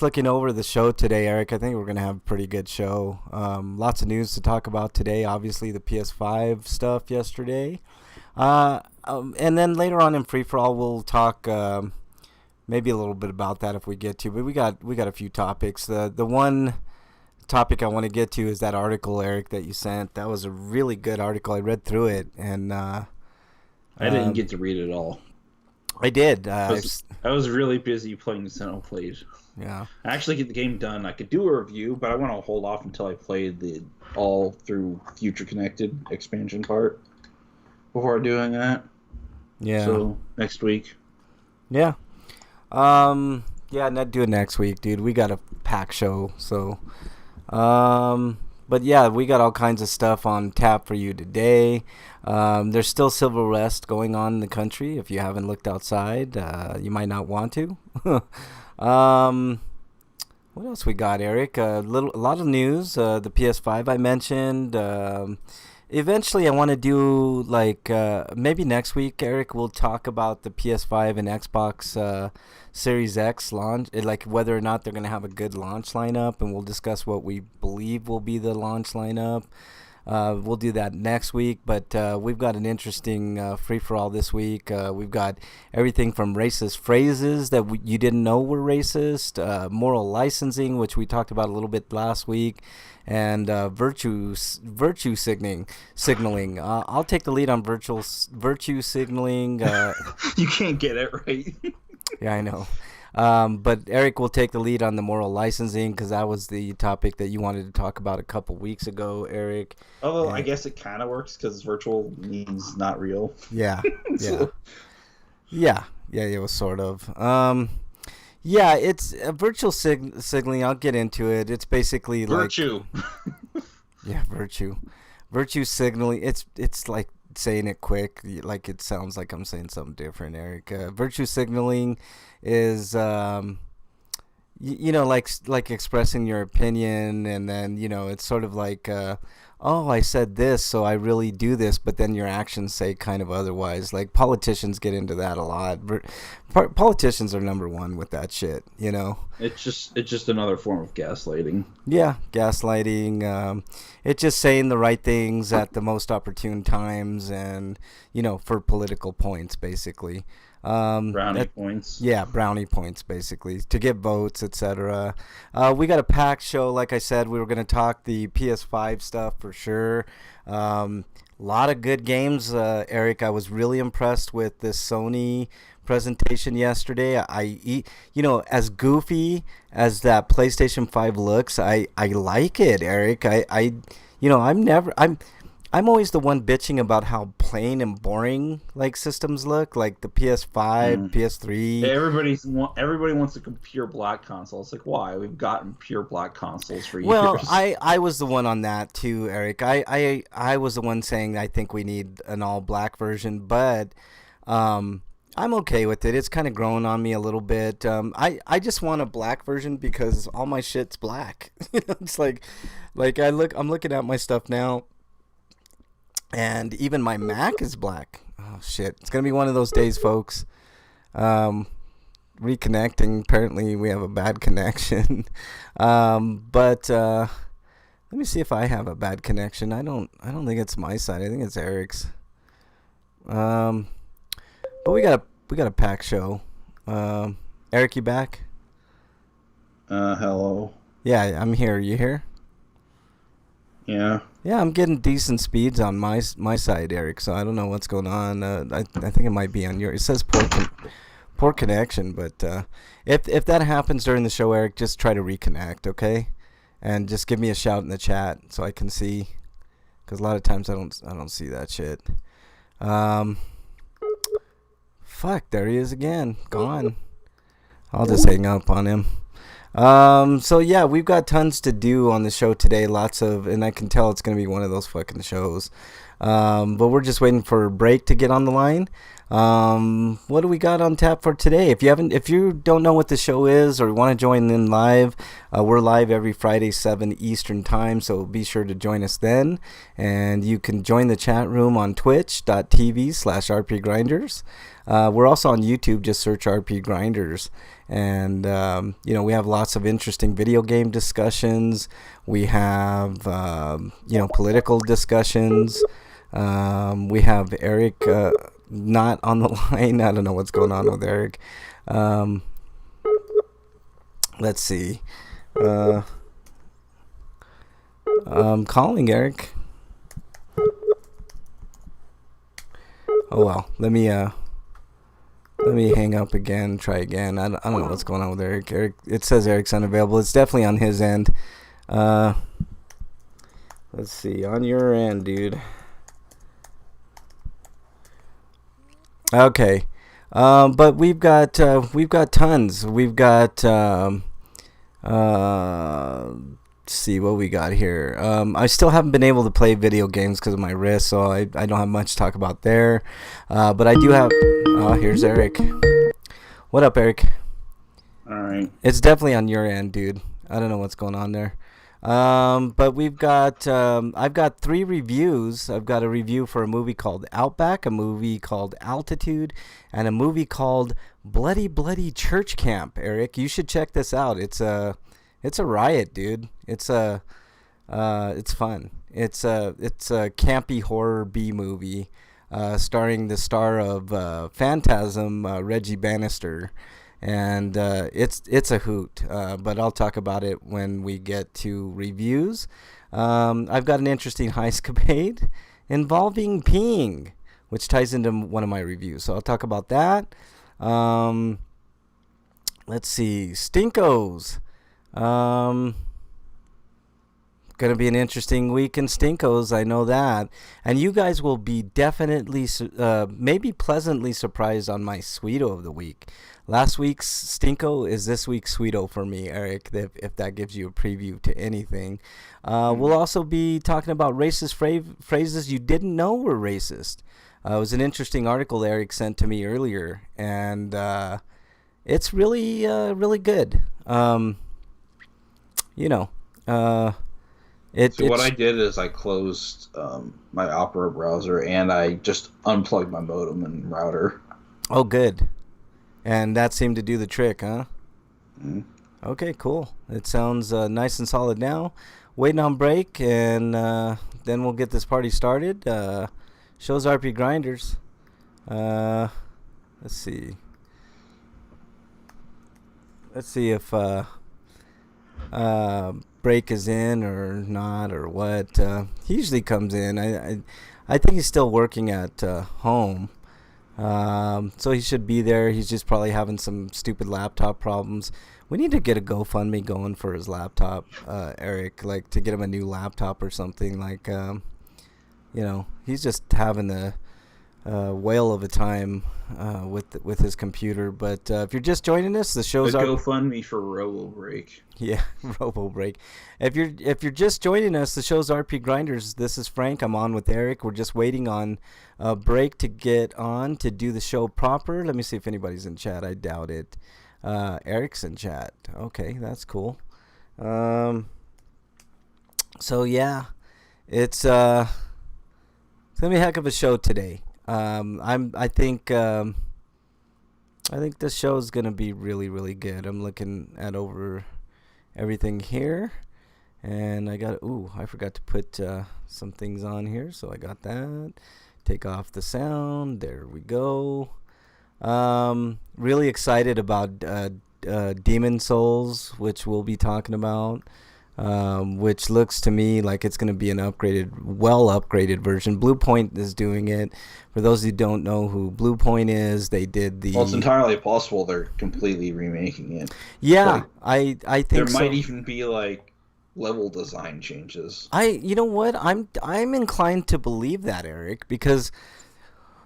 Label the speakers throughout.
Speaker 1: Looking over the show today, Eric, I think we're gonna have a pretty good show. Lots of news to talk about today. Obviously, the PS5 stuff yesterday, and then later on in free for all, we'll talk maybe a little bit about that if we get to. But we got a few topics. The one topic I want to get to is that article, Eric, that you sent. That was a really good article. I read through it, and
Speaker 2: I didn't
Speaker 1: um,
Speaker 2: get to read it all.
Speaker 1: I did.
Speaker 2: I was really busy playing Xenoblade.
Speaker 1: Yeah.
Speaker 2: I actually get the game done. I could do a review, but I want to hold off until I play the all through Future Connected expansion part before doing that.
Speaker 1: Yeah.
Speaker 2: So next week.
Speaker 1: Yeah. Yeah, not do it next week, dude. We got a pack show, so but yeah, we got all kinds of stuff on tap for you today. There's still civil unrest going on in the country. If you haven't looked outside, you might not want to. um, what else we got, Eric? A lot of news. The PS5 I mentioned. Eventually, I want to do like maybe next week, Eric. We'll talk about the PS5 and Xbox Series X launch, like whether or not they're gonna have a good launch lineup, and we'll discuss what we believe will be the launch lineup. We'll do that next week, but we've got an interesting free for all this week. We've got everything from racist phrases that you didn't know were racist, moral licensing, which we talked about a little bit last week, and virtue signaling. I'll take the lead on virtue signaling.
Speaker 2: You can't get it right.
Speaker 1: Yeah, I know. But Eric will take the lead on the moral licensing because that was the topic that you wanted to talk about a couple weeks ago, Eric.
Speaker 2: Although
Speaker 1: And
Speaker 2: I guess it kind of works because virtual means not real.
Speaker 1: yeah, yeah,
Speaker 2: So,
Speaker 1: yeah. It was sort of. Yeah, it's virtual signaling. I'll get into it. It's basically
Speaker 2: virtue.
Speaker 1: yeah, virtue signaling. It's like saying it quick, like it sounds like I'm saying something different, Eric. Virtue signaling is like expressing your opinion, and then it's sort of like oh, I said this, so I really do this, but then your actions say kind of otherwise. Like politicians get into that a lot. Politicians are number one with that shit.
Speaker 2: It's just another form of gaslighting.
Speaker 1: Yeah, gaslighting. It's just saying the right things at the most opportune times, and for political points, basically.
Speaker 2: Brownie points.
Speaker 1: Yeah, brownie points, basically, to get votes, etc. We got a packed show. Like I said, we were going to talk the PS5 stuff for sure. A lot of good games, Eric. I was really impressed with this Sony presentation yesterday. As goofy as that PlayStation 5 looks, I like it, Eric. I'm always the one bitching about how plain and boring like systems look, like the PS5, PS3.
Speaker 2: Everybody wants a pure black console. It's like, why? We've gotten pure black consoles for
Speaker 1: Well,
Speaker 2: years.
Speaker 1: I was the one on that too, Eric. I was the one saying I think we need an all black version, but I'm okay with it. It's kind of growing on me a little bit. I just want a black version because all my shit's black. It's like I'm looking at my stuff now, and even my Mac is black. Oh shit! It's gonna be one of those days, folks. Reconnecting. Apparently, we have a bad connection. But let me see if I have a bad connection. I don't think it's my side. I think it's Eric's. But we got a pack show. Eric, you back?
Speaker 2: Hello.
Speaker 1: Yeah, I'm here. You here?
Speaker 2: Yeah.
Speaker 1: Yeah, I'm getting decent speeds on my side, Eric. So I don't know what's going on. I think it might be on your. It says poor connection, but if that happens during the show, Eric, just try to reconnect, okay? And just give me a shout in the chat so I can see, because a lot of times I don't see that shit. Fuck, there he is again. Gone. I'll just hang up on him. So yeah, we've got tons to do on the show today. And I can tell it's going to be one of those fucking shows. But we're just waiting for Break to get on the line. What do we got on tap for today? If you don't know what the show is or want to join in live, we're live every Friday 7 Eastern time, so be sure to join us then. And you can join the chat room on twitch.tv/rpgrinders. We're also on YouTube. Just search RP Grinders. And, we have lots of interesting video game discussions. We have, political discussions. We have Eric not on the line. I don't know what's going on with Eric. Let's see. I'm calling Eric. Oh, well. Let me hang up again, try again. I don't know what's going on with Eric. It says Eric's unavailable. It's definitely on his end. Let's see. On your end, dude. Okay. But we've got tons. We've got let's see what we got here. I still haven't been able to play video games because of my wrist, so I don't have much to talk about there. But I do have. Oh, here's Eric. What up, Eric?
Speaker 2: All right.
Speaker 1: It's definitely on your end, dude. I don't know what's going on there. But we've got. I've got 3 reviews. I've got a review for a movie called Outback, a movie called Altitude, and a movie called Bloody Bloody Church Camp. Eric, you should check this out. It's a riot, dude. It's fun. It's a campy horror B movie, starring the star of Phantasm, Reggie Bannister, and it's a hoot. But I'll talk about it when we get to reviews. I've got an interesting heist-capade involving peeing, which ties into one of my reviews. So I'll talk about that. Let's see, Stinkos. Gonna be an interesting week in Stinkos, I know that. And you guys will be definitely, maybe pleasantly surprised on my Sweeto of the week. Last week's Stinko is this week's Sweeto for me, Eric, if that gives you a preview to anything. We'll also be talking about racist phrases you didn't know were racist. It was an interesting article Eric sent to me earlier, and it's really, really good. So
Speaker 2: what I did is I closed my Opera browser and I just unplugged my modem and router.
Speaker 1: Oh, good. And that seemed to do the trick, huh?
Speaker 2: Mm-hmm.
Speaker 1: Okay, cool. It sounds nice and solid now. Waiting on break, and then we'll get this party started. Shows RP Grinders. Let's see. Let's see if break is in or not or what. He usually comes in. I think he's still working at home. So he should be there. He's just probably having some stupid laptop problems. We need to get a GoFundMe going for his laptop, Eric, like to get him a new laptop or something. Like, he's just having a whale of a time with his computer. But if you're just joining us, the show's
Speaker 2: GoFundMe for RoboBreak.
Speaker 1: Yeah, RoboBreak. If you're just joining us, the show's RP Grinders. This is Frank. I'm on with Eric. We're just waiting on a break to get on to do the show proper. Let me see if anybody's in chat. I doubt it. Eric's in chat. Okay, that's cool. So yeah, it's gonna be a heck of a show today. I think this show is gonna be really, really good. I'm looking at over everything here, and I forgot to put some things on here, so I got that. Take off the sound. There we go. Really excited about Demon Souls, which we'll be talking about. Which looks to me like it's going to be an upgraded version. Bluepoint is doing it. For those who don't know who Bluepoint is, they did the...
Speaker 2: Well, it's entirely possible they're completely remaking it.
Speaker 1: Yeah, I think
Speaker 2: there might even be like level design changes.
Speaker 1: You know what? I'm inclined to believe that, Eric, because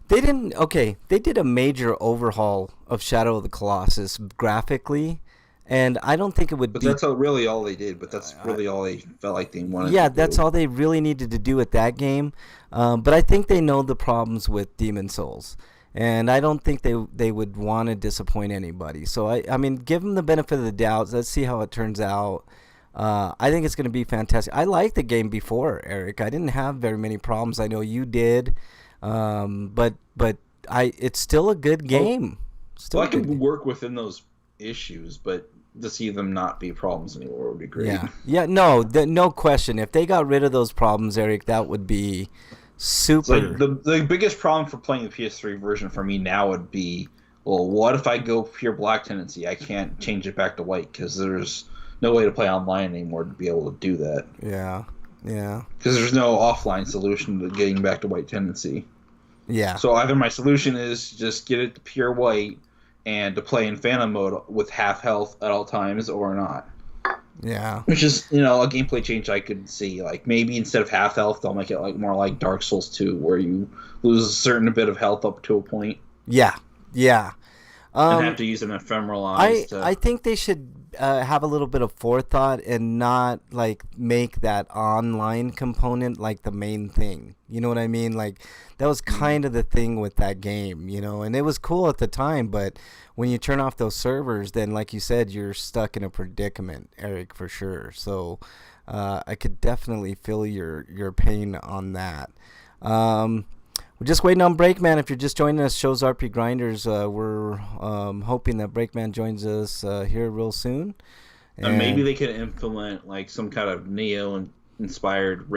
Speaker 1: they did a major overhaul of Shadow of the Colossus graphically. And I don't think it would
Speaker 2: be...
Speaker 1: But
Speaker 2: that's really all they did. But that's really all they felt like they wanted to do.
Speaker 1: Yeah, that's all they really needed to do with that game. But I think they know the problems with Demon Souls. and I don't think they would want to disappoint anybody. So I mean, give them the benefit of the doubt. Let's see how it turns out. I think it's going to be fantastic. I liked the game before, Eric. I didn't have very many problems. I know you did, but it's still a good game. Still,
Speaker 2: I can work within those issues, but to see them not be problems anymore would be great.
Speaker 1: Yeah. No, no question. If they got rid of those problems, Eric, that would be super.
Speaker 2: Like the biggest problem for playing the PS3 version for me now would be, well, what if I go pure black tendency? I can't change it back to white because there's no way to play online anymore to be able to do that.
Speaker 1: Yeah.
Speaker 2: Because there's no offline solution to getting back to white tendency.
Speaker 1: Yeah.
Speaker 2: So either my solution is just get it to pure white and to play in Phantom mode with half health at all times, or not.
Speaker 1: Yeah.
Speaker 2: Which is, a gameplay change I could see. Like, maybe instead of half health, they'll make it like more like Dark Souls 2, where you lose a certain bit of health up to a point.
Speaker 1: Yeah.
Speaker 2: And have to use an ephemeral eyes.
Speaker 1: I think they should have a little bit of forethought and not like make that online component like the main thing. You know what I mean? Like that was kind of the thing with that game, and it was cool at the time, but when you turn off those servers, then like you said, you're stuck in a predicament, Eric, for sure. So I could definitely feel your pain on that. We're just waiting on Breakman. If you're just joining us, Shows RP Grinders. We're hoping that Breakman joins us here real soon.
Speaker 2: And maybe they could implement like some kind of Neo-inspired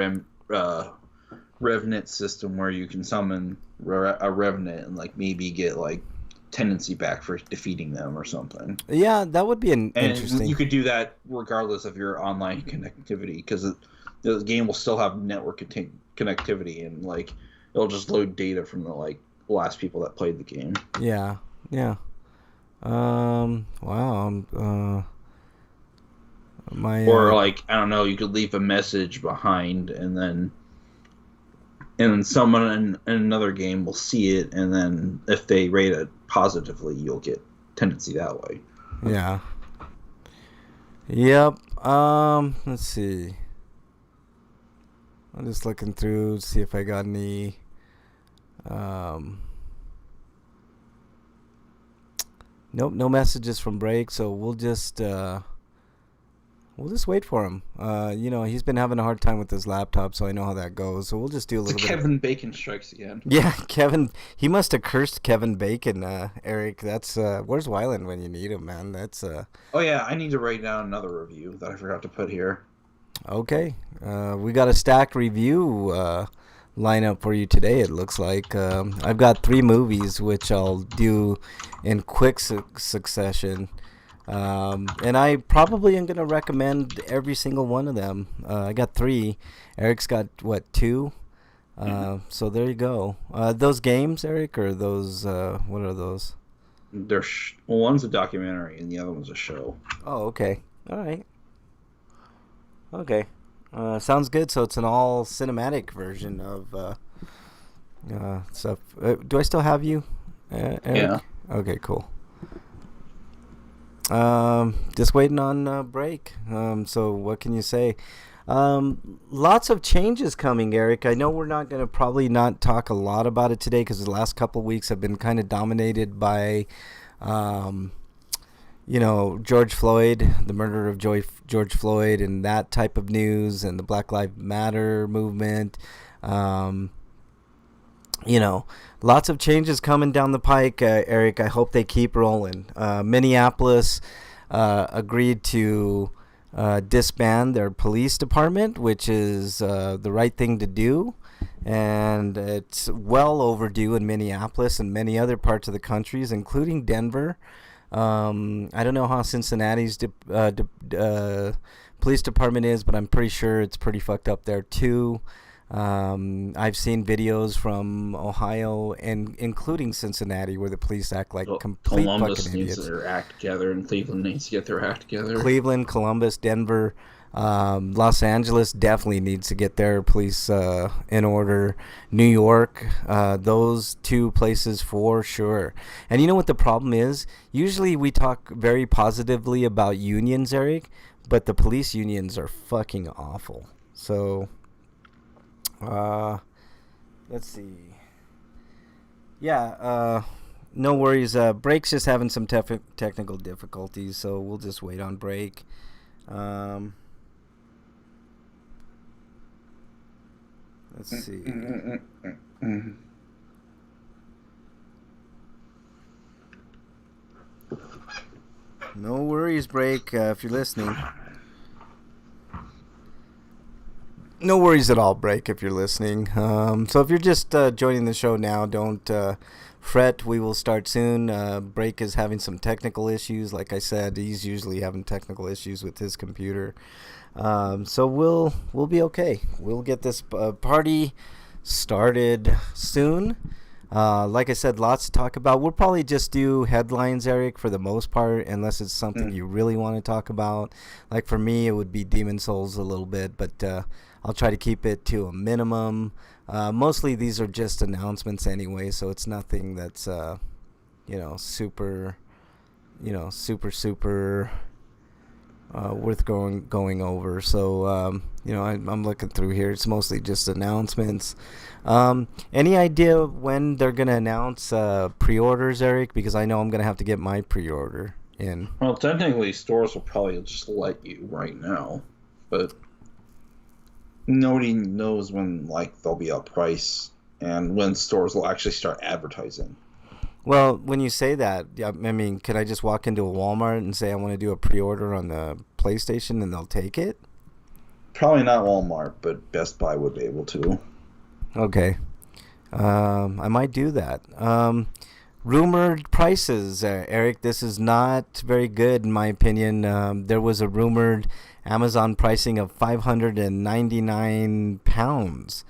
Speaker 2: Revenant system where you can summon a Revenant and like maybe get like tendency back for defeating them or something.
Speaker 1: Yeah, that would be interesting.
Speaker 2: You could do that regardless of your online connectivity because the game will still have network connectivity and like it'll just load data from the last people that played the game.
Speaker 1: Yeah. Wow.
Speaker 2: Or I don't know, you could leave a message behind and then someone in another game will see it, and then if they rate it positively, you'll get tendency that way.
Speaker 1: Yeah. Yep. Let's see. I'm just looking through to see if I got any. Nope, no messages from Break, so we'll just wait for him. He's been having a hard time with his laptop, so I know how that goes. So we'll just do a little bit.
Speaker 2: Kevin Bacon strikes again.
Speaker 1: Yeah, Kevin. He must have cursed Kevin Bacon, Eric. That's where's Wyland when you need him, man? That's
Speaker 2: Oh yeah, I need to write down another review that I forgot to put here.
Speaker 1: Okay, we got a stacked review lineup for you today. It looks like I've got 3 movies which I'll do in quick succession. And I probably am going to recommend every single one of them. I got 3. Eric's got, 2? So there you go. Those games, Eric, or those, what are those?
Speaker 2: One's a documentary and the other one's a show.
Speaker 1: Oh, okay. All right. Okay. Sounds good. So it's an all cinematic version of stuff. Do I still have you, Eric?
Speaker 2: Yeah.
Speaker 1: Okay, cool. Just waiting on Break. So what can you say? Lots of changes coming, Eric. I know we're not going to probably not talk a lot about it today because the last couple of weeks have been kind of dominated by, George Floyd, the murder of George Floyd and that type of news and the Black Lives Matter movement. Lots of changes coming down the pike, Eric. I hope they keep rolling. Minneapolis agreed to disband their police department, which is the right thing to do. And it's well overdue in Minneapolis and many other parts of the country, including Denver. I don't know how Cincinnati's police department is, but I'm pretty sure it's pretty fucked up there too. I've seen videos from Ohio and including Cincinnati where the police act like complete
Speaker 2: Columbus
Speaker 1: fucking idiots.
Speaker 2: Needs their act together, and Cleveland needs to get their act together.
Speaker 1: Cleveland, Columbus, Denver, Los Angeles definitely needs to get their police in order. New York, those 2 places for sure. And you know what the problem is? Usually we talk very positively about unions, Eric, but the police unions are fucking awful. So let's see. Yeah, no worries. Break's just having some technical difficulties, so we'll just wait on break. Um, let's see. No worries, break. If you're listening. No worries at all, break. If you're listening. So if you're just joining the show now, don't fret. We will start soon. Break is having some technical issues. Like I said, he's usually having technical issues with his computer. So we'll be okay. We'll get this party started soon. Like I said, lots to talk about. We'll probably just do headlines, Eric, for the most part, unless it's something you really want to talk about. Like for me, it would be Demon Souls a little bit, but I'll try to keep it to a minimum. Mostly these are just announcements anyway, so it's nothing that's super, super worth going over. So I'm looking through here. It's mostly just announcements. Any idea when they're gonna announce pre-orders, Eric? Because I know I'm gonna have to get my pre-order in.
Speaker 2: Well, technically, stores will probably just let you right now, but nobody knows when there'll be a price and when stores will actually start advertising.
Speaker 1: Well, when you say that, I mean, can I just walk into a Walmart and say I want to do a pre-order on the PlayStation and they'll take it?
Speaker 2: Probably not Walmart, but Best Buy would be able to.
Speaker 1: Okay. I might do that. Rumored prices, Eric. This is not very good, in my opinion. There was a rumored Amazon pricing of £599,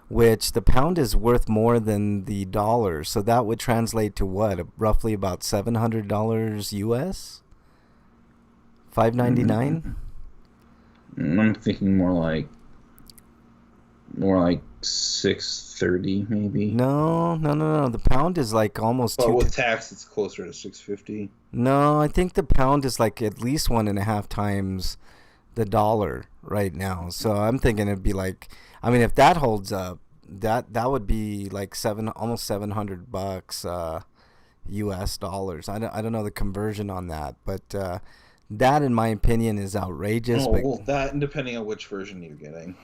Speaker 1: which the pound is worth more than the dollar. So that would translate to what? Roughly about $700 US? $599?
Speaker 2: I'm thinking more like $630 maybe.
Speaker 1: No. The pound is like almost
Speaker 2: but with tax, it's closer to $650.
Speaker 1: No, I think the pound is like at least 1.5 times the dollar right now. So I'm thinking it'd be like, I mean, if that holds up, that would be like almost $700 US dollars. I don't know the conversion on that, but that, in my opinion, is outrageous.
Speaker 2: Well, that, and depending on which version you're getting.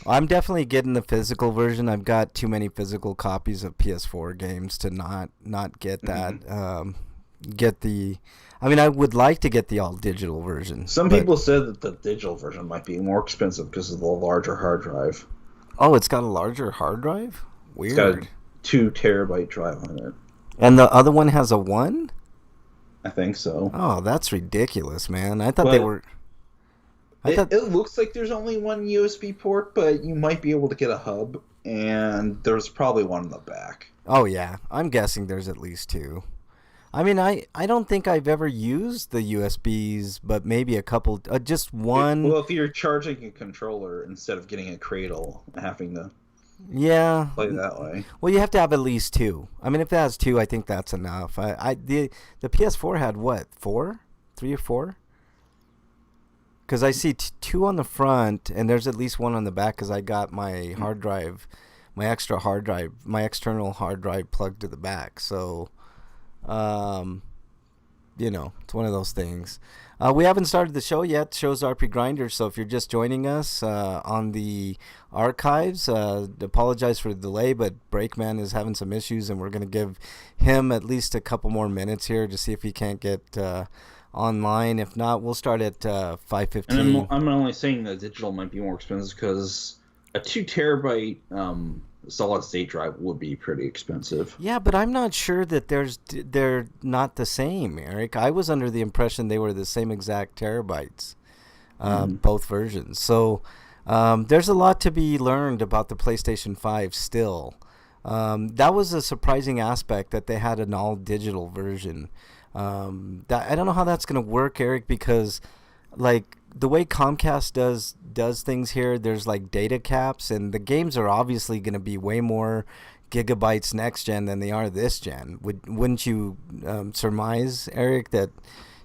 Speaker 1: I'm definitely getting the physical version. I've got too many physical copies of PS4 games to not get that. I would like to get the all digital version.
Speaker 2: Some people said that the digital version might be more expensive because of the larger hard drive.
Speaker 1: Oh, it's got a larger hard drive? Weird.
Speaker 2: It's got a 2 terabyte drive on it.
Speaker 1: And the other one has a 1?
Speaker 2: I think so.
Speaker 1: Oh, that's ridiculous, man. I thought they were...
Speaker 2: It looks like there's only one USB port, but you might be able to get a hub, and there's probably one in the back.
Speaker 1: Oh, yeah. I'm guessing there's at least 2. I mean, I don't think I've ever used the USBs, but maybe a couple, just one.
Speaker 2: Well, if you're charging a controller instead of getting a cradle and having to play that way.
Speaker 1: Well, you have to have at least 2. I mean, if it has 2, I think that's enough. The PS4 had what, 4? 3 or 4? Because I see 2 on the front, and there's at least 1 on the back because I got my hard drive, my external hard drive plugged to the back. So, it's one of those things. We haven't started the show yet. Show's RP Grinder, so if you're just joining us on the archives, apologize for the delay, but Breakman is having some issues, and we're going to give him at least a couple more minutes here to see if he can't get online. If not, we'll start at 5:15.
Speaker 2: And I'm only saying that digital might be more expensive because a 2 terabyte solid state drive would be pretty expensive.
Speaker 1: Yeah, but I'm not sure that they're not the same, Eric. I was under the impression they were the same exact terabytes, both versions. So there's a lot to be learned about the PlayStation 5 still. That was a surprising aspect that they had an all digital version. I don't know how that's going to work, Eric, because like the way Comcast does things here, there's like data caps, and the games are obviously going to be way more gigabytes next gen than they are this gen. Wouldn't you surmise, Eric, that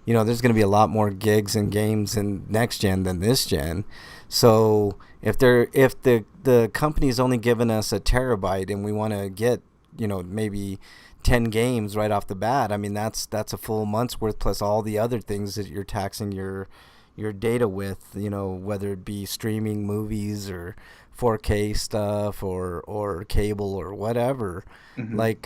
Speaker 1: there's going to be a lot more gigs and games in next gen than this gen? So if the company's only given us a terabyte and we want to get maybe 10 games right off the bat. I mean, that's a full month's worth plus all the other things that you're taxing your data with, whether it be streaming movies or 4K stuff or cable or whatever.
Speaker 2: Mm-hmm.
Speaker 1: Like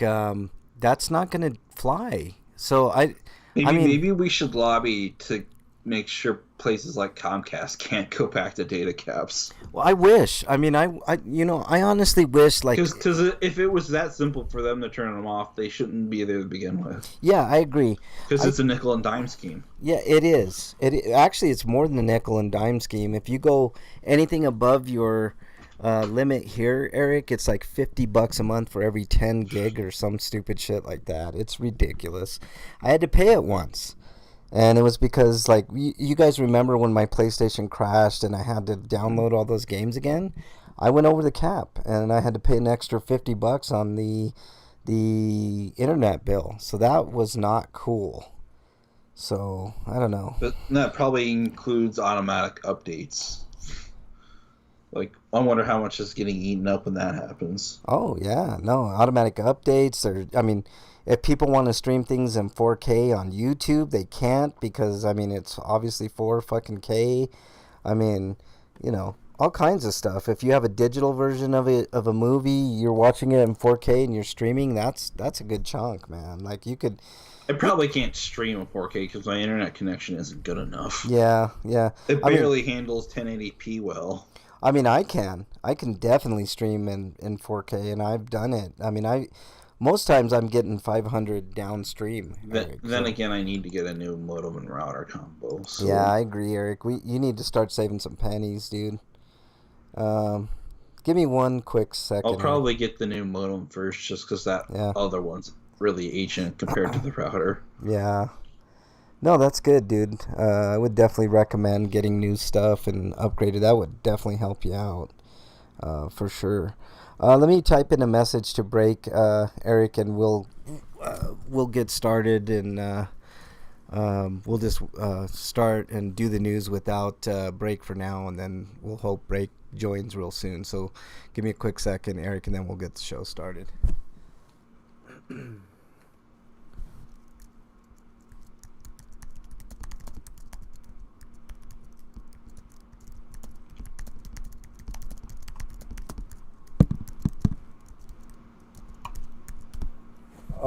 Speaker 1: that's not going to fly. So I mean,
Speaker 2: maybe we should lobby to make sure places like Comcast can't go back to data caps.
Speaker 1: Well, I wish. I mean, I honestly wish, like,
Speaker 2: because if it was that simple for them to turn them off, they shouldn't be there to begin with.
Speaker 1: Yeah, I agree.
Speaker 2: Because it's a nickel and dime scheme.
Speaker 1: Yeah, it is. Actually, it's more than a nickel and dime scheme. If you go anything above your limit here, Eric, it's like $50 a month for every 10 gig or some stupid shit like that. It's ridiculous. I had to pay it once. And it was because, like, you guys remember when my PlayStation crashed and I had to download all those games again? I went over the cap and I had to pay an extra $50 on the internet bill. So that was not cool. So, I don't know.
Speaker 2: But that probably includes automatic updates. Like, I wonder how much is getting eaten up when that happens.
Speaker 1: Oh, yeah. No, automatic updates. If people want to stream things in 4K on YouTube, they can't because, I mean, it's obviously 4K. I mean, all kinds of stuff. If you have a digital version of a movie, you're watching it in 4K and you're streaming, that's a good chunk, man. Like, you could...
Speaker 2: I probably can't stream a 4K because my internet connection isn't good enough.
Speaker 1: Yeah.
Speaker 2: It barely handles 1080p well.
Speaker 1: I mean, I can definitely stream in 4K, and I've done it. I mean, most times I'm getting 500 downstream.
Speaker 2: Then again, I need to get a new modem and router combo. So.
Speaker 1: Yeah, I agree, Eric. You need to start saving some pennies, dude. Give me one quick second.
Speaker 2: I'll probably get the new modem first, just because that other one's really ancient compared to the router.
Speaker 1: Yeah. No, that's good, dude. I would definitely recommend getting new stuff and upgraded. That would definitely help you out, for sure. Let me type in a message to Break, Eric, and we'll get started, and we'll just start and do the news without Break for now, and then we'll hope Break joins real soon. So give me a quick second, Eric, and then we'll get the show started.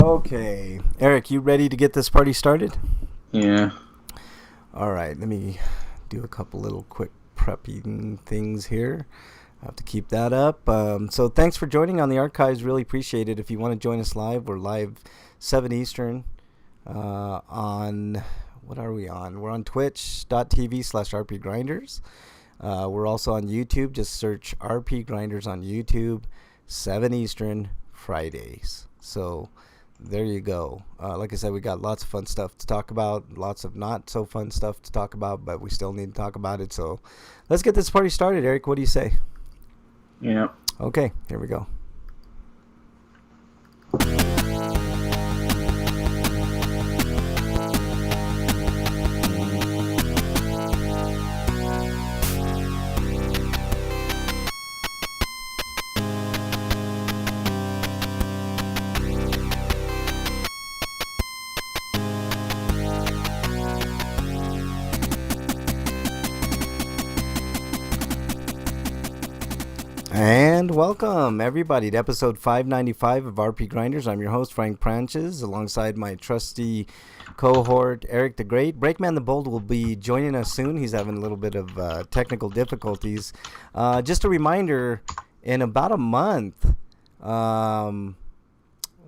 Speaker 1: Okay. Eric, you ready to get this party started?
Speaker 2: Yeah.
Speaker 1: All right. Let me do a couple little quick prepping things here. I have to keep that up. So thanks for joining on the archives. Really appreciate it. If you want to join us live, we're live 7 Eastern on... What are we on? We're on twitch.tv/rpgrinders. We're also on YouTube. Just search RP Grinders on YouTube, 7 Eastern, Fridays. So... there you go. Like I said, we got lots of fun stuff to talk about, lots of not so fun stuff to talk about, but we still need to talk about it. So let's get this party started, Eric. What do you say?
Speaker 2: Yeah.
Speaker 1: Okay, here we go. And welcome, everybody, to episode 595 of RP Grinders. I'm your host, Frank Pranches, alongside my trusty cohort, Eric the Great. Breakman the Bold will be joining us soon. He's having a little bit of technical difficulties. Just a reminder, in about a month,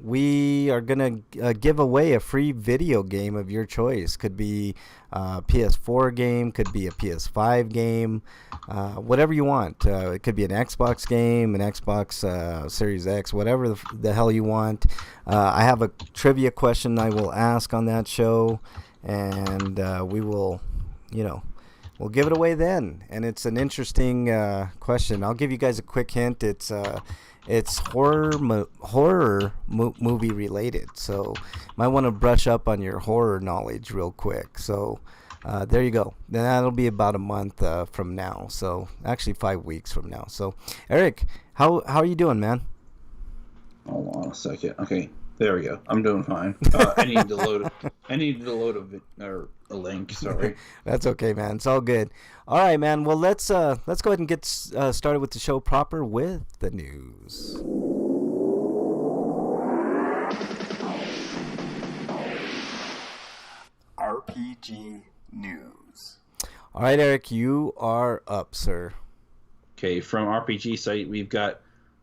Speaker 1: we are going to give away a free video game of your choice. Could be a PS4 game, could be a PS5 game, whatever you want. It could be an Xbox game, an Xbox Series X, whatever the hell you want. I have a trivia question I will ask on that show, and we will, we'll give it away then. And it's an interesting question. I'll give you guys a quick hint. It's horror movie related, so might want to brush up on your horror knowledge real quick. So there you go. Then that'll be about a month from now. So actually 5 weeks from now. So Eric, how are you doing, man?
Speaker 2: Hold on a second. Okay, There we go. I'm doing fine. I need to load. I need to load or a link. Sorry.
Speaker 1: That's okay, man. It's all good. All right, man. Well, let's go ahead and get started with the show proper with the news. RPG news. All right, Eric, you are up, sir.
Speaker 2: Okay, from RPG site, we've got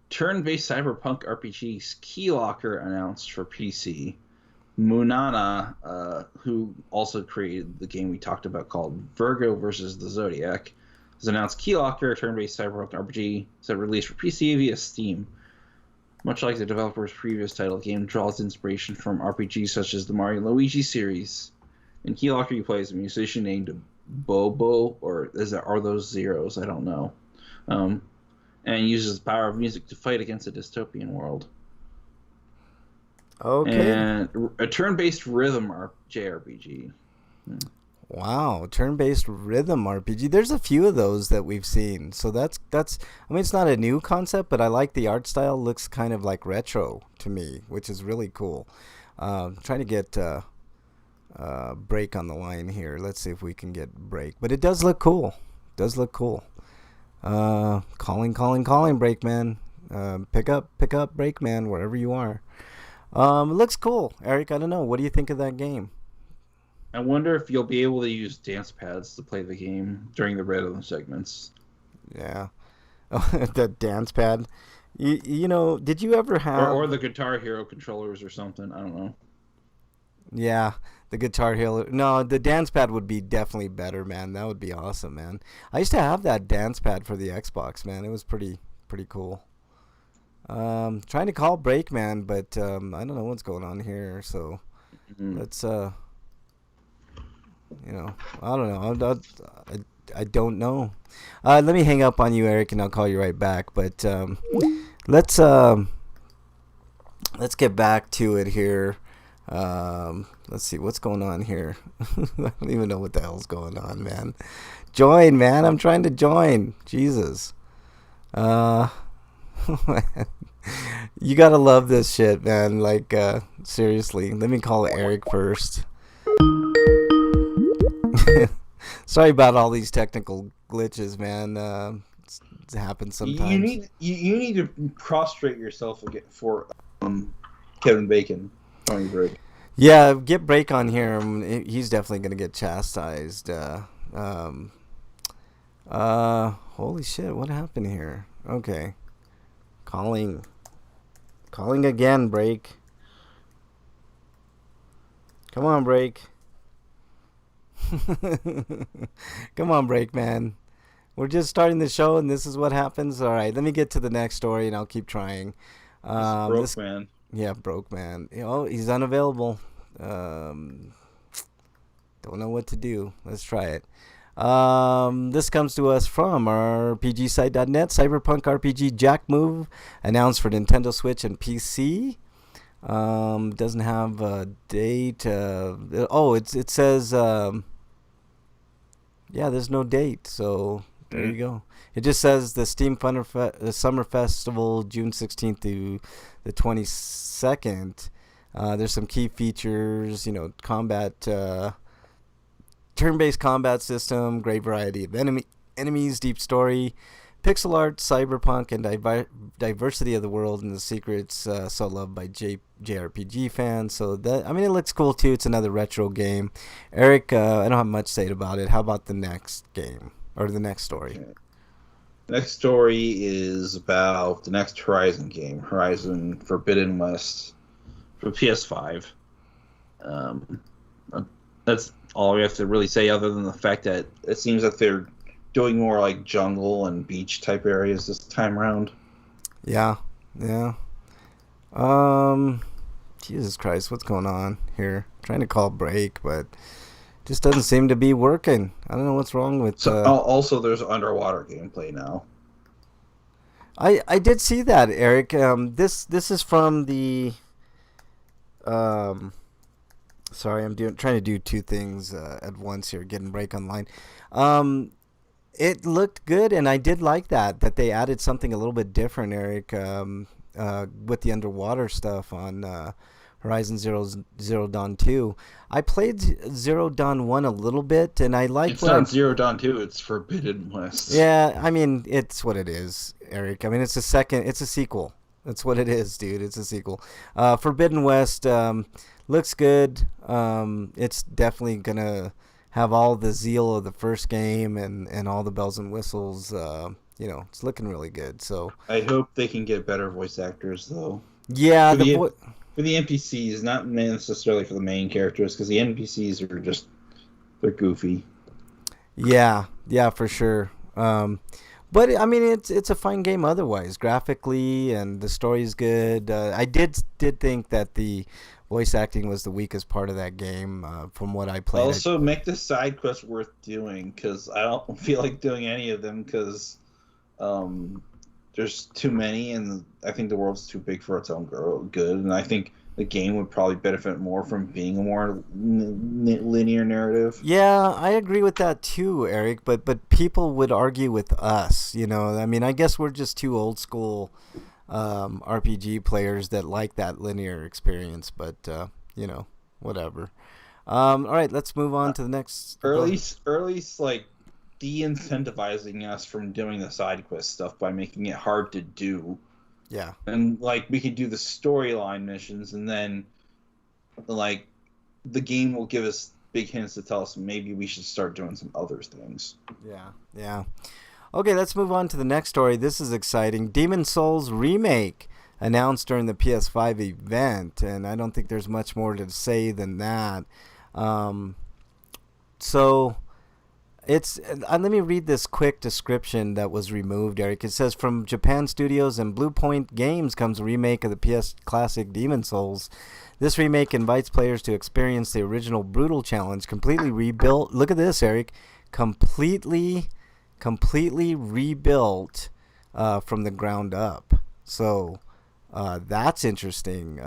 Speaker 2: turn-based cyberpunk RPGs Keylocker announced for PC. Munana, who also created the game we talked about called Virgo versus the Zodiac, has announced Keylocker, a turn-based cyberpunk RPG set release for PC via Steam. Much like the developer's previous title, the game draws inspiration from RPGs such as the Mario & Luigi series. In Keylocker, you play as a musician named Bobo, or are those zeros? I don't know. And uses the power of music to fight against a dystopian world.
Speaker 1: Okay.
Speaker 2: And a turn-based rhythm JRPG.
Speaker 1: Wow, turn-based rhythm RPG. There's a few of those that we've seen. So that's I mean, it's not a new concept, but I like the art style. Looks kind of like retro to me, which is really cool. Trying to get Break on the line here. Let's see if we can get Break. But it does look cool. Calling Brakeman. Pick up Brakeman wherever you are. It looks cool, Eric. I don't know. What do you think of that game?
Speaker 2: I wonder if you'll be able to use dance pads to play the game during the rhythm segments.
Speaker 1: Yeah. The dance pad. You know, did you ever have...
Speaker 2: Or the Guitar Hero controllers or something. I don't know.
Speaker 1: Yeah, the Guitar Hero. No, the dance pad would be definitely better, man. That would be awesome, man. I used to have that dance pad for the Xbox, man. It was pretty cool. Trying to call Brakeman, but I don't know what's going on here. So let's I don't know. I don't know. Let me hang up on you, Eric, and I'll call you right back. But let's get back to it here. Let's see what's going on here. I don't even know what the hell's going on, man. Join, man. I'm trying to join. Jesus. You gotta love this shit, man. Like, seriously. Let me call Eric first. Sorry about all these technical glitches, man. It happens sometimes.
Speaker 2: You need to prostrate yourself again for Kevin Bacon. Tony Break.
Speaker 1: Yeah, get Break on here. He's definitely gonna get chastised. Holy shit! What happened here? Okay, calling again. Break. Come on, Break. Come on, Break, man. We're just starting the show, and this is what happens. All right, let me get to the next story, and I'll keep trying.
Speaker 2: Broke man.
Speaker 1: Yeah, Broke man. Oh, he's unavailable. Don't know what to do. Let's try it. This comes to us from RPGsite.net. Cyberpunk RPG Jack Move announced for Nintendo Switch and PC. Doesn't have a date. It says there's no date. So there you go. It just says the Steam the Summer Festival, June 16th to the 22nd. There's some key features, combat, turn-based combat system, great variety of enemies, deep story, pixel art, cyberpunk, and diversity of the world and the secrets so loved by JRPG fans. So it looks cool too. It's another retro game. Eric, I don't have much to say about it. How about the next game or the next story?
Speaker 2: Okay. Next story is about the next Horizon game, Horizon Forbidden West, for PS5. That's all we have to really say, other than the fact that it seems that they're doing more like jungle and beach type areas this time around.
Speaker 1: Yeah. Jesus Christ, what's going on here? Trying to call Break, but just doesn't seem to be working. I don't know what's wrong with.
Speaker 2: So also, there's underwater gameplay now.
Speaker 1: I did see that, Eric. This is from the. Sorry, I'm trying to do two things at once here. Getting Break online. It looked good, and I did like that they added something a little bit different, Eric. With the underwater stuff on Horizon Zero Dawn 2. I played Zero Dawn 1 a little bit, and I like
Speaker 2: It's not Zero Dawn 2, it's Forbidden West.
Speaker 1: Yeah, I mean, it's what it is, Eric. I mean, it's a sequel. That's what it is, dude. It's a sequel. Forbidden West looks good. It's definitely gonna have all the zeal of the first game and all the bells and whistles. It's looking really good. So
Speaker 2: I hope they can get better voice actors, though.
Speaker 1: yeah,
Speaker 2: For the NPCs, not necessarily for the main characters, because the NPCs are they're goofy.
Speaker 1: yeah, for sure. But I mean, it's a fine game otherwise, graphically, and the story's good. I did think that the voice acting was the weakest part of that game, from what I played.
Speaker 2: Also, make the side quests worth doing, because I don't feel like doing any of them, because there's too many, and I think the world's too big for its own good, and I think the game would probably benefit more from being a more linear narrative.
Speaker 1: Yeah, I agree with that too, Eric. But people would argue with us. I mean, I guess we're just two old school RPG players that like that linear experience. But whatever. All right, let's move on to the next.
Speaker 2: Early, like de-incentivizing us from doing the side quest stuff by making it hard to do.
Speaker 1: Yeah.
Speaker 2: And like we could do the storyline missions, and then like the game will give us big hints to tell us maybe we should start doing some other things.
Speaker 1: Yeah. Okay, let's move on to the next story. This is exciting. Demon's Souls remake announced during the PS5 event, and I don't think there's much more to say than that. So let me read this quick description that was removed, Eric. It says, from Japan Studios and Bluepoint Games comes a remake of the PS classic Demon's Souls. This remake invites players to experience the original brutal challenge, completely rebuilt. Look at this, Eric. Completely rebuilt from the ground up. So that's interesting.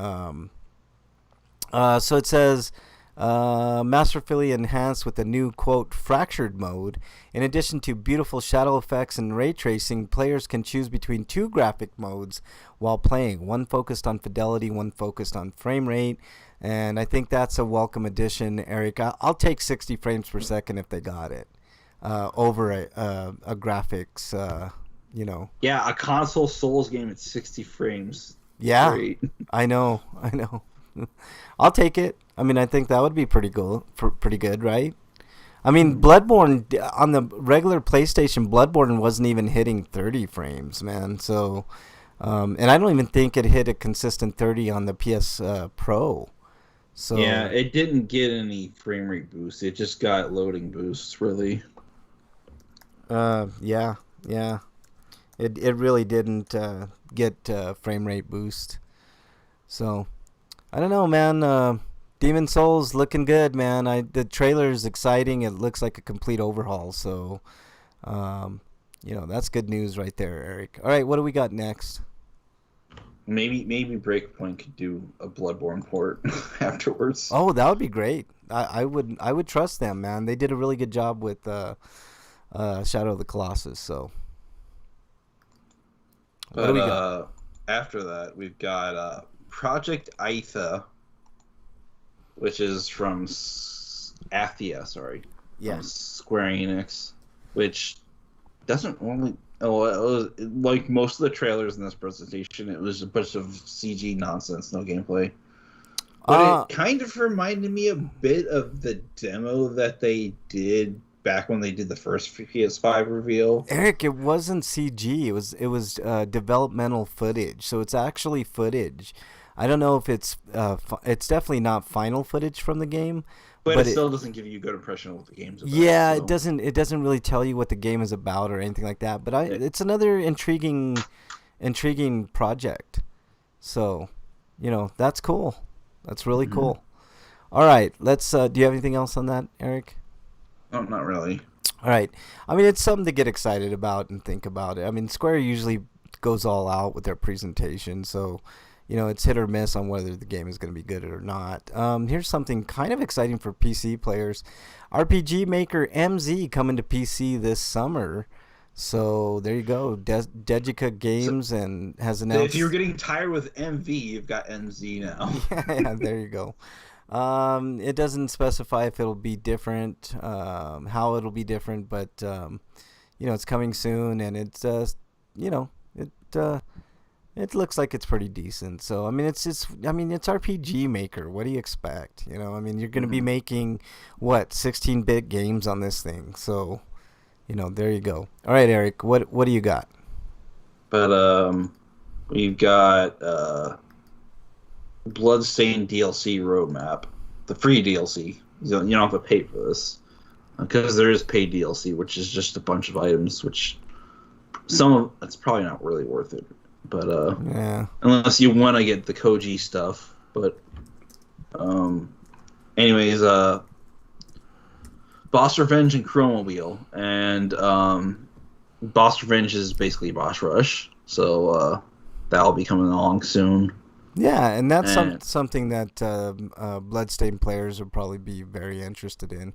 Speaker 1: So it says, masterfully enhanced with a new, quote, fractured mode. In addition to beautiful shadow effects and ray tracing, players can choose between two graphic modes while playing. One focused on fidelity, one focused on frame rate. And I think that's a welcome addition, Eric. I'll take 60 frames per second if they got it over a graphics,
Speaker 2: Yeah, a console Souls game at 60 frames.
Speaker 1: Yeah,
Speaker 2: great.
Speaker 1: I know. I'll take it. I mean, I think that would be pretty good, right? I mean, Bloodborne on the regular PlayStation, Bloodborne wasn't even hitting 30 frames, man. So, and I don't even think it hit a consistent 30 on the PS Pro. So
Speaker 2: yeah, it didn't get any frame rate boost. It just got loading boosts, really.
Speaker 1: Yeah. It really didn't get frame rate boost. So, I don't know, man. Demon's Souls looking good, man. The trailer is exciting. It looks like a complete overhaul. So, that's good news right there, Eric. All right, what do we got next?
Speaker 2: Maybe Breakpoint could do a Bloodborne port afterwards.
Speaker 1: Oh, that would be great. I would trust them, man. They did a really good job with Shadow of the Colossus. So,
Speaker 2: what do we got? After that, we've got Project Aetha, which is from Athia, sorry.
Speaker 1: Yeah.
Speaker 2: From Square Enix, which doesn't only... like most of the trailers in this presentation, it was a bunch of CG nonsense, no gameplay. But it kind of reminded me a bit of the demo that they did back when they did the first PS5 reveal.
Speaker 1: Eric, it wasn't CG. It was developmental footage. So it's actually footage. I don't know if it's definitely not final footage from the game,
Speaker 2: but it still doesn't give you a good impression of what the game's about.
Speaker 1: Yeah, so. It doesn't really tell you what the game is about or anything like that. But it's another intriguing project. So, that's cool. That's really cool. All right, let's. Do you have anything else on that, Eric?
Speaker 2: No, not really.
Speaker 1: All right. I mean, it's something to get excited about and think about it. I mean, Square usually goes all out with their presentation, so it's hit or miss on whether the game is going to be good or not. Here's something kind of exciting for PC players. RPG Maker MZ coming to PC this summer. So there you go. Dejica
Speaker 2: So
Speaker 1: Games and has
Speaker 2: if you're
Speaker 1: announced.
Speaker 2: getting tired with MV, you've got MZ now.
Speaker 1: Yeah, there you go. It doesn't specify if it'll be different, how it'll be different, but it's coming soon, and it's you know, it it looks like it's pretty decent. So it's RPG Maker. What do you expect? I mean, you're gonna be
Speaker 2: Mhm.
Speaker 1: making what 16-bit games on this thing. So there you go. All right, Eric, what do you got?
Speaker 2: But we've got Bloodstained DLC roadmap, the free DLC. You don't have to pay for this because there is paid DLC, which is just a bunch of items, which some of it's probably not really worth it. But
Speaker 1: Yeah.
Speaker 2: unless you want to get the Koji stuff. But anyways, Boss Revenge and Chromobile, and Boss Revenge is basically Boss Rush, so that'll be coming along soon.
Speaker 1: Yeah, and that's
Speaker 2: And
Speaker 1: something that Bloodstained players would probably be very interested in.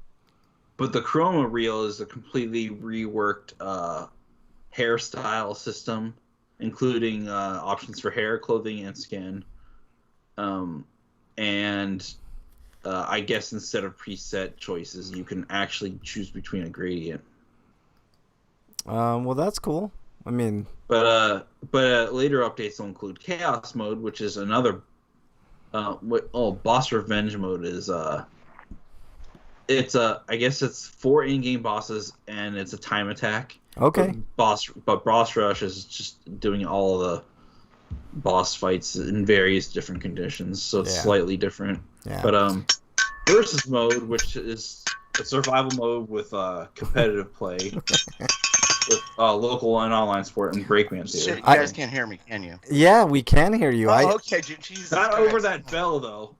Speaker 2: but the Chroma Reel is a completely reworked hairstyle system, including options for hair, clothing, and skin. And I guess instead of preset choices, you can actually choose between a gradient.
Speaker 1: Well, that's cool. I mean,
Speaker 2: But later updates will include Chaos Mode, which is another. Boss Revenge Mode is I guess it's 4 in-game bosses and it's a time attack.
Speaker 1: okay.
Speaker 2: But Boss Rush is just doing all of the boss fights in various different conditions, so it's
Speaker 1: Yeah.
Speaker 2: slightly different.
Speaker 1: Yeah.
Speaker 2: But Versus Mode, which is a survival mode with competitive play, with local and online sport and Breakman
Speaker 3: Shit,
Speaker 2: too.
Speaker 3: you guys can't hear me, can you?
Speaker 1: Yeah, we can hear you.
Speaker 3: Oh, okay, Jesus
Speaker 2: Not
Speaker 3: Christ.
Speaker 2: over that bell though.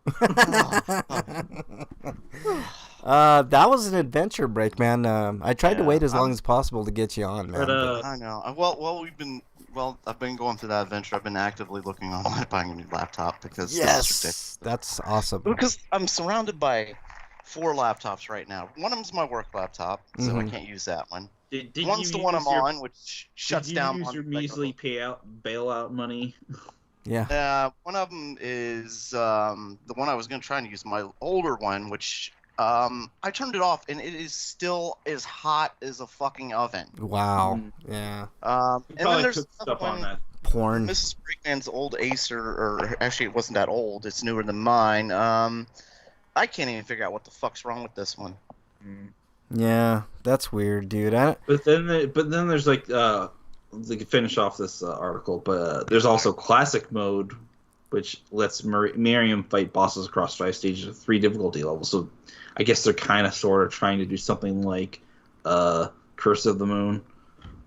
Speaker 1: That was an adventure break, man. I tried to
Speaker 2: Yeah,
Speaker 1: wait as long as possible to get you on, man.
Speaker 2: But
Speaker 3: I know. I've been going through that adventure. I've been actively looking online buying a new laptop because this is ridiculous.
Speaker 1: Yes, that's awesome.
Speaker 3: Because I'm surrounded by 4 laptops right now. One of them's my work laptop, so I
Speaker 1: Mhm.
Speaker 3: can't use that one.
Speaker 2: did
Speaker 3: One's the one I'm on, which shuts
Speaker 2: did you
Speaker 3: down.
Speaker 2: use your
Speaker 3: on
Speaker 2: measly bailout money?
Speaker 1: Yeah.
Speaker 3: One of them is the one I was going to try and use, my older one, which I turned it off, and it is still as hot as a fucking oven.
Speaker 1: Wow.
Speaker 2: Mhm.
Speaker 1: Yeah.
Speaker 3: And then
Speaker 2: Probably
Speaker 3: there's
Speaker 2: took
Speaker 3: another
Speaker 2: stuff on
Speaker 3: one,
Speaker 2: that.
Speaker 1: Porn.
Speaker 3: Mrs. Breakman's old Acer, or actually it wasn't that old, it's newer than mine. I can't even figure out what the fuck's wrong with this one.
Speaker 1: Yeah, that's weird, dude.
Speaker 2: But then there's like to finish off this article, but there's also classic mode, which lets Miriam fight bosses across 5 stages of 3 difficulty levels. So I guess they're kind of sort of trying to do something like Curse of the Moon,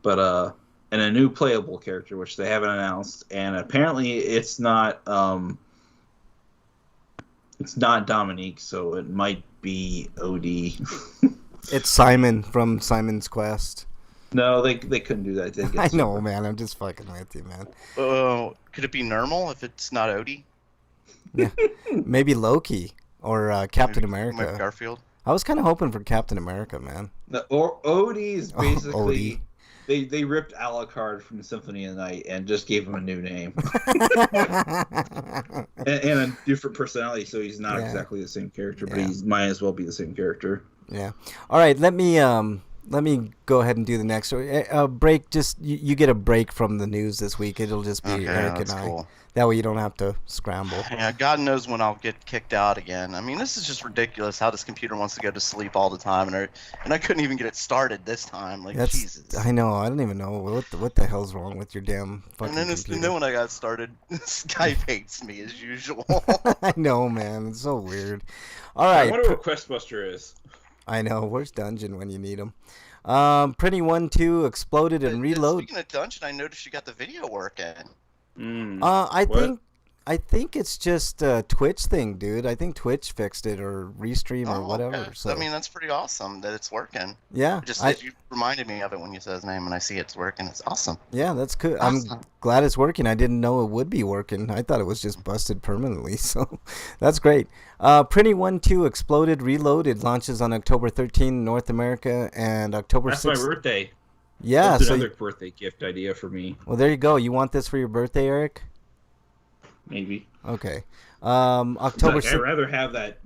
Speaker 2: but and a new playable character which they haven't announced, and apparently it's not Dominique, so it might be OD.
Speaker 1: It's Simon from Simon's Quest.
Speaker 2: No, they couldn't do that. They
Speaker 1: I
Speaker 2: get
Speaker 1: know, man. I'm just fucking with you, man.
Speaker 3: Could it be normal if it's not Odie?
Speaker 1: Maybe Loki or Captain
Speaker 3: Maybe
Speaker 1: America.
Speaker 3: Garfield?
Speaker 1: I was kind of hoping for Captain America, man.
Speaker 2: Or Odie is basically
Speaker 1: Odie.
Speaker 2: they ripped Alucard from Symphony of the Night and just gave him a new name and a different personality, so he's not
Speaker 1: Yeah.
Speaker 2: exactly the same character, but
Speaker 1: Yeah.
Speaker 2: he might as well be the same character.
Speaker 1: Yeah. All right. Let me go ahead and do the next break. Just you get a break from the news this week. It'll just be
Speaker 3: Okay,
Speaker 1: Eric
Speaker 3: that's
Speaker 1: and I.
Speaker 3: cool.
Speaker 1: That way you don't have to scramble.
Speaker 3: Yeah, God knows when I'll get kicked out again. I mean, this is just ridiculous how this computer wants to go to sleep all the time, and I couldn't even get it started this time. Like, Jesus.
Speaker 1: I know. I don't even know what the hell's wrong with your damn fucking
Speaker 3: And then
Speaker 1: computer.
Speaker 3: when I got started, Skype hates me as usual.
Speaker 1: I know, man. It's so weird. All
Speaker 2: I
Speaker 1: right.
Speaker 2: wonder what Questbuster is.
Speaker 1: I know. Where's Dungeon when you need him? Pretty 1-2 exploded and reload.
Speaker 3: Speaking of Dungeon, I noticed you got the video working.
Speaker 1: I
Speaker 2: What?
Speaker 1: think it's just a Twitch thing, dude. I think Twitch fixed it or Restream or whatever.
Speaker 3: Okay.
Speaker 1: So
Speaker 3: I mean, that's pretty awesome that it's working.
Speaker 1: yeah,
Speaker 3: You reminded me of it when you said his name, and I see it's working. It's awesome.
Speaker 1: yeah, that's good.
Speaker 3: Awesome.
Speaker 1: I'm glad it's working. I didn't know it would be working. I thought it was just busted permanently. So that's great. Pretty 1-2 exploded, reloaded. Launches on October 13th in North America and October
Speaker 2: That's
Speaker 1: 6th.
Speaker 2: my birthday.
Speaker 1: Yeah,
Speaker 2: That's
Speaker 1: so
Speaker 2: another birthday gift idea for me.
Speaker 1: well, there you go. You want this for your birthday, Eric?
Speaker 2: Maybe.
Speaker 1: Okay.
Speaker 2: It's
Speaker 1: October
Speaker 2: like, I'd
Speaker 1: 6th.
Speaker 2: rather have that.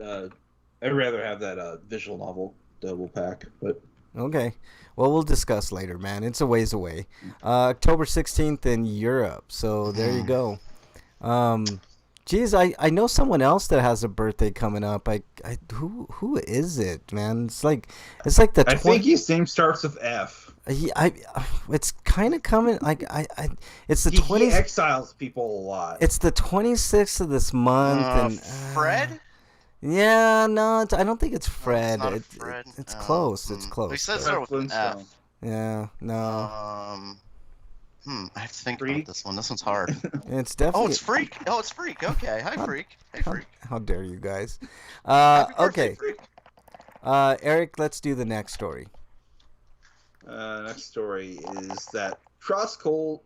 Speaker 2: I'd rather have that visual novel double pack. But
Speaker 1: Okay. Well, we'll discuss later, man. It's a ways away. October 16th in Europe. So there you go. Geez, I know someone else that has a birthday coming up. Who is it, man? It's like the
Speaker 2: I think his name starts with F.
Speaker 1: It's kind of coming. It's the
Speaker 2: He
Speaker 1: 20th.
Speaker 2: exiles people a lot.
Speaker 1: It's the 26th of this month, and
Speaker 3: Fred?
Speaker 1: yeah, no, I don't think it's Fred.
Speaker 3: No, it's not Fred.
Speaker 1: It's
Speaker 3: Oh,
Speaker 1: close. It's close.
Speaker 3: He says
Speaker 2: Fred
Speaker 3: start with an
Speaker 2: Flintstone.
Speaker 3: F.
Speaker 1: Yeah, no,
Speaker 3: I have to think
Speaker 2: Freak?
Speaker 3: about this one. This one's hard.
Speaker 1: it's definitely.
Speaker 3: Oh, it's Freak. Oh, it's Freak. Okay. Hi, Freak. Hey, Freak.
Speaker 1: How dare you guys?
Speaker 3: Happy birthday,
Speaker 1: Okay,
Speaker 3: Freak.
Speaker 1: Eric, let's do the next story.
Speaker 2: Next story is that crosscode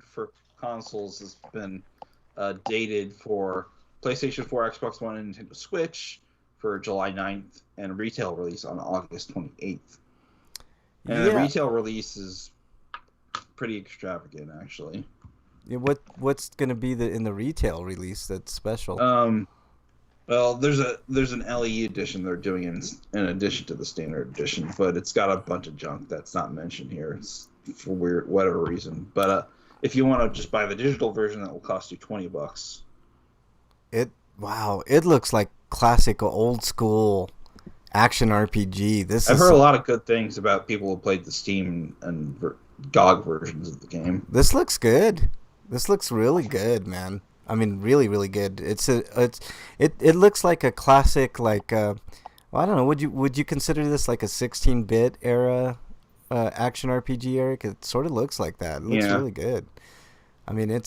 Speaker 2: for consoles has been dated for PlayStation 4, Xbox One, and Nintendo Switch for July 9th, and retail release on August 28th. And the
Speaker 1: Yeah.
Speaker 2: retail release is pretty extravagant, actually.
Speaker 1: Yeah, what's gonna be in the retail release that's special?
Speaker 2: Well, there's an LE edition they're doing in addition to the standard edition, but it's got a bunch of junk that's not mentioned here. It's for whatever reason. But if you want to just buy the digital version, that will cost you $20.
Speaker 1: Wow, it looks like classic old school action RPG.
Speaker 2: I've heard a lot of good things about people who played the Steam and GOG versions of the game.
Speaker 1: This looks good. This looks really good, man. I mean, really, really good. It looks like a classic, like well, I don't know. Would you consider this like a 16-bit era action RPG, Eric? It sort of looks like that. It looks really good. I mean,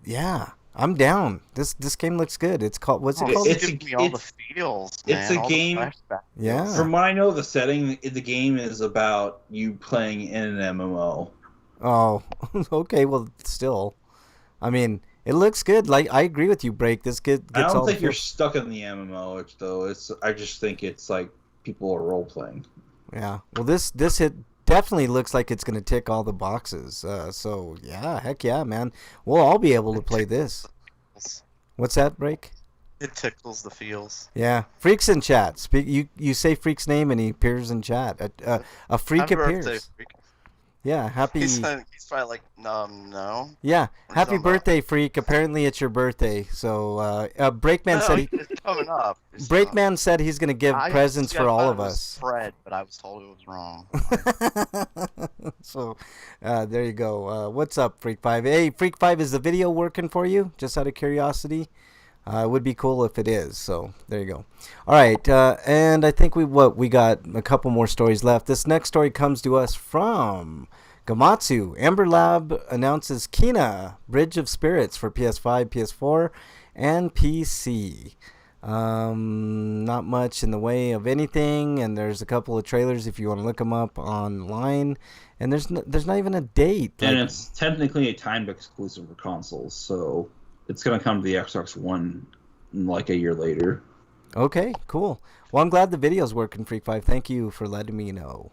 Speaker 1: yeah. I'm down. This game looks good. It's called what's it called?
Speaker 3: It's giving me all the feels, man.
Speaker 2: It's a
Speaker 3: all the
Speaker 2: game-
Speaker 3: flashbacks.
Speaker 1: Yeah.
Speaker 2: From what I know, the setting the game is about you playing in an MMO.
Speaker 1: Oh, okay. Well, still, I mean, it looks good. Like I agree with you, Break. This gets
Speaker 2: I don't
Speaker 1: all
Speaker 2: think
Speaker 1: the
Speaker 2: you're
Speaker 1: feels.
Speaker 2: stuck in the MMO though. I just think it's like people are role playing.
Speaker 1: Yeah. Well, this definitely looks like it's gonna tick all the boxes. So yeah, heck yeah, man. We'll all be able to play this. What's that, Break?
Speaker 3: It tickles the feels.
Speaker 1: Yeah, Freak's in chat. You say Freak's name and he appears in chat. A Freak
Speaker 3: Happy
Speaker 1: appears.
Speaker 3: birthday, Freak.
Speaker 1: Yeah, happy.
Speaker 3: He's probably like, no.
Speaker 1: Yeah,
Speaker 3: Or
Speaker 1: happy
Speaker 3: something.
Speaker 1: birthday, Freak. Apparently it's your birthday. So Breakman said he.
Speaker 3: It's coming up. It's
Speaker 1: Breakman said he's gonna give
Speaker 3: I
Speaker 1: presents
Speaker 3: thought
Speaker 1: for all
Speaker 3: it
Speaker 1: of
Speaker 3: was
Speaker 1: us.
Speaker 3: Fred, but I was told it was wrong.
Speaker 1: So, there you go. What's up, Freak 5? Hey, Freak 5, is the video working for you? Just out of curiosity? It would be cool if it is. So, there you go. All right, and I think we got a couple more stories left. This next story comes to us from Gamatsu. Amber Lab announces Kina, Bridge of Spirits for PS5, PS4, and PC. Not much in the way of anything, and there's a couple of trailers if you want to look them up online. And there's not even a date.
Speaker 2: And it's technically a timed exclusive for consoles, so it's going to come to the Xbox One like a year later.
Speaker 1: Okay, cool. Well, I'm glad the video's working, Freak 5. Thank you for letting me know.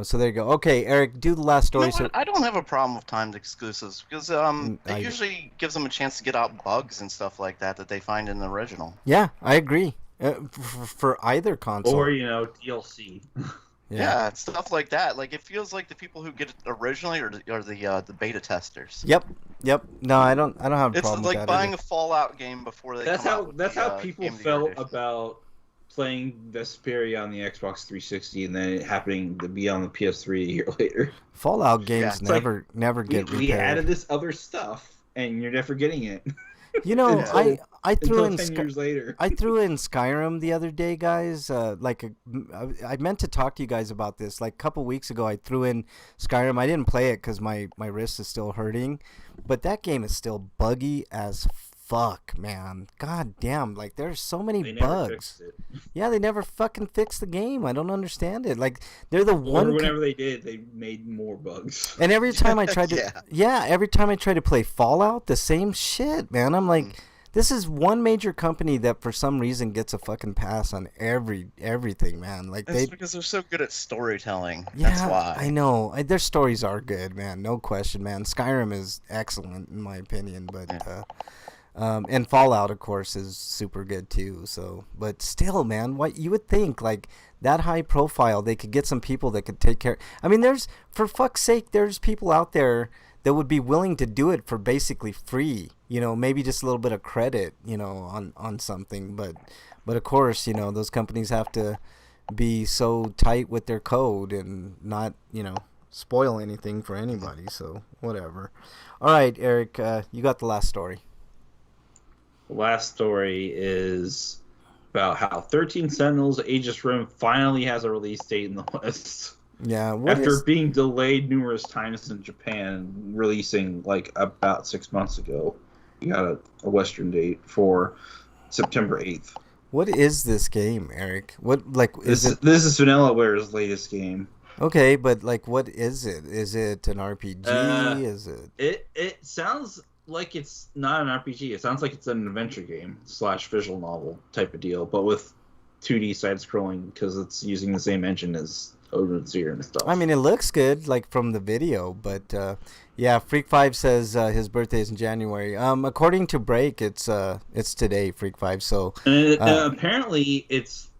Speaker 1: So there you go. Okay, Eric, do the last story.
Speaker 3: You know what? I don't have a problem with timed exclusives because it usually gives them a chance to get out bugs and stuff like that they find in the original.
Speaker 1: Yeah, I agree. For either console.
Speaker 2: Or, DLC.
Speaker 3: Yeah, stuff like that. Like it feels like the people who get it originally are the beta testers.
Speaker 1: Yep. No, I don't have a
Speaker 3: It's
Speaker 1: problem
Speaker 3: like
Speaker 1: with that
Speaker 3: buying
Speaker 1: either.
Speaker 3: a Fallout game before they
Speaker 2: That's
Speaker 3: come
Speaker 2: how
Speaker 3: out with the,
Speaker 2: people
Speaker 3: Game of the
Speaker 2: felt
Speaker 3: Year edition.
Speaker 2: about playing Vesperia on the Xbox 360 and then it happening to be on the PS3 a year later.
Speaker 1: Fallout games
Speaker 2: it's like,
Speaker 1: never get
Speaker 2: We added
Speaker 1: repaired.
Speaker 2: this other stuff and you're never getting it
Speaker 1: You know,
Speaker 2: until-
Speaker 1: I threw
Speaker 2: until
Speaker 1: in
Speaker 2: 10 years later.
Speaker 1: I threw in Skyrim the other day, guys. I meant to talk to you guys about this. Like a couple weeks ago, I threw in Skyrim. I didn't play it because my wrist is still hurting. But that game is still buggy as fuck, man. God damn. Like, there's so many
Speaker 2: They never
Speaker 1: bugs.
Speaker 2: fixed it.
Speaker 1: Yeah, they never fucking fixed the game. I don't understand it. Like, they're the
Speaker 2: Or
Speaker 1: one...
Speaker 2: whenever they did, they made more bugs.
Speaker 1: And every time I tried to...
Speaker 3: Yeah.
Speaker 1: Yeah, every time I try to play Fallout, the same shit, man. I'm like... this is one major company that for some reason gets a fucking pass on everything, man. Like
Speaker 3: It's because they're so good at storytelling.
Speaker 1: yeah,
Speaker 3: That's why.
Speaker 1: I know. Their stories are good, man. No question, man. Skyrim is excellent in my opinion, but and Fallout, of course, is super good too. So, but still, man, what you would think, like that high profile, they could get some people that could take care. I mean, there's for fuck's sake, there's people out there that would be willing to do it for basically free. Maybe just a little bit of credit, on something. But of course, those companies have to be so tight with their code and not, spoil anything for anybody. So whatever. All right, Eric, you got the last story.
Speaker 2: The last story is about how 13 Sentinels Aegis Rim finally has a release date in the West.
Speaker 1: Yeah,
Speaker 2: after being delayed numerous times in Japan, releasing like about 6 months ago, you got a Western date for September 8th.
Speaker 1: What is this game, Eric?
Speaker 2: This is VanillaWare's latest game.
Speaker 1: Okay, but what is it? Is it an RPG? Is it?
Speaker 2: It sounds like it's not an RPG. It sounds like it's an adventure game / visual novel type of deal, but with 2D side scrolling because it's using the same engine as Odin Sphere and stuff.
Speaker 1: I mean, it looks good, from the video, but yeah, Freak5 says his birthday is in January. According to Break, it's today, Freak5. So
Speaker 2: apparently, it's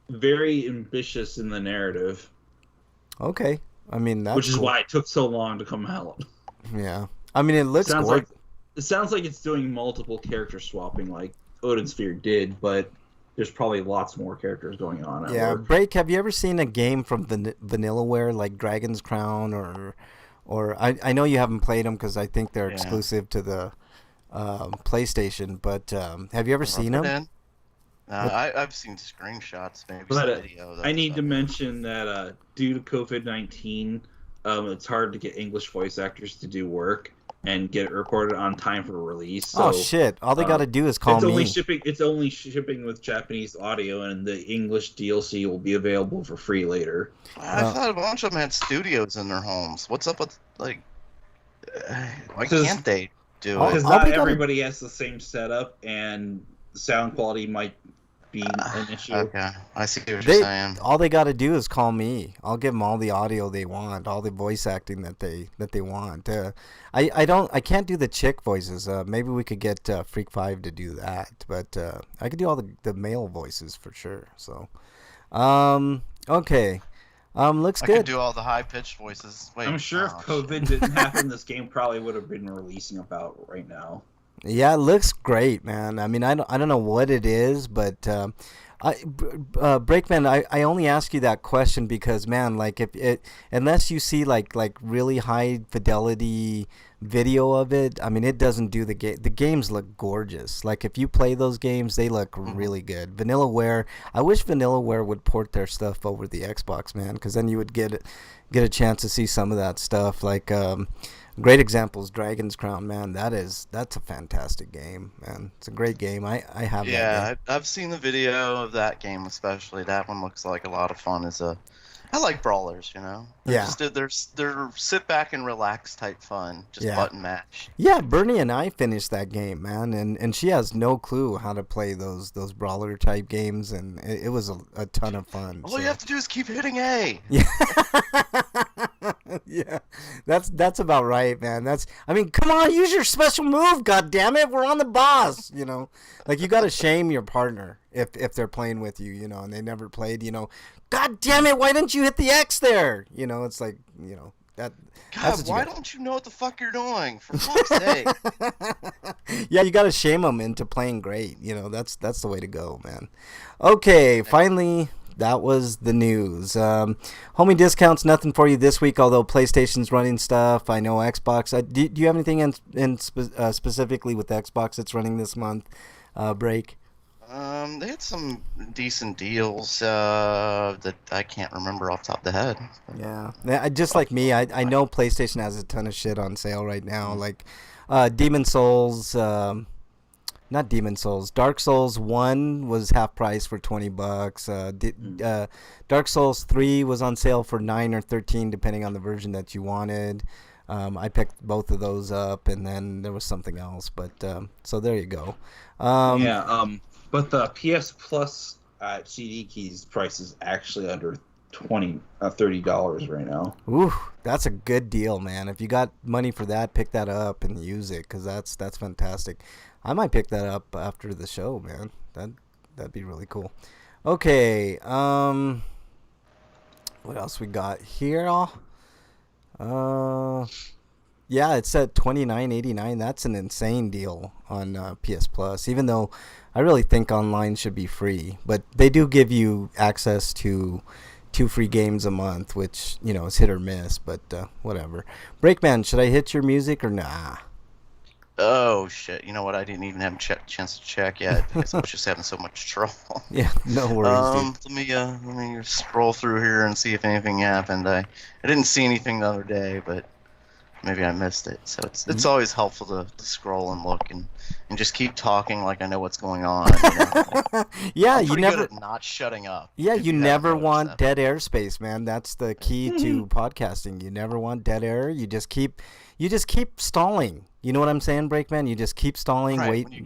Speaker 2: very ambitious in the narrative.
Speaker 1: Okay, I mean that's
Speaker 2: which is
Speaker 1: cool.
Speaker 2: why it took so long to come out.
Speaker 1: Yeah, I mean it looks
Speaker 2: it sounds like it's doing multiple character swapping like Odin Sphere did, but there's probably lots more characters going on.
Speaker 1: Yeah, Break. Have you ever seen a game from VanillaWare like Dragon's Crown or I know you haven't played them because I think they're exclusive to the PlayStation. But have you ever seen them?
Speaker 3: I've seen screenshots, maybe
Speaker 2: but,
Speaker 3: some video.
Speaker 2: I need to mention that due to COVID-19, it's hard to get English voice actors to do work and get it recorded on time for release. So,
Speaker 1: oh shit! All they got to do is call me.
Speaker 2: It's only shipping with Japanese audio, and the English DLC will be available for free later.
Speaker 3: I thought a bunch of them had studios in their homes. What's up with why can't they do it?
Speaker 2: Because not everybody has the same setup, and sound quality might be an issue.
Speaker 3: Okay, I see what you're saying.
Speaker 1: All they got to do is call me. I'll give them all the audio they want, all the voice acting that they want. I can't do the chick voices. Maybe we could get Freak5 to do that, but I could do all the male voices for sure. So, okay. Looks good.
Speaker 3: I could do all the high pitched voices. Wait,
Speaker 2: I'm sure if COVID didn't happen, this game probably would have been releasing about right now.
Speaker 1: Yeah, it looks great, man. I mean, I don't know what it is, but Breakman, I only ask you that question because, man, unless you see like really high fidelity video of it, I mean, it doesn't do the game. The games look gorgeous. Like if you play those games, they look really good. VanillaWare, I wish VanillaWare would port their stuff over the Xbox, man, because then you would get a chance to see some of that stuff. Like great example is Dragon's Crown, man. That's a fantastic game, man. It's a great game. I have that game.
Speaker 3: Yeah, I've seen the video of that game, especially. That one looks like a lot of fun. I like brawlers,
Speaker 1: Yeah.
Speaker 3: They're sit back and relax type fun, just button mash.
Speaker 1: Yeah, Bernie and I finished that game, man, and she has no clue how to play those brawler type games, and it was a ton of fun.
Speaker 3: All you have to do is keep hitting A.
Speaker 1: Yeah. Yeah, that's about right, man. I mean, come on, use your special move, god damn it, we're on the boss, Like you got to shame your partner if they're playing with you, and they never played, God damn it, why didn't you hit the X there? It's like, that.
Speaker 3: God, why don't you know what the fuck you're doing? For fuck's sake.
Speaker 1: Yeah, you got to shame them into playing great. That's the way to go, man. Okay, finally. That was the news. Homie discounts, nothing for you this week, although PlayStation's running stuff. I know Xbox. Do you have anything specifically with Xbox that's running this month, Break?
Speaker 3: They had some decent deals that I can't remember off the top of the head.
Speaker 1: Yeah, just like me, I know PlayStation has a ton of shit on sale right now. Like Demon Souls... not Demon Souls. Dark Souls 1 was half price for $20. Dark Souls 3 was on sale for $9 or $13, depending on the version that you wanted. I picked both of those up, and then there was something else. But so there you go.
Speaker 2: But the PS Plus CD keys price is actually under $30 right now.
Speaker 1: Ooh, that's a good deal, man. If you got money for that, pick that up and use it, because that's fantastic. I might pick that up after the show, man. That'd be really cool. Okay, what else we got here? Yeah, it's at $29.89. That's an insane deal on PS Plus. Even though I really think online should be free, but they do give you access to 2 free games a month, which is hit or miss. But whatever. Breakman, should I hit your music or nah?
Speaker 3: Oh shit! You know what? I didn't even have a chance to check yet because I was just having so much trouble.
Speaker 1: Yeah, no worries. Dude.
Speaker 3: Let me scroll through here and see if anything happened. I didn't see anything the other day, but maybe I missed it. So it's always helpful to scroll and look and just keep talking like I know what's going on.
Speaker 1: Yeah,
Speaker 3: I'm
Speaker 1: you never
Speaker 3: good at not shutting up.
Speaker 1: Yeah, you never want dead airspace, man. That's the key to podcasting. You never want dead air. You just keep stalling. You know what I'm saying, Breakman? You just keep stalling.
Speaker 3: Right.
Speaker 1: Wait.
Speaker 3: When you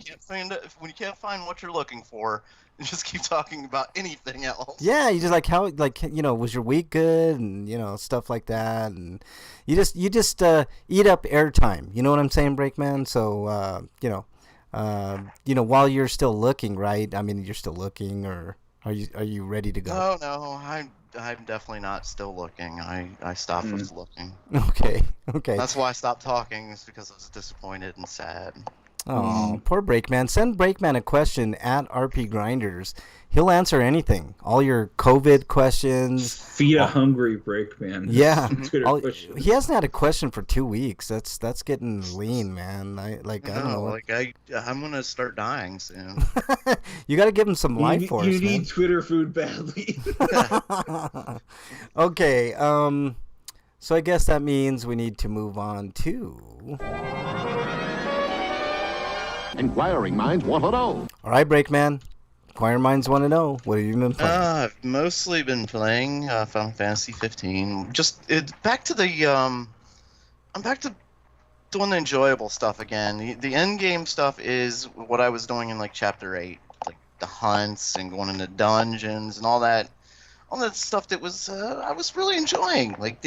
Speaker 3: can't find what you're looking for, you just keep talking about anything else.
Speaker 1: Yeah, you just was your week good, and stuff like that, and you just eat up airtime. You know what I'm saying, Breakman? So while you're still looking, right? I mean, you're still looking, or are you ready to go?
Speaker 3: Oh no, I'm definitely not still looking. I stopped with looking.
Speaker 1: Okay.
Speaker 3: That's why I stopped talking, is because I was disappointed and sad.
Speaker 1: Oh, poor Breakman. Send Breakman a question at RP Grinders. He'll answer anything. All your COVID questions.
Speaker 2: Feed a hungry Breakman.
Speaker 1: Yeah. He hasn't had a question for 2 weeks. That's getting lean, man. I don't know.
Speaker 3: I'm gonna start dying soon.
Speaker 1: You got to give him some life force.
Speaker 2: You need Twitter food badly.
Speaker 1: Okay. So I guess that means we need to move on to.
Speaker 4: Inquiring minds want to know.
Speaker 1: All right, Breakman. Inquiring minds want to know. What have you been playing?
Speaker 3: I've mostly been playing Final Fantasy 15. Back to the I'm back to doing the enjoyable stuff again. The end game stuff is what I was doing in like Chapter 8, like the hunts and going into dungeons and all that stuff that was I was really enjoying. Like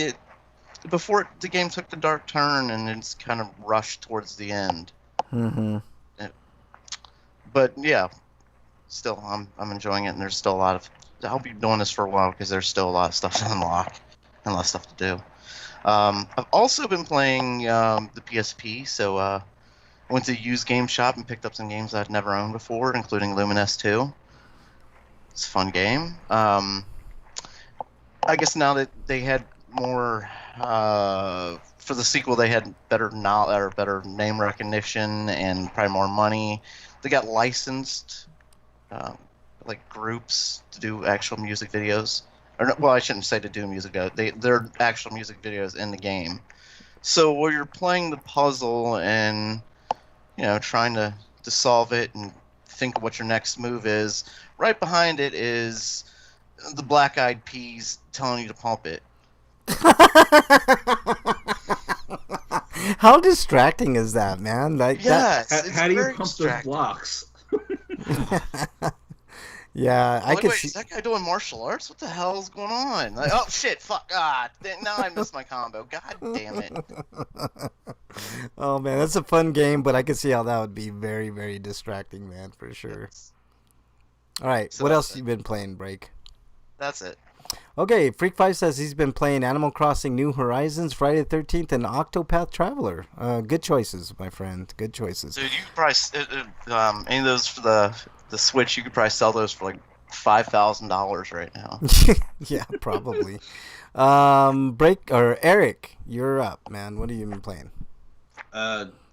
Speaker 3: before the game took the dark turn and it's kind of rushed towards the end.
Speaker 1: Mm-hmm.
Speaker 3: But yeah, still I'm enjoying it, and there's still a lot of. I'll be doing this for a while because there's still a lot of stuff to unlock and a lot of stuff to do. I've also been playing the PSP, so I went to a used game shop and picked up some games I'd never owned before, including Lumines 2. It's a fun game. I guess now that they had more for the sequel, they had better name recognition and probably more money. They got licensed like groups to do actual music videos. Well, I shouldn't say to do music videos. They're actual music videos in the game. So while you're playing the puzzle and trying to solve it and think of what your next move is, right behind it is the Black Eyed Peas telling you to pump it.
Speaker 1: How distracting is that, man?
Speaker 2: How do you pump those blocks?
Speaker 1: Yeah, I can see.
Speaker 3: Is that guy doing martial arts? What the hell is going on? Like, oh shit! Fuck! God! Now I missed my combo. God damn it!
Speaker 1: Oh man, that's a fun game, but I can see how that would be very, very distracting, man, for sure. All right, so what else you been playing, Break?
Speaker 3: That's it.
Speaker 1: Okay, Freak5 says he's been playing Animal Crossing New Horizons, Friday the 13th, and Octopath Traveler. Good choices, my friend. Good choices.
Speaker 3: Dude, you could probably any of those for the Switch, you could probably sell those for like $5,000 right now.
Speaker 1: Yeah, probably. Eric, you're up, man. What have you been playing?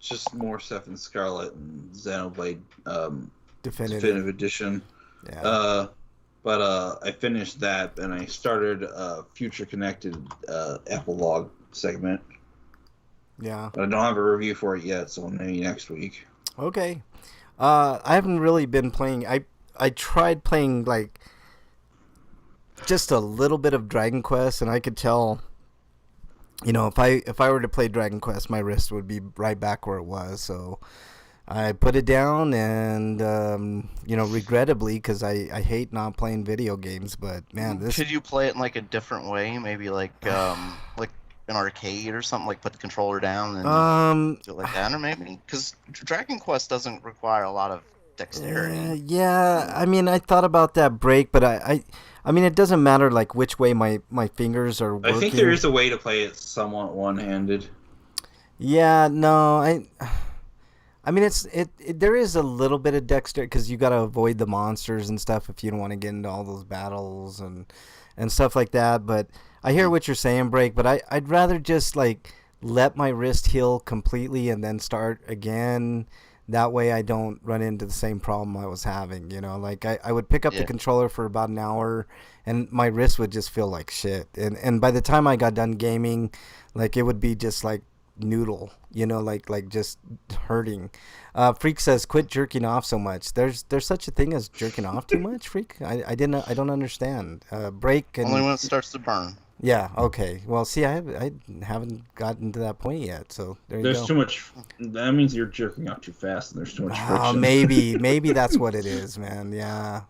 Speaker 2: Just more stuff in Scarlet and Xenoblade
Speaker 1: Definitive
Speaker 2: Edition.
Speaker 1: Yeah.
Speaker 2: But I finished that, and I started a Future Connected epilogue segment.
Speaker 1: Yeah.
Speaker 2: But I don't have a review for it yet, so maybe next week.
Speaker 1: Okay. I haven't really been playing. I tried playing, like, just a little bit of Dragon Quest, and I could tell you know, if I were to play Dragon Quest, my wrist would be right back where it was. So I put it down, and you know, regrettably, because I hate not playing video games. But man, this
Speaker 3: Could you play it in like a different way? Maybe like an arcade or something. Like put the controller down and do it like that, or maybe because Dragon Quest doesn't require a lot of dexterity.
Speaker 1: Yeah, I mean, I thought about that break, but I mean, it doesn't matter like which way my fingers are working.
Speaker 2: I think there is a way to play it somewhat one-handed.
Speaker 1: Yeah, no, I mean, there is a little bit of dexterity because you got to avoid the monsters and stuff if you don't want to get into all those battles and stuff like that. But I hear what you're saying, Break. But I'd rather just like let my wrist heal completely and then start again. That way I don't run into the same problem I was having. You know, like I would pick up the controller for about an hour and my wrist would just feel like shit. And by the time I got done gaming, like it would be just like noodle, you know, like just hurting. Freak says quit jerking off so much. There's such a thing as jerking off too much, Freak? I don't understand. Break and
Speaker 3: Only when it starts to burn.
Speaker 1: yeah, okay. Well, see, I haven't gotten to that point yet, so there you go.
Speaker 2: There's too much. That means you're jerking off too fast, and there's too much friction.
Speaker 1: maybe that's what it is, man. Yeah.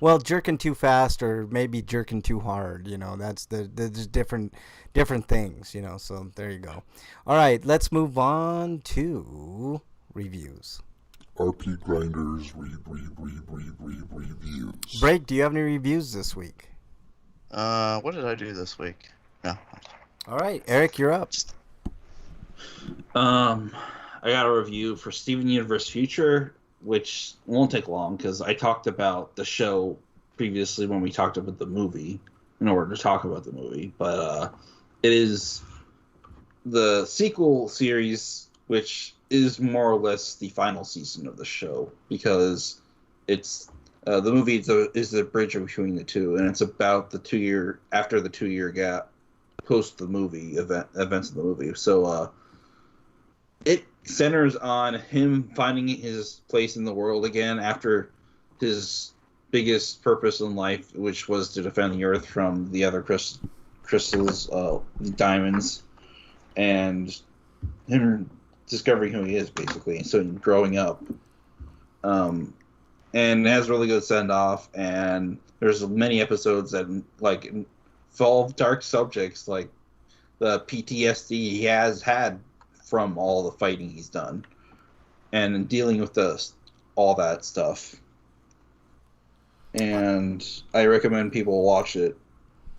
Speaker 1: Well, jerking too fast or maybe jerking too hard, you know. There's different things, you know. So there you go. All right, let's move on to reviews.
Speaker 5: RP Grinders reviews.
Speaker 1: Break, do you have any reviews this week?
Speaker 3: What did I do this week? No.
Speaker 1: All right, Eric, you're up.
Speaker 2: I got a review for Steven Universe Future, which won't take long because I talked about the show previously when we talked about the movie in order to talk about the movie. But it is the sequel series, which is more or less the final season of the show because it's the movie is the bridge between the two, and it's about the 2 year after the 2 year gap post the movie events of the movie. So it centers on him finding his place in the world again after his biggest purpose in life, which was to defend the Earth from the other crystals, diamonds, and him discovering who he is, basically. So growing up. And it has a really good send-off, and there's many episodes that like involve dark subjects, like the PTSD he has had from all the fighting he's done, and dealing with all that stuff. And I recommend people watch it,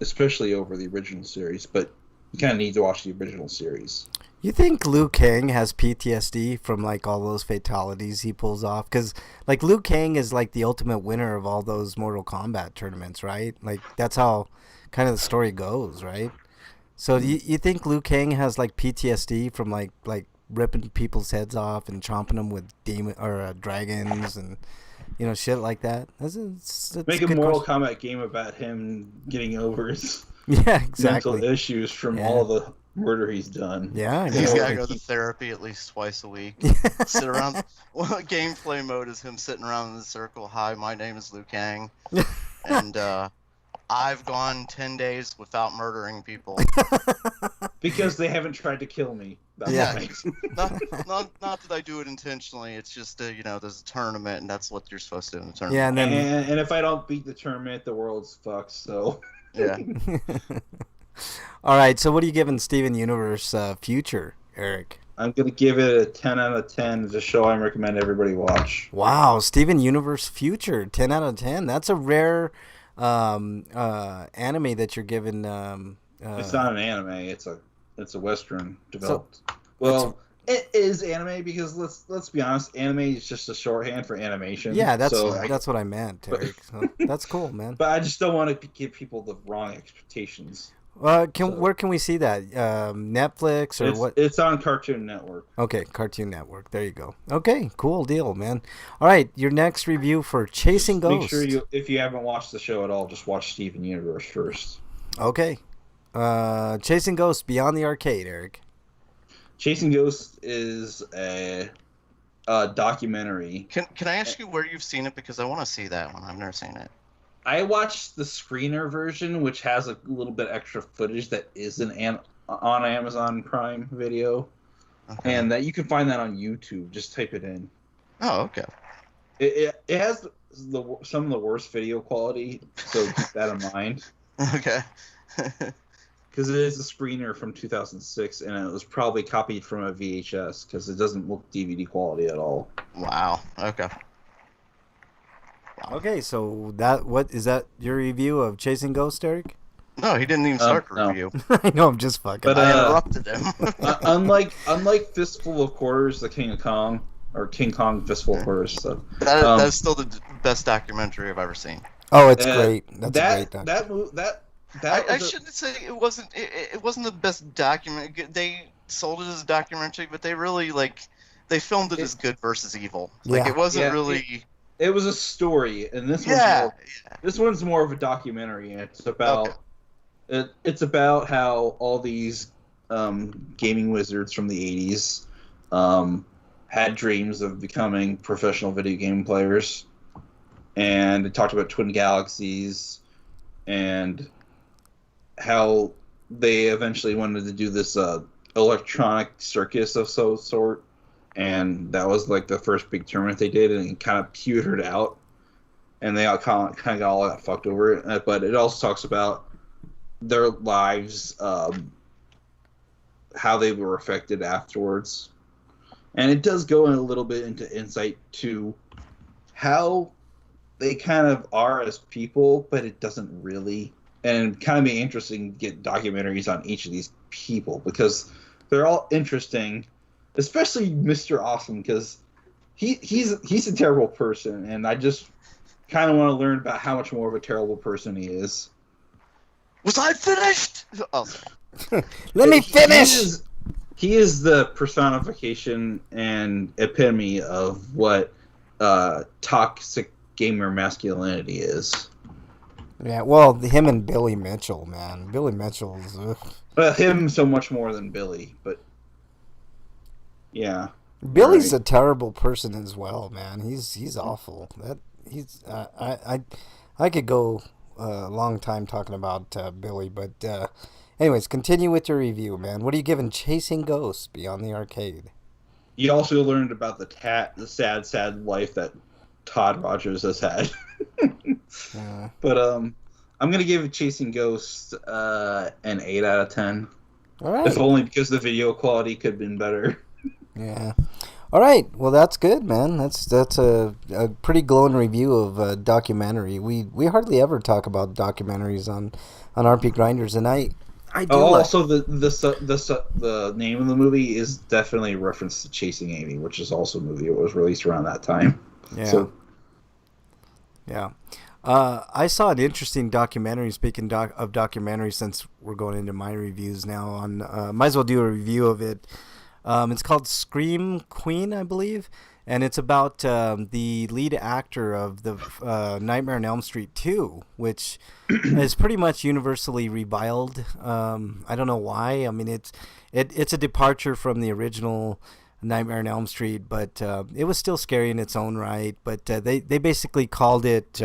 Speaker 2: especially over the original series, but you kind of need to watch the original series.
Speaker 1: You think Liu Kang has PTSD from like all those fatalities he pulls off? Because like Liu Kang is like the ultimate winner of all those Mortal Kombat tournaments, right? Like that's how kind of the story goes, right? So you think Liu Kang has like PTSD from like ripping people's heads off and chomping them with dragons and you know shit like that? That's
Speaker 2: Make a Mortal Kombat game about him getting over his
Speaker 1: exactly
Speaker 2: mental issues from all the murder he's done.
Speaker 1: Yeah,
Speaker 3: He's got to go to therapy at least twice a week. Sit around. Well, gameplay mode is him sitting around in the circle. Hi, my name is Liu Kang, and I've gone 10 days without murdering people.
Speaker 2: Because they haven't tried to kill me. That's
Speaker 3: not that I do it intentionally. It's just you know, there's a tournament, and that's what you're supposed to do in the tournament.
Speaker 1: Yeah, and then
Speaker 2: and if I don't beat the tournament, the world's fucked. So
Speaker 3: yeah.
Speaker 1: All right, so what are you giving Steven Universe Future, Eric?
Speaker 2: I'm going to give it a 10 out of 10. It's a show I recommend everybody watch.
Speaker 1: Wow, Steven Universe Future, 10 out of 10. That's a rare anime that you're giving.
Speaker 2: It's not an anime. It's a Western developed. It is anime because let's be honest, anime is just a shorthand for animation.
Speaker 1: Yeah, that's what I meant, Eric. So, that's cool, man.
Speaker 2: But I just don't want to give people the wrong expectations.
Speaker 1: Where can we see that? Netflix or what?
Speaker 2: It's on Cartoon Network.
Speaker 1: Okay, Cartoon Network. There you go. Okay, cool deal, man. All right, your next review for Chasing Ghost.
Speaker 2: Make sure if you haven't watched the show at all, just watch Steven Universe first.
Speaker 1: Okay. Chasing Ghost Beyond the Arcade, Eric.
Speaker 2: Chasing Ghost is a documentary.
Speaker 3: Can I ask you where you've seen it? Because I want to see that one. I've never seen it.
Speaker 2: I watched the screener version, which has a little bit extra footage that isn't on Amazon Prime Video,
Speaker 3: Okay.
Speaker 2: and that you can find that on YouTube. Just type it in.
Speaker 3: Oh, okay.
Speaker 2: It has some of the worst video quality, so keep that in mind.
Speaker 3: Okay.
Speaker 2: Because it is a screener from 2006, and it was probably copied from a VHS because it doesn't look DVD quality at all.
Speaker 3: Wow. Okay.
Speaker 1: Okay, so what is that your review of Chasing Ghost, Eric?
Speaker 3: No, he didn't even start the
Speaker 2: no.
Speaker 3: review.
Speaker 1: I know, I'm just fucking.
Speaker 2: But,
Speaker 3: I interrupted him.
Speaker 2: unlike Fistful of Quarters, the King of Kong, or King Kong Fistful of Quarters. So
Speaker 3: That's still the best documentary I've ever seen.
Speaker 1: Oh, it's great. That's a great
Speaker 2: that
Speaker 3: I shouldn't say it wasn't. It wasn't the best document. They sold it as a documentary, but they really they filmed it as good versus evil.
Speaker 1: Yeah.
Speaker 3: It wasn't
Speaker 2: Yeah,
Speaker 3: really.
Speaker 2: It was a story, and this one's more of a documentary. And it's about it's about how all these gaming wizards from the 80s had dreams of becoming professional video game players, and it talked about Twin Galaxies and how they eventually wanted to do this electronic circus of some sort, and that was like the first big tournament they did, and it kind of petered out, and they all kind of got all that fucked over it. But it also talks about their lives, how they were affected afterwards, and it does go in a little bit into insight to how they kind of are as people, but it doesn't really. And it'd kind of be interesting to get documentaries on each of these people because they're all interesting, especially Mr. Awesome because he's a terrible person, and I just kind of want to learn about how much more of a terrible person he is.
Speaker 3: Was I finished? Oh, sorry.
Speaker 1: Let me finish.
Speaker 2: He is the personification and epitome of what toxic gamer masculinity is.
Speaker 1: Yeah, well, him and Billy Mitchell, man. Billy Mitchell's.
Speaker 2: Him so much more than Billy, but yeah.
Speaker 1: Billy's
Speaker 2: right.
Speaker 1: a terrible person as well, man. He's awful. I could go a long time talking about Billy, but anyways, continue with your review, man. What are you giving Chasing Ghosts Beyond the Arcade?
Speaker 2: You also learned about the sad life that Todd Rogers has had. But I'm gonna give Chasing Ghosts an 8 out of 10.
Speaker 1: All right.
Speaker 2: If only because the video quality could have been better.
Speaker 1: Yeah. All right. Well, that's good, man. That's a pretty glowing review of a documentary. We hardly ever talk about documentaries on RP Grinders, and I do.
Speaker 2: Also, the name of the movie is definitely a reference to Chasing Amy, which is also a movie that was released around that time.
Speaker 1: Yeah.
Speaker 2: So,
Speaker 1: yeah. I saw an interesting documentary. Speaking of documentaries, since we're going into my reviews now, on might as well do a review of it. It's called Scream Queen, I believe, and it's about the lead actor of the Nightmare on Elm Street 2, which is pretty much universally reviled. I don't know why. I mean, it's a departure from the original Nightmare on Elm Street, but it was still scary in its own right. But they basically called it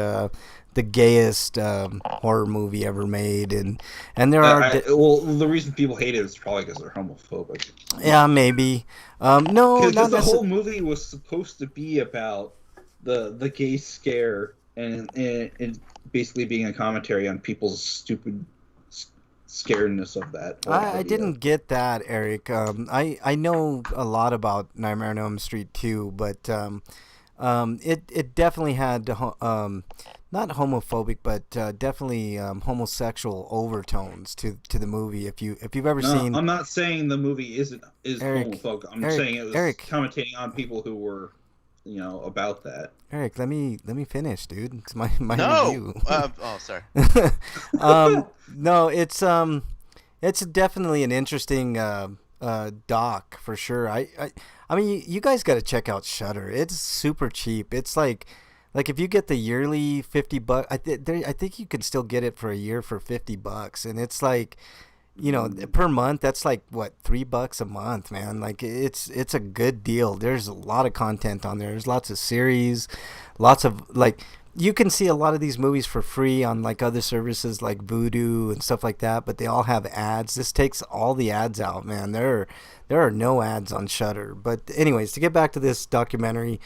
Speaker 1: the gayest horror movie ever made, and there are
Speaker 2: well, the reason people hate it is probably because they're homophobic.
Speaker 1: Yeah, maybe. No,
Speaker 2: because the whole movie was supposed to be about the gay scare and basically being a commentary on people's stupid scaredness of that.
Speaker 1: I didn't get that, Eric. I know a lot about Nightmare on Elm Street 2, but it definitely had not homophobic, but definitely homosexual overtones to the movie. If you've ever seen,
Speaker 2: I'm not saying the movie is
Speaker 1: Eric,
Speaker 2: homophobic. I'm
Speaker 1: Eric,
Speaker 2: saying it was
Speaker 1: Eric.
Speaker 2: commentating on people who were, about that.
Speaker 1: Eric, let me finish, dude. It's my
Speaker 3: No.
Speaker 1: review.
Speaker 3: Sorry.
Speaker 1: No, it's definitely an interesting doc for sure. I mean, you guys got to check out Shudder. It's super cheap. It's like if you get the yearly $50, I think you can still get it for a year for $50, and it's like, per month, that's like what, $3 a month, man. Like it's a good deal. There's a lot of content on there. There's lots of series, lots of you can see a lot of these movies for free on like other services like Vudu and stuff like that, but they all have ads. This takes all the ads out, man. There are no ads on Shudder. But anyways, to get back to this documentary,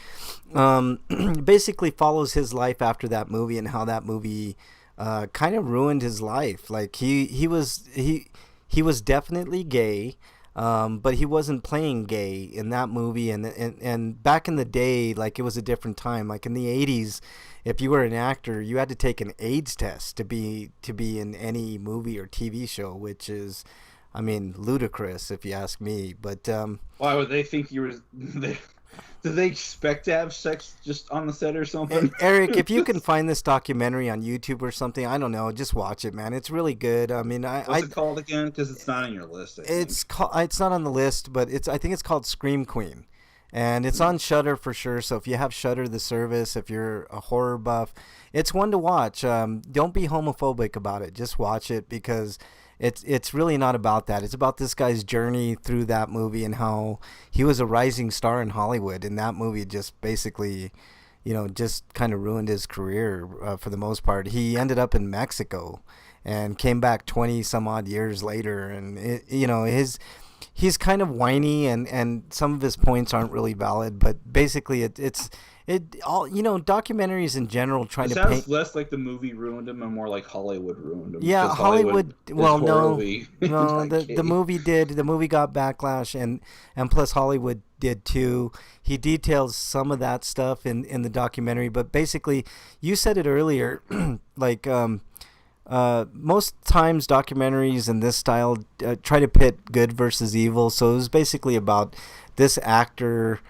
Speaker 1: basically follows his life after that movie and how that movie kind of ruined his life. Like he was definitely gay. But he wasn't playing gay in that movie, and back in the day, like, it was a different time. Like in the 80s, if you were an actor, you had to take an AIDS test to be in any movie or TV show, which is, I mean, ludicrous if you ask me. But
Speaker 2: why would they think you were? Did they expect to have sex just on the set or something?
Speaker 1: Eric, if you can find this documentary on YouTube or something, I don't know, just watch it, man. It's really good. I mean,
Speaker 2: What's it called again? Because it's not on your list.
Speaker 1: It's not on the list, but I think it's called Scream Queen, and it's on Shudder for sure. So if you have Shudder, the service, if you're a horror buff, it's one to watch. Don't be homophobic about it. Just watch it because it's really not about that. It's about this guy's journey through that movie and how he was a rising star in Hollywood, and that movie just basically, just kind of ruined his career for the most part. He ended up in Mexico and came back 20 some odd years later, and he's kind of whiny, and some of his points aren't really valid, but basically documentaries in general trying
Speaker 2: it
Speaker 1: to
Speaker 2: sounds
Speaker 1: paint
Speaker 2: less like the movie ruined him and more like Hollywood ruined him.
Speaker 1: Yeah, Hollywood. Well, no,
Speaker 2: the
Speaker 1: the movie did. The movie got backlash, and plus Hollywood did too. He details some of that stuff in the documentary, but basically, you said it earlier, like most times documentaries in this style try to pit good versus evil. So it was basically about this actor.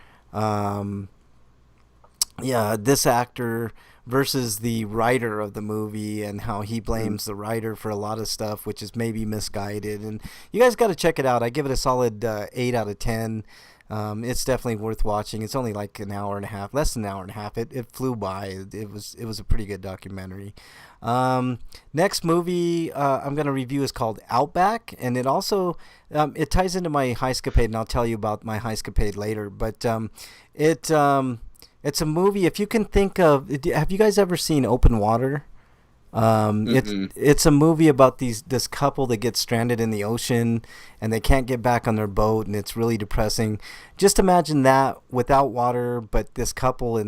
Speaker 1: This actor versus the writer of the movie and how he blames the writer for a lot of stuff, which is maybe misguided. And you guys got to check it out. I give it a solid 8 out of 10. It's definitely worth watching. It's only like an hour and a half, less than an hour and a half. It flew by. It was a pretty good documentary. Next movie I'm going to review is called Outback, and it also it ties into my Heiscapade, and I'll tell you about my Heiscapade later. But it's a movie. If you can think of, have you guys ever seen Open Water? It's a movie about this couple that gets stranded in the ocean and they can't get back on their boat, and it's really depressing. Just imagine that without water, but this couple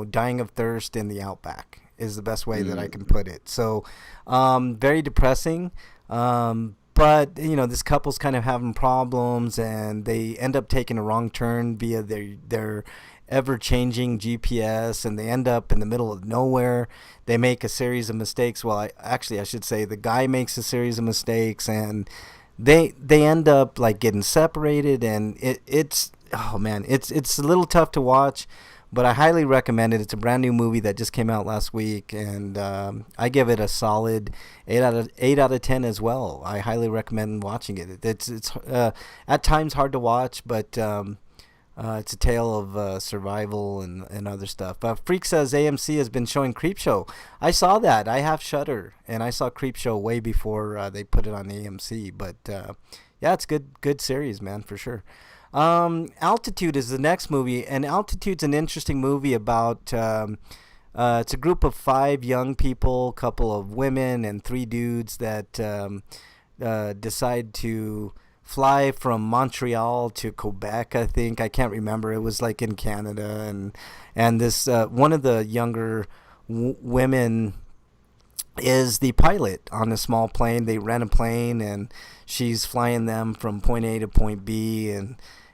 Speaker 1: dying of thirst in the outback is the best way that I can put it. So very depressing. But this couple's kind of having problems, and they end up taking a wrong turn via their ever-changing GPS, and they end up in the middle of nowhere. They make a series of mistakes. Well, I should say the guy makes a series of mistakes, and they end up like getting separated, and it's a little tough to watch, but I highly recommend it. It's a brand new movie that just came out last week, and I give it a solid 8 out of 10 as well. I highly recommend watching it. It's at times hard to watch, but it's a tale of survival and other stuff. Freak says AMC has been showing Creepshow. I saw that. I have Shudder, and I saw Creepshow way before they put it on AMC. But yeah, it's good series, man, for sure. Altitude is the next movie, and Altitude's an interesting movie about it's a group of 5 young people, couple of women, and 3 dudes that decide to fly from Montreal to Quebec, I think. I can't remember. It was like in Canada, and this one of the younger women is the pilot on a small plane. They rent a plane, and she's flying them from point A to point B,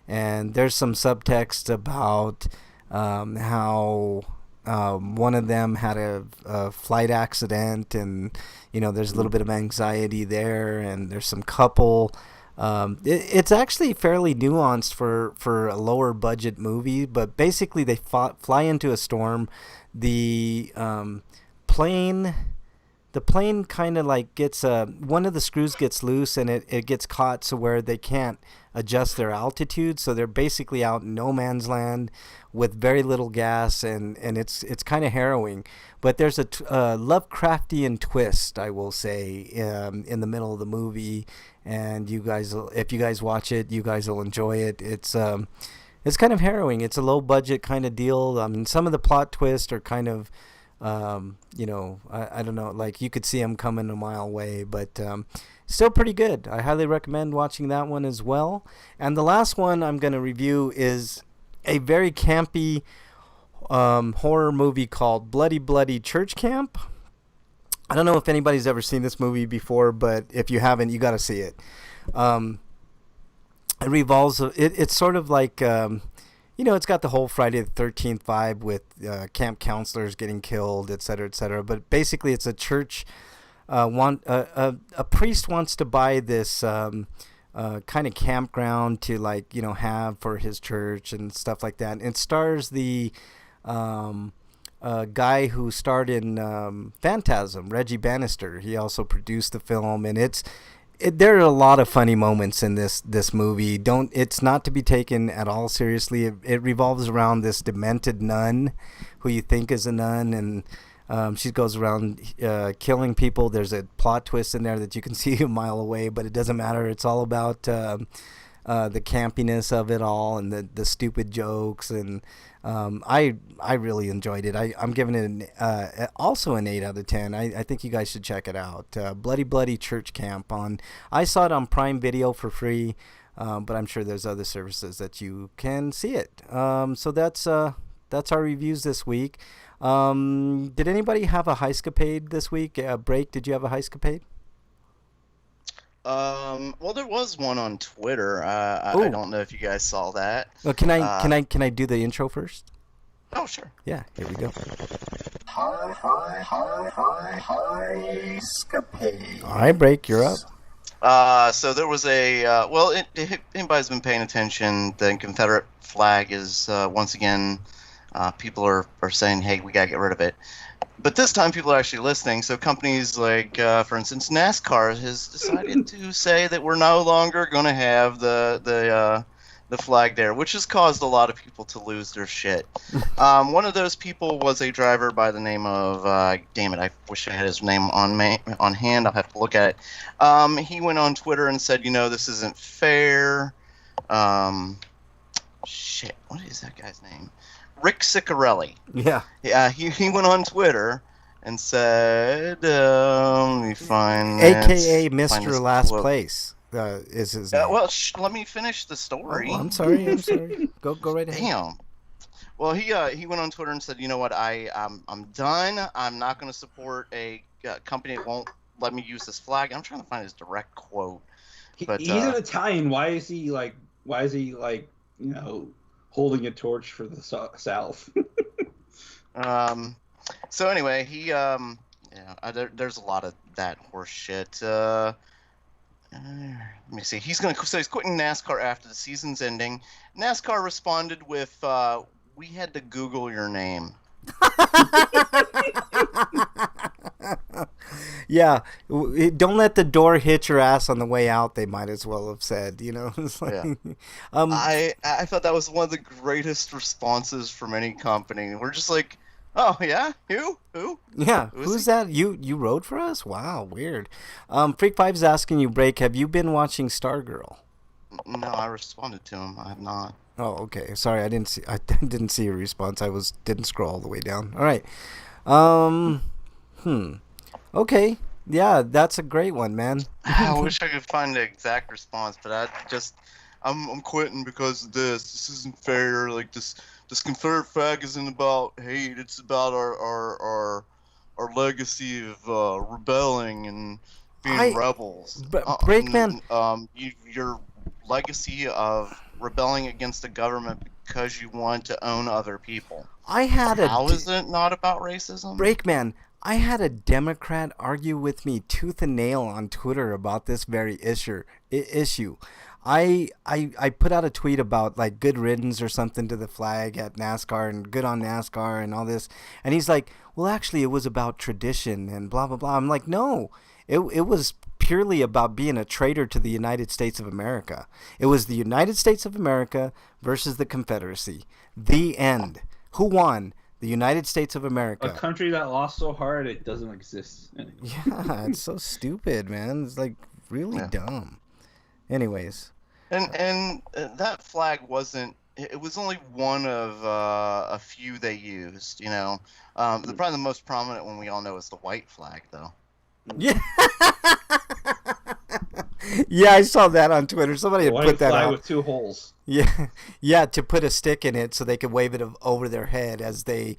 Speaker 1: and there's some subtext about how one of them had a flight accident, and there's a little bit of anxiety there, and there's some couple. It's actually fairly nuanced for a lower budget movie, but basically they fly into a storm. The plane kind of like gets one of the screws gets loose, and it gets caught so where they can't adjust their altitude, so they're basically out in no man's land with very little gas, and it's kind of harrowing. But there's a Lovecraftian twist, I will say, in the middle of the movie, and if you guys watch it, you guys will enjoy it. It's kind of harrowing. It's a low budget kind of deal. I mean, some of the plot twists are kind of I don't know, like you could see them coming a mile away, but still pretty good. I highly recommend watching that one as well. And the last one I'm going to review is a very campy horror movie called Bloody Bloody Church Camp. I don't know if anybody's ever seen this movie before, but if you haven't, you got to see it. It revolves. It's sort of like, it's got the whole Friday the 13th vibe with camp counselors getting killed, et cetera, et cetera. But basically, it's a church. A priest wants to buy this kind of campground to have for his church and stuff like that. And it stars the guy who starred in Phantasm, Reggie Bannister. He also produced the film, and there are a lot of funny moments in this movie. It's not to be taken at all seriously. It revolves around this demented nun who you think is a nun, and she goes around killing people. There's a plot twist in there that you can see a mile away, but it doesn't matter. It's all about the campiness of it all and the stupid jokes, and I really enjoyed it. I'm giving it also an 8 out of 10. I think you guys should check it out. Bloody Bloody Church Camp I saw it on Prime Video for free, but I'm sure there's other services that you can see it. So that's our reviews this week. Did anybody have a heiscapade this week? Break, did you have a heiscapade?
Speaker 3: Well, there was one on Twitter. I don't know if you guys saw that.
Speaker 1: Well, can I do the intro first?
Speaker 3: Oh, sure.
Speaker 1: Yeah, here we go.
Speaker 5: Heiscapade.
Speaker 1: All right, Break, you're up.
Speaker 3: So there was if anybody's been paying attention, the Confederate flag is once again, people are saying, hey, we gotta get rid of it. But this time people are actually listening, so companies like, for instance, NASCAR has decided to say that we're no longer going to have the flag there, which has caused a lot of people to lose their shit. One of those people was a driver by the name of, damn it, I wish I had his name on hand. I'll have to look at it. He went on Twitter and said, this isn't fair. Shit, what is that guy's name? Rick Ciccarelli.
Speaker 1: Yeah.
Speaker 3: He went on Twitter and said, let me find
Speaker 1: AKA Mr. Last Place is his name.
Speaker 3: Let me finish the story.
Speaker 1: Oh, I'm sorry. Go right ahead.
Speaker 3: Damn. Well, he went on Twitter and said, you know what, I'm done. I'm not going to support a company that won't let me use this flag. I'm trying to find his direct quote. But
Speaker 2: he's an Italian. Why is he holding a torch for the South?
Speaker 3: So anyway, he there's a lot of that horse shit. Let me see. He's quitting NASCAR after the season's ending. NASCAR responded with, "We had to Google your name."
Speaker 1: Yeah, don't let the door hit your ass on the way out. They might as well have said, It's like,
Speaker 3: yeah. I thought that was one of the greatest responses from any company. We're just like, oh yeah, who?
Speaker 1: Yeah, who's that? You rode for us? Wow, weird. Freak Five's asking you, Break. Have you been watching Stargirl?
Speaker 3: No, I responded to him. I have not.
Speaker 1: Oh, okay. Sorry, I didn't see your response. Didn't scroll all the way down. All right. Okay. Yeah, that's a great one, man.
Speaker 3: I wish I could find the exact response, but I'm quitting because of this. This isn't fair. Like this Confederate flag isn't about hate. It's about our legacy of rebelling and being rebels.
Speaker 1: Breakman.
Speaker 3: Your legacy of rebelling against the government because you want to own other people. How is it not about racism?
Speaker 1: Breakman, I had a Democrat argue with me tooth and nail on Twitter about this very issue. I put out a tweet about like good riddance or something to the flag at NASCAR and good on NASCAR and all this. And he's like, well, actually, it was about tradition and blah, blah, blah. I'm like, no, it was purely about being a traitor to the United States of America. It was the United States of America versus the Confederacy. The end. Who won? The United States of America.
Speaker 2: A country that lost so hard it doesn't exist anymore.
Speaker 1: Yeah, it's so stupid, man. It's like really dumb. Anyways.
Speaker 3: And that flag wasn't it was only one of a few they used. Probably the most prominent one we all know is the white flag, though.
Speaker 1: Yeah. Yeah, I saw that on Twitter. Somebody had
Speaker 2: White
Speaker 1: put that
Speaker 2: flag
Speaker 1: out.
Speaker 2: with 2 holes.
Speaker 1: Yeah, yeah, to put a stick in it so they could wave it over their head as they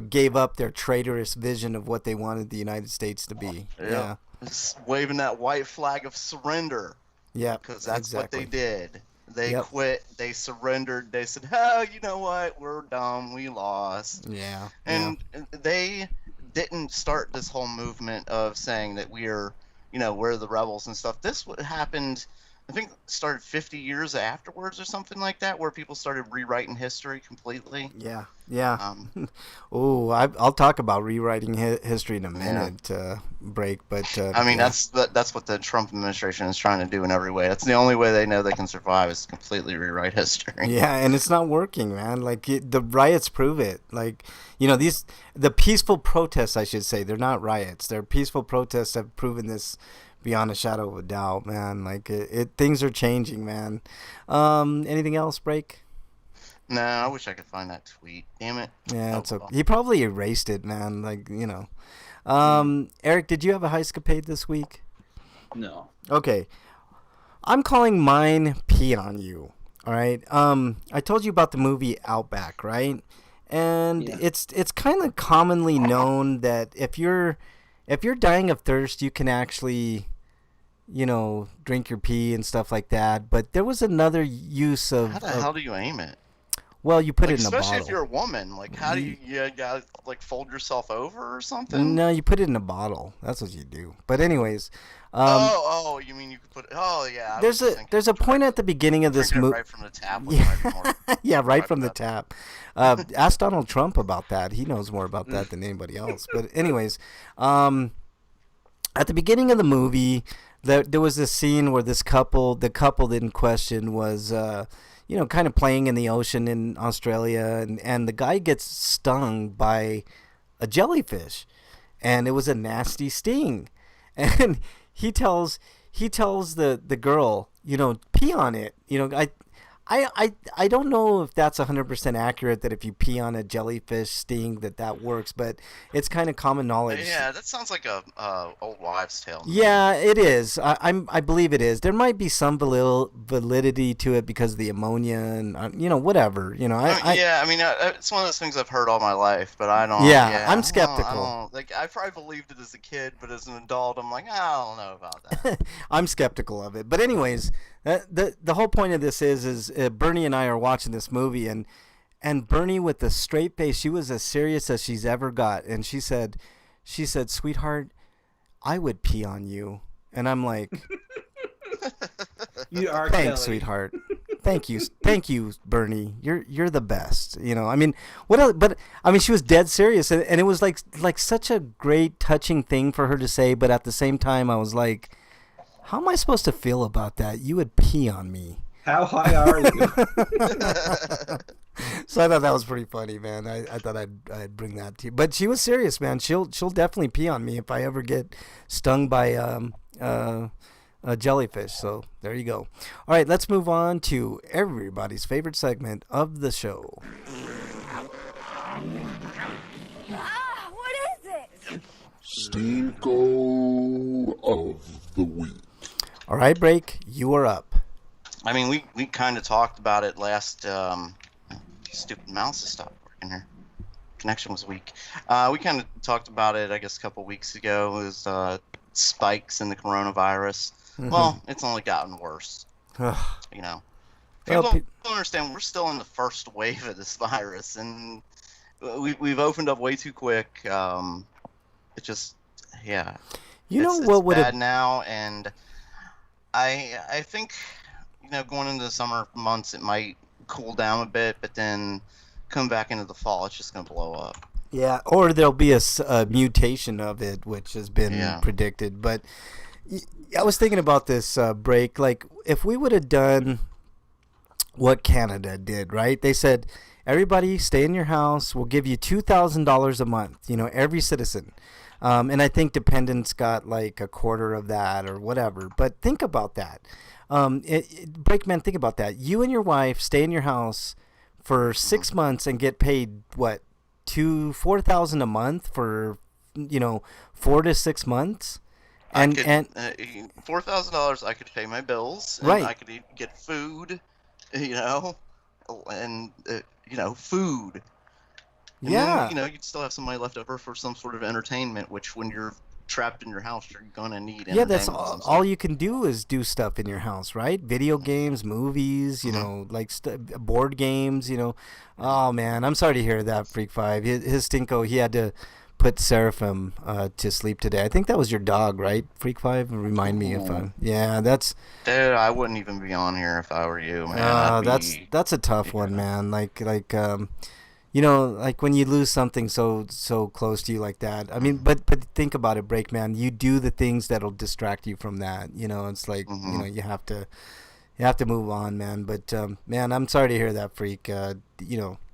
Speaker 1: gave up their traitorous vision of what they wanted the United States to be. Yeah.
Speaker 3: Just waving that white flag of surrender.
Speaker 1: Yeah,
Speaker 3: because that's
Speaker 1: exactly.
Speaker 3: what they did. They
Speaker 1: Yep.
Speaker 3: quit. They surrendered. They said, "Oh, you know what? We're dumb. We lost."
Speaker 1: Yeah.
Speaker 3: And they didn't start this whole movement of saying that we're the rebels and stuff. This happened, I think, started 50 years afterwards or something like that, where people started rewriting history completely.
Speaker 1: Yeah. Yeah. Oh, I'll talk about rewriting history in a minute, break. But
Speaker 3: I mean, that's what the Trump administration is trying to do in every way. That's the only way they know they can survive is to completely rewrite history.
Speaker 1: Yeah, and it's not working, man. Like the riots prove it. Like the peaceful protests, I should say, they're not riots. They're peaceful protests have proven this beyond a shadow of a doubt, man. Like things are changing, man. Anything else, break?
Speaker 3: No, I wish I could find that tweet. Damn it.
Speaker 1: Yeah,
Speaker 3: well.
Speaker 1: he probably erased it, man. Like Eric, did you have a heist-capade this week?
Speaker 2: No.
Speaker 1: Okay. I'm calling mine Pee on You. All right. I told you about the movie Outback, right? And it's kind of commonly known that if you're dying of thirst, you can actually, drink your pee and stuff like that. But there was another use of.
Speaker 3: How the hell do you aim it?
Speaker 1: Well, you put it in a bottle.
Speaker 3: Especially if you're a woman. Like, how do you gotta, like, fold yourself over or something?
Speaker 1: No, you put it in a bottle. That's what you do. But anyways.
Speaker 3: You mean you could put it... Oh, yeah.
Speaker 1: There's a point at the beginning of this movie.
Speaker 3: Right from the tap.
Speaker 1: Yeah, right from the tap. Ask Donald Trump about that. He knows more about that than anybody else. But anyways, at the beginning of the movie, there was this scene where the couple in question was... kind of playing in the ocean in Australia, and the guy gets stung by a jellyfish, and it was a nasty sting, and he tells the girl, pee on it. I don't know if that's 100% accurate that if you pee on a jellyfish sting that works, but it's kind of common knowledge.
Speaker 3: Yeah, that sounds like a old wives' tale.
Speaker 1: Yeah, it is. I believe it is. There might be some validity to it because of the ammonia and whatever.
Speaker 3: It's one of those things I've heard all my life, but I don't.
Speaker 1: Yeah, I'm skeptical.
Speaker 3: I probably believed it as a kid, but as an adult, I'm like, I don't know about that.
Speaker 1: I'm skeptical of it, but anyways. The whole point of this is Bernie and I are watching this movie, and Bernie with a straight face, she was as serious as she's ever got, and she said, "Sweetheart, I would pee on you," and I'm like,
Speaker 2: "You are
Speaker 1: thanks,
Speaker 2: Kelly.
Speaker 1: Sweetheart. Thank you, Bernie. You're the best." I mean, what else? But I mean, she was dead serious, and it was like such a great, touching thing for her to say, but at the same time, I was like, how am I supposed to feel about that? You would pee on me.
Speaker 2: How high are you?
Speaker 1: So I thought that was pretty funny, man. I thought I'd bring that to you. But she was serious, man. She'll definitely pee on me if I ever get stung by a jellyfish. So there you go. All right, let's move on to everybody's favorite segment of the show.
Speaker 6: What is it?
Speaker 5: Stinko of the week.
Speaker 1: All right, Break, you are up.
Speaker 3: I mean, we kind of talked about it last. Stupid mouse has stopped working here. Connection was weak. We kind of talked about it, I guess, a couple weeks ago. It was spikes in the coronavirus. Mm-hmm. Well, it's only gotten worse. People don't understand. We're still in the first wave of this virus, and we've opened up way too quick. It just, it's bad now, and I think, going into the summer months, it might cool down a bit, but then come back into the fall, it's just going to blow up.
Speaker 1: Yeah, or there'll be a mutation of it, which has been predicted. But I was thinking about this break. Like, if we would have done what Canada did, right? They said, everybody stay in your house. We'll give you $2,000 a month, every citizen. And I think dependents got like a quarter of that or whatever. But think about that. Breakman, think about that. You and your wife stay in your house for 6 months and get paid what, $4,000 a month for 4 to 6 months, and
Speaker 3: $4,000 I could pay my bills, and
Speaker 1: Right.
Speaker 3: I could get food, and food. And
Speaker 1: yeah.
Speaker 3: then, you'd still have some money left over for some sort of entertainment, which when you're trapped in your house, you're gonna need.
Speaker 1: Yeah, that's
Speaker 3: entertainment of some
Speaker 1: all
Speaker 3: sort.
Speaker 1: you can do is do stuff in your house, right? Video games, movies, like board games, Oh man, I'm sorry to hear that, Freak Five. His Stinko, he had to put Seraphim to sleep today. I think that was your dog, right, Freak Five? Remind me if I'm. Yeah, that's.
Speaker 3: Dude, I wouldn't even be on here if I were you, man. I'd
Speaker 1: That's a tough one, man. Like like when you lose something so close to you like that. I mean, but think about it, Breakman. You do the things that'll distract you from that. It's like you have to move on, man. But man, I'm sorry to hear that, Freak.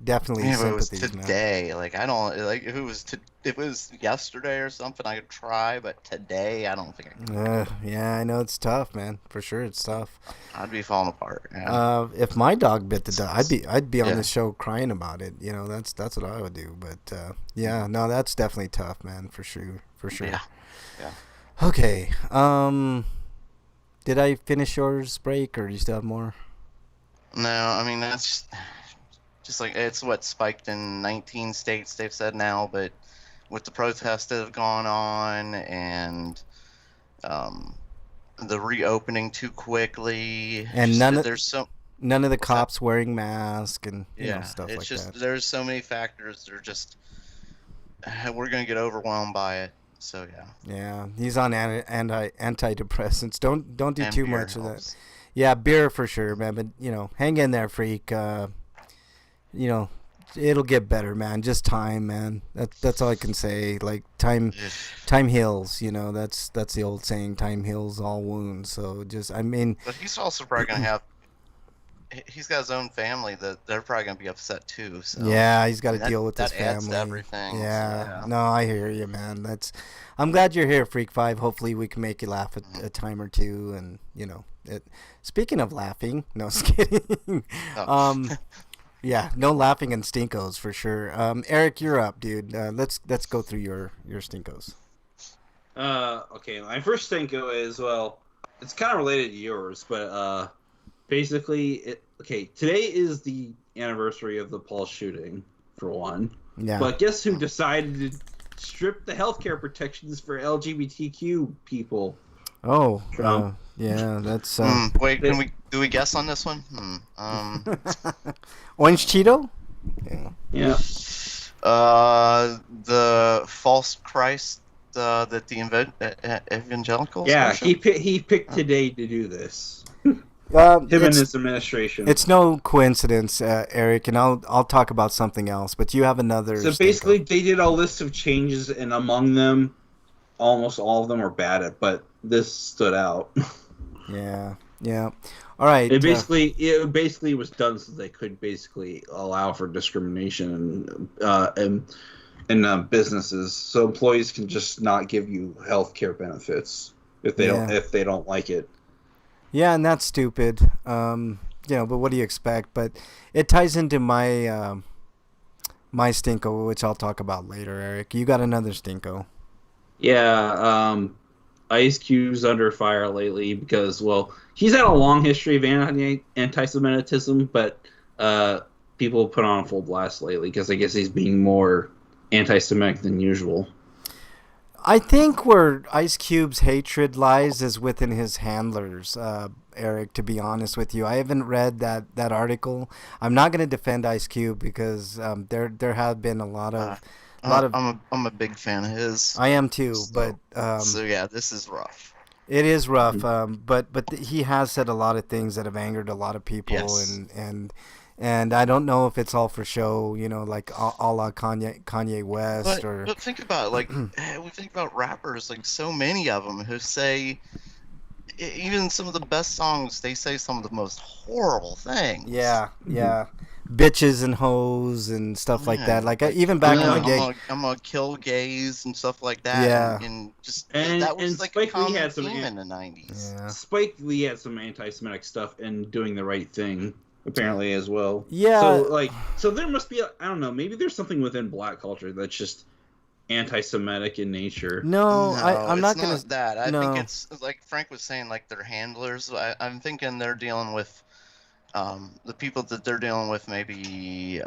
Speaker 1: Definitely
Speaker 3: Yeah, but it was
Speaker 1: sympathies, man.
Speaker 3: today. Like, I don't like if it was yesterday or something, I could try, but today I don't think I could.
Speaker 1: Yeah, I know it's tough, man. For sure, it's tough.
Speaker 3: I'd be falling apart. Yeah.
Speaker 1: If my dog bit the dog, I'd be on
Speaker 3: Yeah.
Speaker 1: the show crying about it. That's what I would do. But yeah, no, that's definitely tough, man. For sure.
Speaker 3: Yeah.
Speaker 1: Okay. Did I finish yours, Break, or do you still have more?
Speaker 3: No, I mean that's just like it's what spiked in 19 states they've said now, but with the protests that have gone on and the reopening too quickly,
Speaker 1: And
Speaker 3: just
Speaker 1: none
Speaker 3: that
Speaker 1: of-
Speaker 3: there's so
Speaker 1: None of the
Speaker 3: What's that?
Speaker 1: cops wearing masks and stuff
Speaker 3: it's
Speaker 1: like
Speaker 3: just
Speaker 1: that.
Speaker 3: there's so many factors. They're just we're gonna get overwhelmed by it. So yeah.
Speaker 1: Yeah, he's on antidepressants. Don't do
Speaker 3: And
Speaker 1: too
Speaker 3: beer
Speaker 1: much of that.
Speaker 3: helps.
Speaker 1: Yeah, beer for sure, man. But hang in there, Freak. It'll get better, man. Just time, man. That's all I can say. Like time heals. That's the old saying. Time heals all wounds. So
Speaker 3: But he's also probably gonna have. He's got his own family that they're probably gonna be upset too. So
Speaker 1: yeah, he's got to
Speaker 3: that-
Speaker 1: deal with his
Speaker 3: that adds
Speaker 1: family.
Speaker 3: to everything,
Speaker 1: Yeah.
Speaker 3: so.
Speaker 1: No, I hear you, man. I'm glad you're here, Freak Five. Hopefully, we can make you laugh a time or two. And speaking of laughing, no, just kidding.
Speaker 3: Oh.
Speaker 1: Yeah, no laughing and stinkos for sure. Eric, you're up, dude. Let's go through your stinkos.
Speaker 2: Okay, my first Stinko is, well, it's kind of related to yours, but basically, today is the anniversary of the Paul shooting, for one.
Speaker 1: Yeah.
Speaker 2: But guess who decided to strip the healthcare protections for LGBTQ people?
Speaker 1: Oh,
Speaker 2: Trump.
Speaker 1: yeah, that's
Speaker 3: Wait, do we guess on this one?
Speaker 1: Orange Cheeto.
Speaker 2: Yeah.
Speaker 3: The false Christ that the evangelicals.
Speaker 2: Yeah,
Speaker 3: worship?
Speaker 2: he picked today to do this. Him and
Speaker 1: It's,
Speaker 2: his administration.
Speaker 1: it's no coincidence, Eric, and I'll talk about something else. But you have another.
Speaker 2: So
Speaker 1: Stinko.
Speaker 2: basically, they did a list of changes, and among them, almost all of them are bad, but this stood out.
Speaker 1: Yeah. All right.
Speaker 2: It basically was done so they could basically allow for discrimination in businesses, so employees can just not give you health care benefits if they don't like it.
Speaker 1: Yeah, and that's stupid. But what do you expect? But it ties into my my stinko, which I'll talk about later. Eric, you got another stinko.
Speaker 2: Yeah, Ice Cube's under fire lately because, well, he's had a long history of anti-Semitism, but people put on a full blast lately because I guess he's being more anti-Semitic than usual.
Speaker 1: I think where Ice Cube's hatred lies is within his handlers, Eric, to be honest with you. I haven't read that article. I'm not going to defend Ice Cube because there have been a lot of
Speaker 3: I'm a big fan of his.
Speaker 1: I am too, but
Speaker 3: So yeah, this is rough.
Speaker 1: it is rough. But he has said a lot of things that have angered a lot of people,
Speaker 3: Yes.
Speaker 1: and I don't know if it's all for show, like a la Kanye West
Speaker 3: But think about it, like we think about rappers, like so many of them who say, even some of the best songs, they say some of the most horrible things.
Speaker 1: Yeah. bitches and hoes and stuff like that. Like even back in the day.
Speaker 3: I'm gonna kill gays and stuff like that.
Speaker 1: Yeah.
Speaker 3: And just
Speaker 2: And
Speaker 3: that was like
Speaker 2: Spike
Speaker 3: a common
Speaker 2: Lee had some
Speaker 3: theme in the 90s.
Speaker 1: Yeah.
Speaker 2: Spike Lee had some anti-Semitic stuff in Doing the Right Thing, apparently, as well.
Speaker 1: Yeah.
Speaker 2: So there must be, I don't know, maybe there's something within black culture that's just anti-Semitic in nature.
Speaker 1: No, I'm not gonna.
Speaker 3: That. I
Speaker 1: no.
Speaker 3: think it's like Frank was saying, like their handlers. I'm thinking they're dealing with the people that they're dealing with, maybe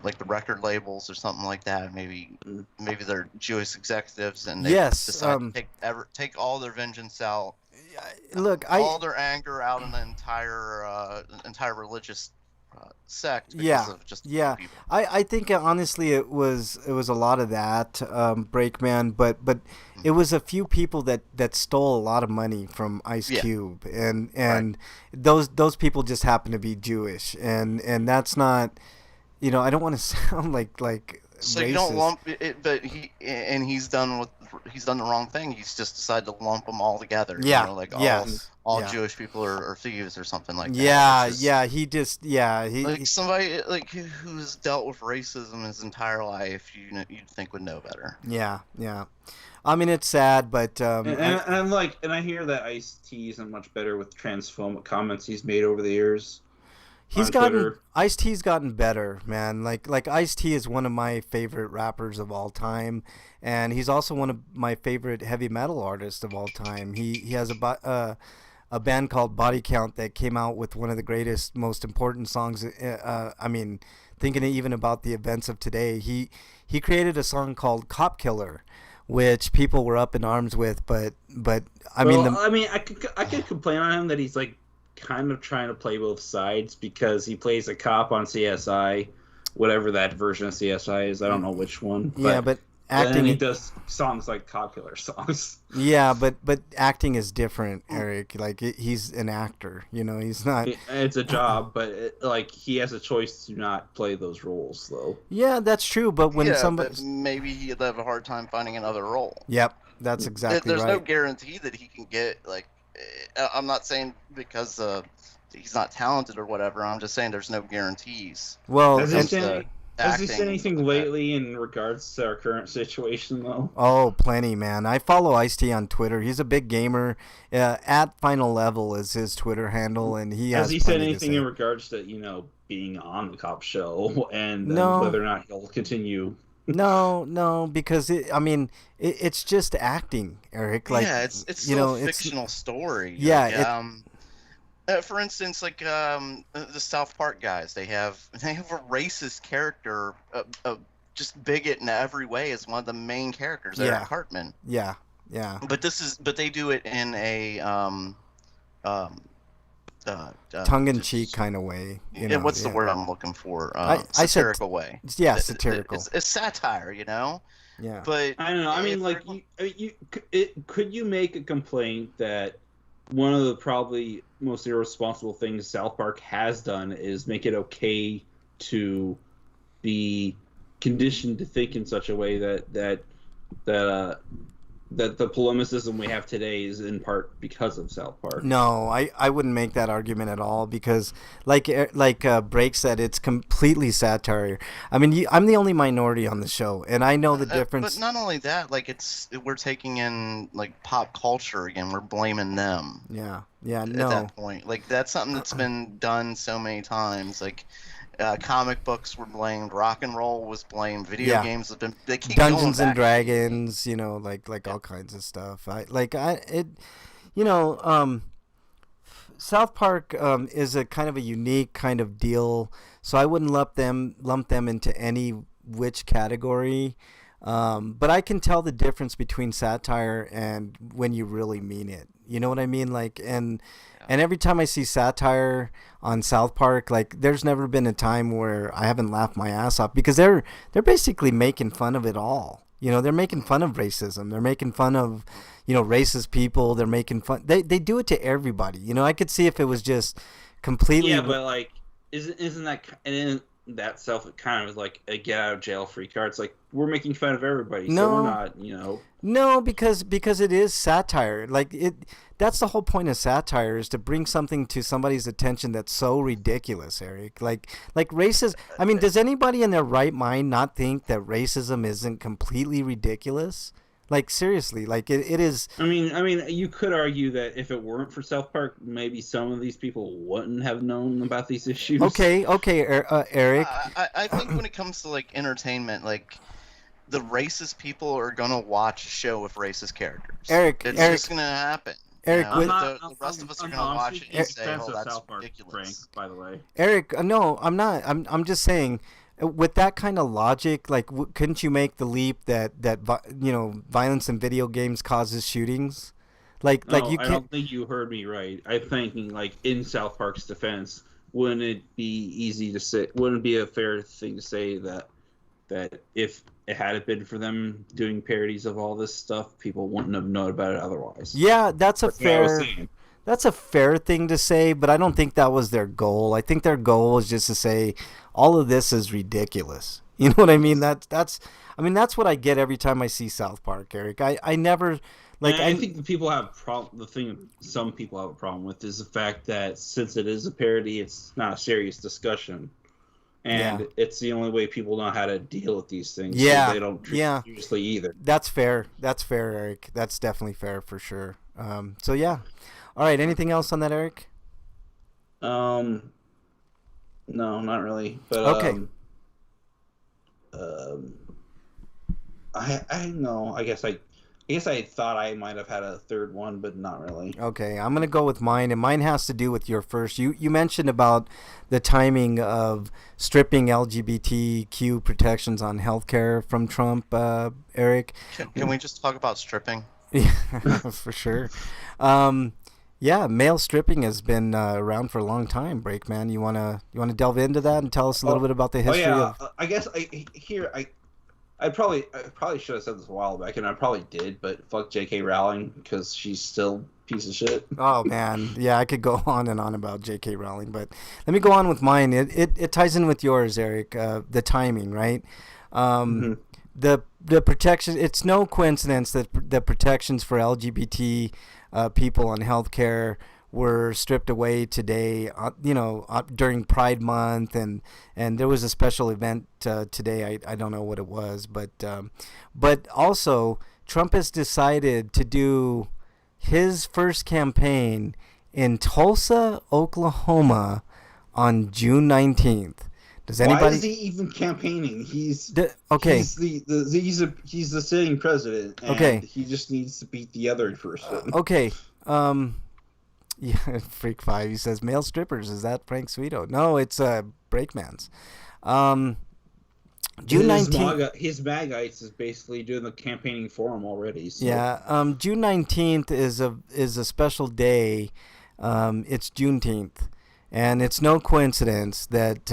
Speaker 3: like the record labels or something like that. Maybe they're Jewish executives, and they decide to take all their vengeance out.
Speaker 1: Look,
Speaker 3: all their anger out on the entire religious sect because of just people.
Speaker 1: I think honestly it was a lot of that Breakman, but it was a few people that stole a lot of money from Ice Cube, and those people just happen to be Jewish, and that's not, I don't want to sound like
Speaker 3: so
Speaker 1: racist.
Speaker 3: You don't lump it, but he's done the wrong thing. He's just decided to lump them all together. All Jewish people are thieves or something like that.
Speaker 1: He
Speaker 3: somebody like who's dealt with racism his entire life, you'd think would know better.
Speaker 1: Yeah. I mean, it's sad, but
Speaker 2: and I hear that Ice-T isn't much better with transphobic comments he's made over the years.
Speaker 1: Ice-T's gotten better, man. Like Ice-T is one of my favorite rappers of all time, and he's also one of my favorite heavy metal artists of all time. He has a band called Body Count that came out with one of the greatest, most important songs. I mean, thinking even about the events of today, he created a song called Cop Killer, which people were up in arms with, but I
Speaker 2: could complain on him that he's like kind of trying to play both sides, because he plays a cop on CSI, whatever that version of CSI is. I don't know which one.
Speaker 1: But acting,
Speaker 2: he does songs like Cop Killer songs.
Speaker 1: Yeah, but acting is different, Eric. Like he's an actor, he's not.
Speaker 2: It's a job, but he has a choice to not play those roles, though.
Speaker 1: Yeah, that's true. But when somebody,
Speaker 3: but maybe he'd have a hard time finding another role.
Speaker 1: Yep, that's exactly
Speaker 3: right. There's no
Speaker 1: right.
Speaker 3: guarantee that he can get I'm not saying because he's not talented or whatever. I'm just saying there's no guarantees.
Speaker 1: Well,
Speaker 2: has he said anything lately in regards to our current situation, though?
Speaker 1: Oh, plenty, man. I follow Ice-T on Twitter. He's a big gamer. At Final Level is his Twitter handle, and has
Speaker 2: he said anything in regards to being on the cop show and whether or not he'll continue?
Speaker 1: No, because it's just acting, Eric.
Speaker 3: It's still a fictional story.
Speaker 1: Yeah.
Speaker 3: For instance, the South Park guys, they have a racist character, just bigot in every way, as one of the main characters, Eric Cartman.
Speaker 1: Yeah.
Speaker 3: But they do it in a
Speaker 1: tongue-in-cheek kind of way.
Speaker 3: What's the word I'm looking for? Satirical way.
Speaker 1: Yeah, satirical.
Speaker 3: It's satire,
Speaker 1: Yeah.
Speaker 3: But
Speaker 2: I don't know. I mean, could you make a complaint that one of the probably most irresponsible things South Park has done is make it okay to be conditioned to think in such a way that the polemicism we have today is in part because of South Park?
Speaker 1: No, I wouldn't make that argument at all, because like Break said, it's completely satire. I mean, I'm the only minority on the show, and I know the difference.
Speaker 3: But not only that, we're taking in pop culture again. We're blaming them.
Speaker 1: Yeah,
Speaker 3: At that point, that's something that's been done so many times. Comic books were blamed, rock and roll was blamed, video games have been. They keep
Speaker 1: Dungeons
Speaker 3: going
Speaker 1: and
Speaker 3: back.
Speaker 1: Dragons, all kinds of stuff. South Park is a kind of a unique kind of deal, so I wouldn't lump them into any which category. But I can tell the difference between satire and when you really mean it. You know what I mean? And every time I see satire on South Park, there's never been a time where I haven't laughed my ass off, because they're basically making fun of it all. They're making fun of racism. They're making fun of, racist people. They're making fun. They do it to everybody. I could see if it was just completely.
Speaker 2: Yeah, but isn't that? And that self kind of is like a get out of jail free card. It's like we're making fun of everybody, so
Speaker 1: No.
Speaker 2: we're not,
Speaker 1: No, because it is satire. Like that's the whole point of satire, is to bring something to somebody's attention that's so ridiculous, Eric. Like racism. I mean, does anybody in their right mind not think that racism isn't completely ridiculous? Like, seriously, like it is.
Speaker 2: I mean, you could argue that if it weren't for South Park, maybe some of these people wouldn't have known about these issues.
Speaker 1: Okay, Eric.
Speaker 3: I think when it comes to like entertainment, like the racist people are gonna watch a show with racist characters.
Speaker 1: Eric,
Speaker 3: It's
Speaker 1: Eric,
Speaker 3: just gonna happen.
Speaker 1: Eric,
Speaker 3: you know?
Speaker 1: with-
Speaker 3: The rest of us are
Speaker 2: I'm
Speaker 3: gonna watch it and say,
Speaker 2: defense
Speaker 3: "Oh,
Speaker 2: of
Speaker 3: that's
Speaker 2: South Park,
Speaker 3: ridiculous."
Speaker 2: Frank, by the way.
Speaker 1: Eric, no, I'm not. I'm just saying, with that kind of logic, like, couldn't you make the leap that violence in video games causes shootings? Like you
Speaker 2: I
Speaker 1: can't.
Speaker 2: don't think you heard me right. I'm thinking, like, in South Park's defense, wouldn't it be easy to say? Wouldn't it be a fair thing to say that if it hadn't been for them doing parodies of all this stuff, people wouldn't have known about it otherwise?
Speaker 1: Yeah, that's a
Speaker 2: That's what I was
Speaker 1: fair.
Speaker 2: saying.
Speaker 1: That's a fair thing to say, but I don't think that was their goal. I think their goal was just to say all of this is ridiculous. You know what I mean? That's what I get every time I see South Park, Eric. I never like.
Speaker 2: And I think the people have the thing some people have a problem with is the fact that since it is a parody, it's not a serious discussion, and it's the only way people know how to deal with these things.
Speaker 1: Yeah,
Speaker 2: so they don't treat it seriously either.
Speaker 1: That's fair. That's fair, Eric. That's definitely fair for sure. So yeah. All right. Anything else on that, Eric?
Speaker 2: No, not really. But
Speaker 1: Okay.
Speaker 2: I know. I guess I thought I might have had a third one, but not really.
Speaker 1: Okay, I'm gonna go with mine, and mine has to do with your first. You mentioned about the timing of stripping LGBTQ protections on healthcare from Trump, Eric.
Speaker 3: Can we just talk about stripping?
Speaker 1: Yeah, for sure. Yeah, male stripping has been around for a long time. Breakman, you wanna delve into that and tell us a little bit about the history of?
Speaker 2: I guess I probably should have said this a while back, and I probably did, but fuck J.K. Rowling because she's still a piece of shit.
Speaker 1: Oh man, yeah, I could go on and on about J.K. Rowling, but let me go on with mine. It ties in with yours, Eric. The timing, right? The protection. It's no coincidence that the protections for LGBT people on healthcare were stripped away today. During Pride Month, and there was a special event today. I don't know what it was, but also Trump has decided to do his first campaign in Tulsa, Oklahoma, on June 19th. Does anybody?
Speaker 2: Why is he even campaigning? He's
Speaker 1: okay.
Speaker 2: He's the sitting president. And
Speaker 1: Okay.
Speaker 2: He just needs to beat the other person.
Speaker 1: Okay. Yeah, Freak 5. He says male strippers. Is that Frank Sweeto? No, it's Breakman's. June 19th.
Speaker 2: His Magites is basically doing the campaigning for him already. So.
Speaker 1: Yeah. June 19th is a special day. It's Juneteenth, and it's no coincidence that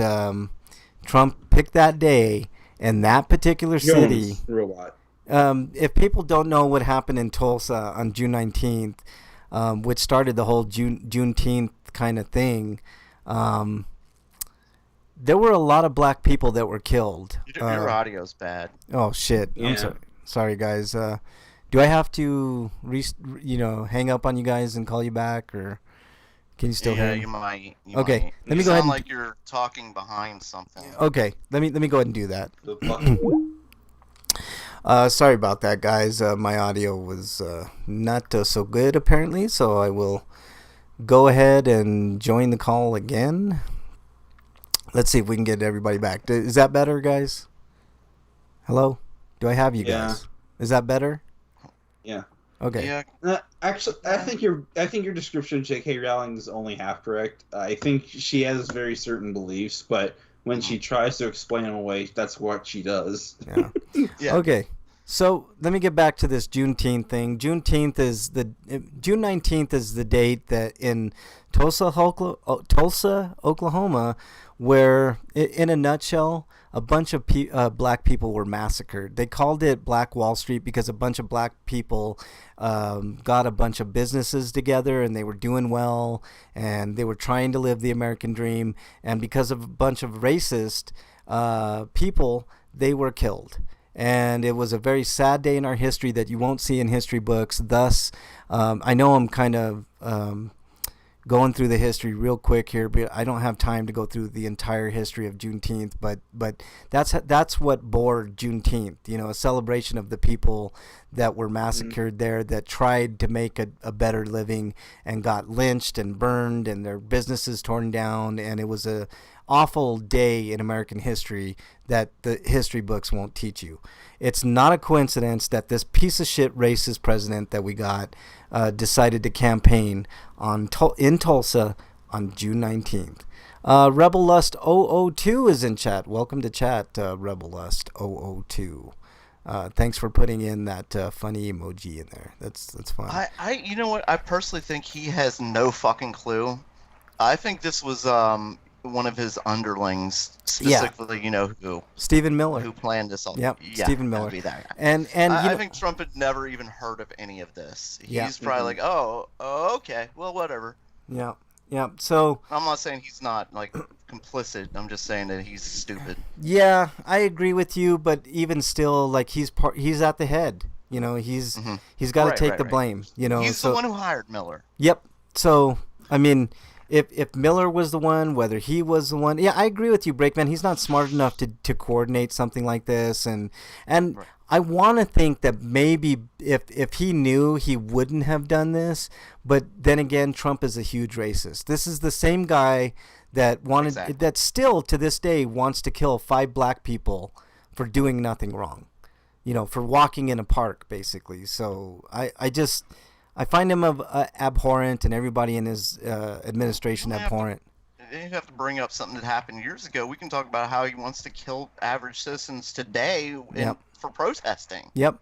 Speaker 1: Trump picked that day in that particular city.
Speaker 2: Robot.
Speaker 1: If people don't know what happened in Tulsa on June 19th, which started the whole Juneteenth kind of thing, there were a lot of black people that were killed.
Speaker 3: Your audio's bad.
Speaker 1: Oh shit!
Speaker 2: Yeah.
Speaker 1: I'm sorry, guys. Do I have to hang up on you guys and call you back, or can you still hear me?
Speaker 3: You might.
Speaker 1: Okay,
Speaker 3: might.
Speaker 1: let me
Speaker 3: You
Speaker 1: go ahead
Speaker 3: sound
Speaker 1: and-
Speaker 3: like you're talking behind something.
Speaker 1: Okay, let me go ahead and do that.
Speaker 2: The fucking
Speaker 1: Sorry about that, guys. My audio was not so good apparently, so I will go ahead and join the call again. Let's see if we can get everybody back. Is that better, guys? Hello? Do I have you guys? Is that better?
Speaker 2: yeah.
Speaker 1: Okay.
Speaker 3: Yeah.
Speaker 2: Actually, I think your description of J.K. Rowling is only half correct. I think she has very certain beliefs, but when she tries to explain them away, that's what she does.
Speaker 1: Yeah.
Speaker 3: Yeah.
Speaker 1: Okay. So let me get back to this Juneteenth thing. June 19th is the date that in Tulsa, Oklahoma, where in a nutshell, a bunch of black people were massacred. They called it Black Wall Street because a bunch of black people got a bunch of businesses together and they were doing well and they were trying to live the American dream. And because of a bunch of racist people, they were killed. And it was a very sad day in our history that you won't see in history books. Thus, I know I'm kind of going through the history real quick here, but I don't have time to go through the entire history of Juneteenth. But that's what bore Juneteenth. You know, a celebration of the people that were massacred there, that tried to make a better living and got lynched and burned and their businesses torn down. And it was a awful day in American history that the history books won't teach you. It's not a coincidence that this piece of shit racist president that we got decided to campaign in Tulsa on June 19th. Rebel Lust 002 is in chat. Welcome to chat, Rebel Lust 002. Thanks for putting in that funny emoji in there. That's fun.
Speaker 3: You know what? I personally think he has no fucking clue. I think this was one of his underlings, specifically, you know who?
Speaker 1: Stephen Miller.
Speaker 3: Who planned this all?
Speaker 1: Yep,
Speaker 3: yeah,
Speaker 1: Stephen Miller.
Speaker 3: Be that guy.
Speaker 1: And
Speaker 3: I think Trump had never even heard of any of this. He's probably like, oh, okay, well, whatever.
Speaker 1: Yeah. So
Speaker 3: I'm not saying he's not like complicit. I'm just saying that he's stupid.
Speaker 1: Yeah, I agree with you, but even still, like he's at the head. You know, he's got to take the blame. You know,
Speaker 3: he's the one who hired Miller.
Speaker 1: Yep. So I mean, if Miller was the one, whether he was the one, yeah, I agree with you, Breakman. He's not smart enough to coordinate something like this, and right. I want to think that maybe if he knew, he wouldn't have done this. But then again, Trump is a huge racist. This is the same guy that that still to this day wants to kill 5 black people for doing nothing wrong, you know, for walking in a park, basically. So I find him abhorrent, and everybody in his administration abhorrent.
Speaker 3: You have to bring up something that happened years ago. We can talk about how he wants to kill average citizens today for protesting. Yep.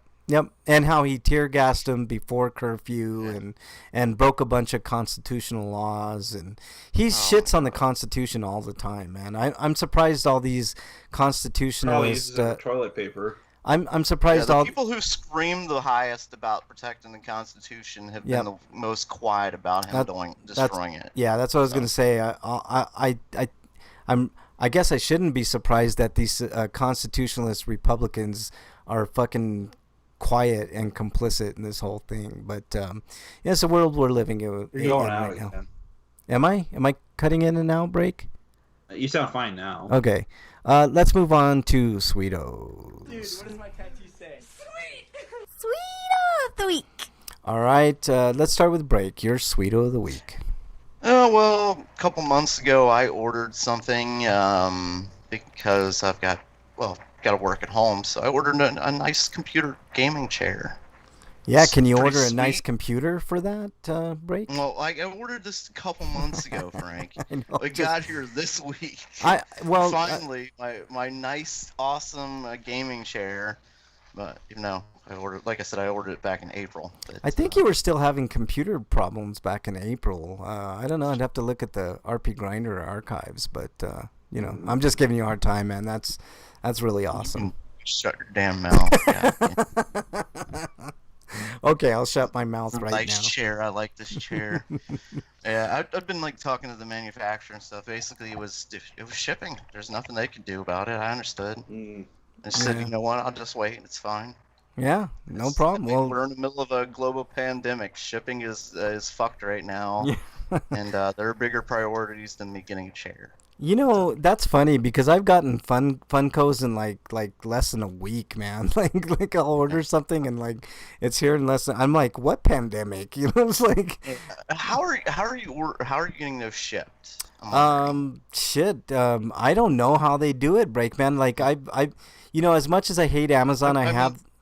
Speaker 1: And how he tear gassed them before curfew and broke a bunch of constitutional laws. And he shits on the Constitution all the time, man. I'm surprised all these constitutionalists.
Speaker 2: Toilet paper.
Speaker 1: I'm surprised all
Speaker 3: people who scream the highest about protecting the Constitution have been the most quiet about him destroying it.
Speaker 1: Yeah, that's what I was going to say. I guess I shouldn't be surprised that these constitutionalist Republicans are fucking quiet and complicit in this whole thing. But it's the world we're living in right now. Am I cutting in and out, Break?
Speaker 7: You sound fine now.
Speaker 1: Okay. Let's move on to Sweetos.
Speaker 8: Dude, what does my tattoo say?
Speaker 6: Sweet! Sweeto of the week.
Speaker 1: All right, let's start with Break. Your Sweeto of the week.
Speaker 3: Oh, well, a couple months ago I ordered something because I've got to work at home, so I ordered a nice computer gaming chair.
Speaker 1: Yeah, can you order
Speaker 3: sweet.
Speaker 1: A nice computer for that, Break?
Speaker 3: Well, I ordered this a couple months ago, Frank. It got here this week. Finally, my nice, awesome gaming chair. But I ordered it back in April. But,
Speaker 1: I think you were still having computer problems back in April. I don't know. I'd have to look at the RP Grinder archives, but I'm just giving you a hard time, man. That's really awesome.
Speaker 3: Shut your damn mouth.
Speaker 1: Okay, I'll shut my mouth right now.
Speaker 3: Nice chair. I like this chair. Yeah, I've been talking to the manufacturer and stuff. Basically, it was shipping. There's nothing they could do about it. I understood. I said, you know what? I'll just wait. It's fine.
Speaker 1: Yeah, no problem. Well,
Speaker 3: we're in the middle of a global pandemic. Shipping is fucked right now, and there are bigger priorities than me getting a chair.
Speaker 1: You know, that's funny because I've gotten Funkos in like less than a week, man. Like I'll order something and it's here in less than. I'm like, what pandemic? You know, it's like.
Speaker 3: How are you getting those shipped?
Speaker 1: I don't know how they do it, Breakman. Like I as much as I hate Amazon, I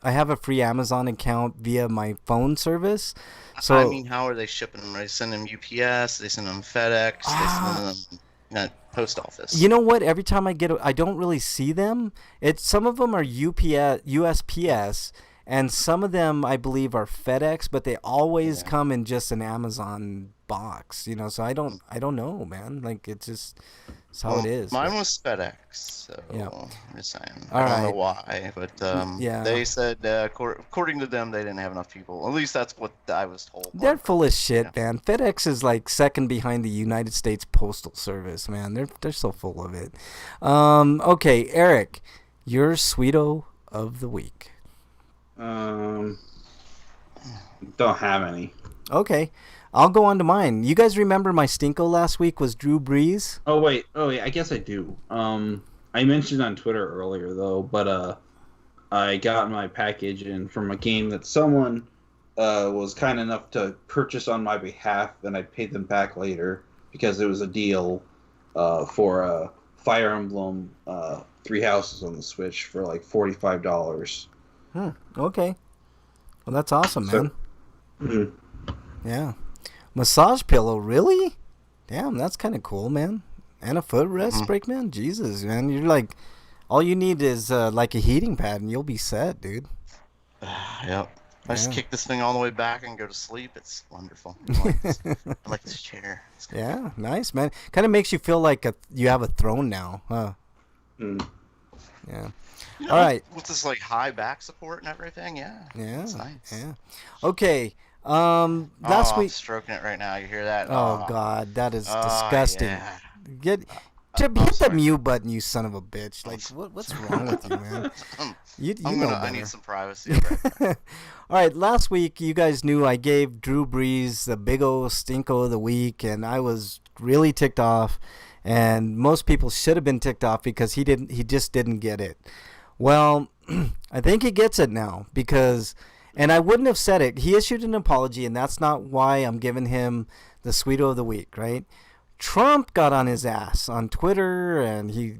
Speaker 1: have a free Amazon account via my phone service. So
Speaker 3: I mean, how are they shipping them? They send them UPS. They send them FedEx. They send them. Post office. You
Speaker 1: know what? Every time I don't really see them. Some of them are USPS, and some of them I believe are FedEx, but they always
Speaker 3: Yeah.
Speaker 1: come in just an Amazon box, you know. So I don't know, man. Like it's how it is.
Speaker 3: Mine was FedEx, so
Speaker 1: Yeah.
Speaker 3: I'm just saying.
Speaker 1: All
Speaker 3: I don't know
Speaker 1: right.
Speaker 3: why, but
Speaker 1: Yeah.
Speaker 3: they said according to them they didn't have enough people. At least that's what I was told.
Speaker 1: They're full of shit,
Speaker 3: Yeah.
Speaker 1: man. FedEx is like second behind the United States Postal Service, man. They're so full of it. Okay, Eric, your Sweeto of the week.
Speaker 7: Don't have any.
Speaker 1: Okay, I'll go on to mine. You guys remember my stinko last week was Drew Brees?
Speaker 7: Oh wait, I guess I do. I mentioned on Twitter earlier though, but I got my package in from a game that someone was kind enough to purchase on my behalf, and I paid them back later because it was a deal for Fire Emblem Three Houses on the Switch for like $45.
Speaker 1: Okay. Well, that's awesome, man.
Speaker 7: Mhm.
Speaker 1: Yeah. Massage pillow, really? Damn, that's kind of cool, man. And a footrest break, man. Jesus, man. You're like, all you need is like a heating pad, and you'll be set, dude.
Speaker 3: Yep. I just
Speaker 1: Yeah.
Speaker 3: kick this thing all the way back and go to sleep. It's wonderful. I like this chair. It's good.
Speaker 1: Yeah, nice, man. Kind of makes you feel like you have a throne now, huh?
Speaker 7: Mm.
Speaker 1: Yeah.
Speaker 3: You know,
Speaker 1: All right.
Speaker 3: With this like high back support and everything, yeah.
Speaker 1: Yeah.
Speaker 3: It's nice.
Speaker 1: Yeah. Okay. Last
Speaker 3: I'm
Speaker 1: week.
Speaker 3: stroking it right now. You hear that?
Speaker 1: Oh God, that is
Speaker 3: Oh,
Speaker 1: disgusting.
Speaker 3: yeah.
Speaker 1: Get
Speaker 3: I'm
Speaker 1: hit the
Speaker 3: sorry.
Speaker 1: mute button, you son of a bitch. Like, what's wrong with you, man? You know
Speaker 3: I
Speaker 1: better.
Speaker 3: need some privacy. Right?
Speaker 1: All right, last week you guys knew I gave Drew Brees the big old stinko of the week, and I was really ticked off. And most people should have been ticked off because he just didn't get it. Well, I think he gets it now because, and I wouldn't have said it. He issued an apology, and that's not why I'm giving him the Sweeto of the week, right? Trump got on his ass on Twitter, and he,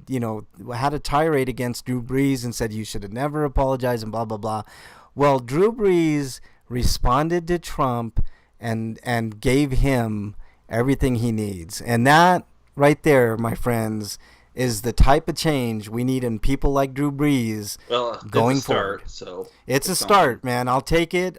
Speaker 1: had a tirade against Drew Brees and said you should have never apologized and blah, blah, blah. Well, Drew Brees responded to Trump and gave him everything he needs. And that right there, my friends, is the type of change we need in people like Drew Brees
Speaker 7: Well,
Speaker 1: going
Speaker 7: it's a start,
Speaker 1: forward.
Speaker 7: so
Speaker 1: It's a
Speaker 7: something.
Speaker 1: start, man. I'll take it.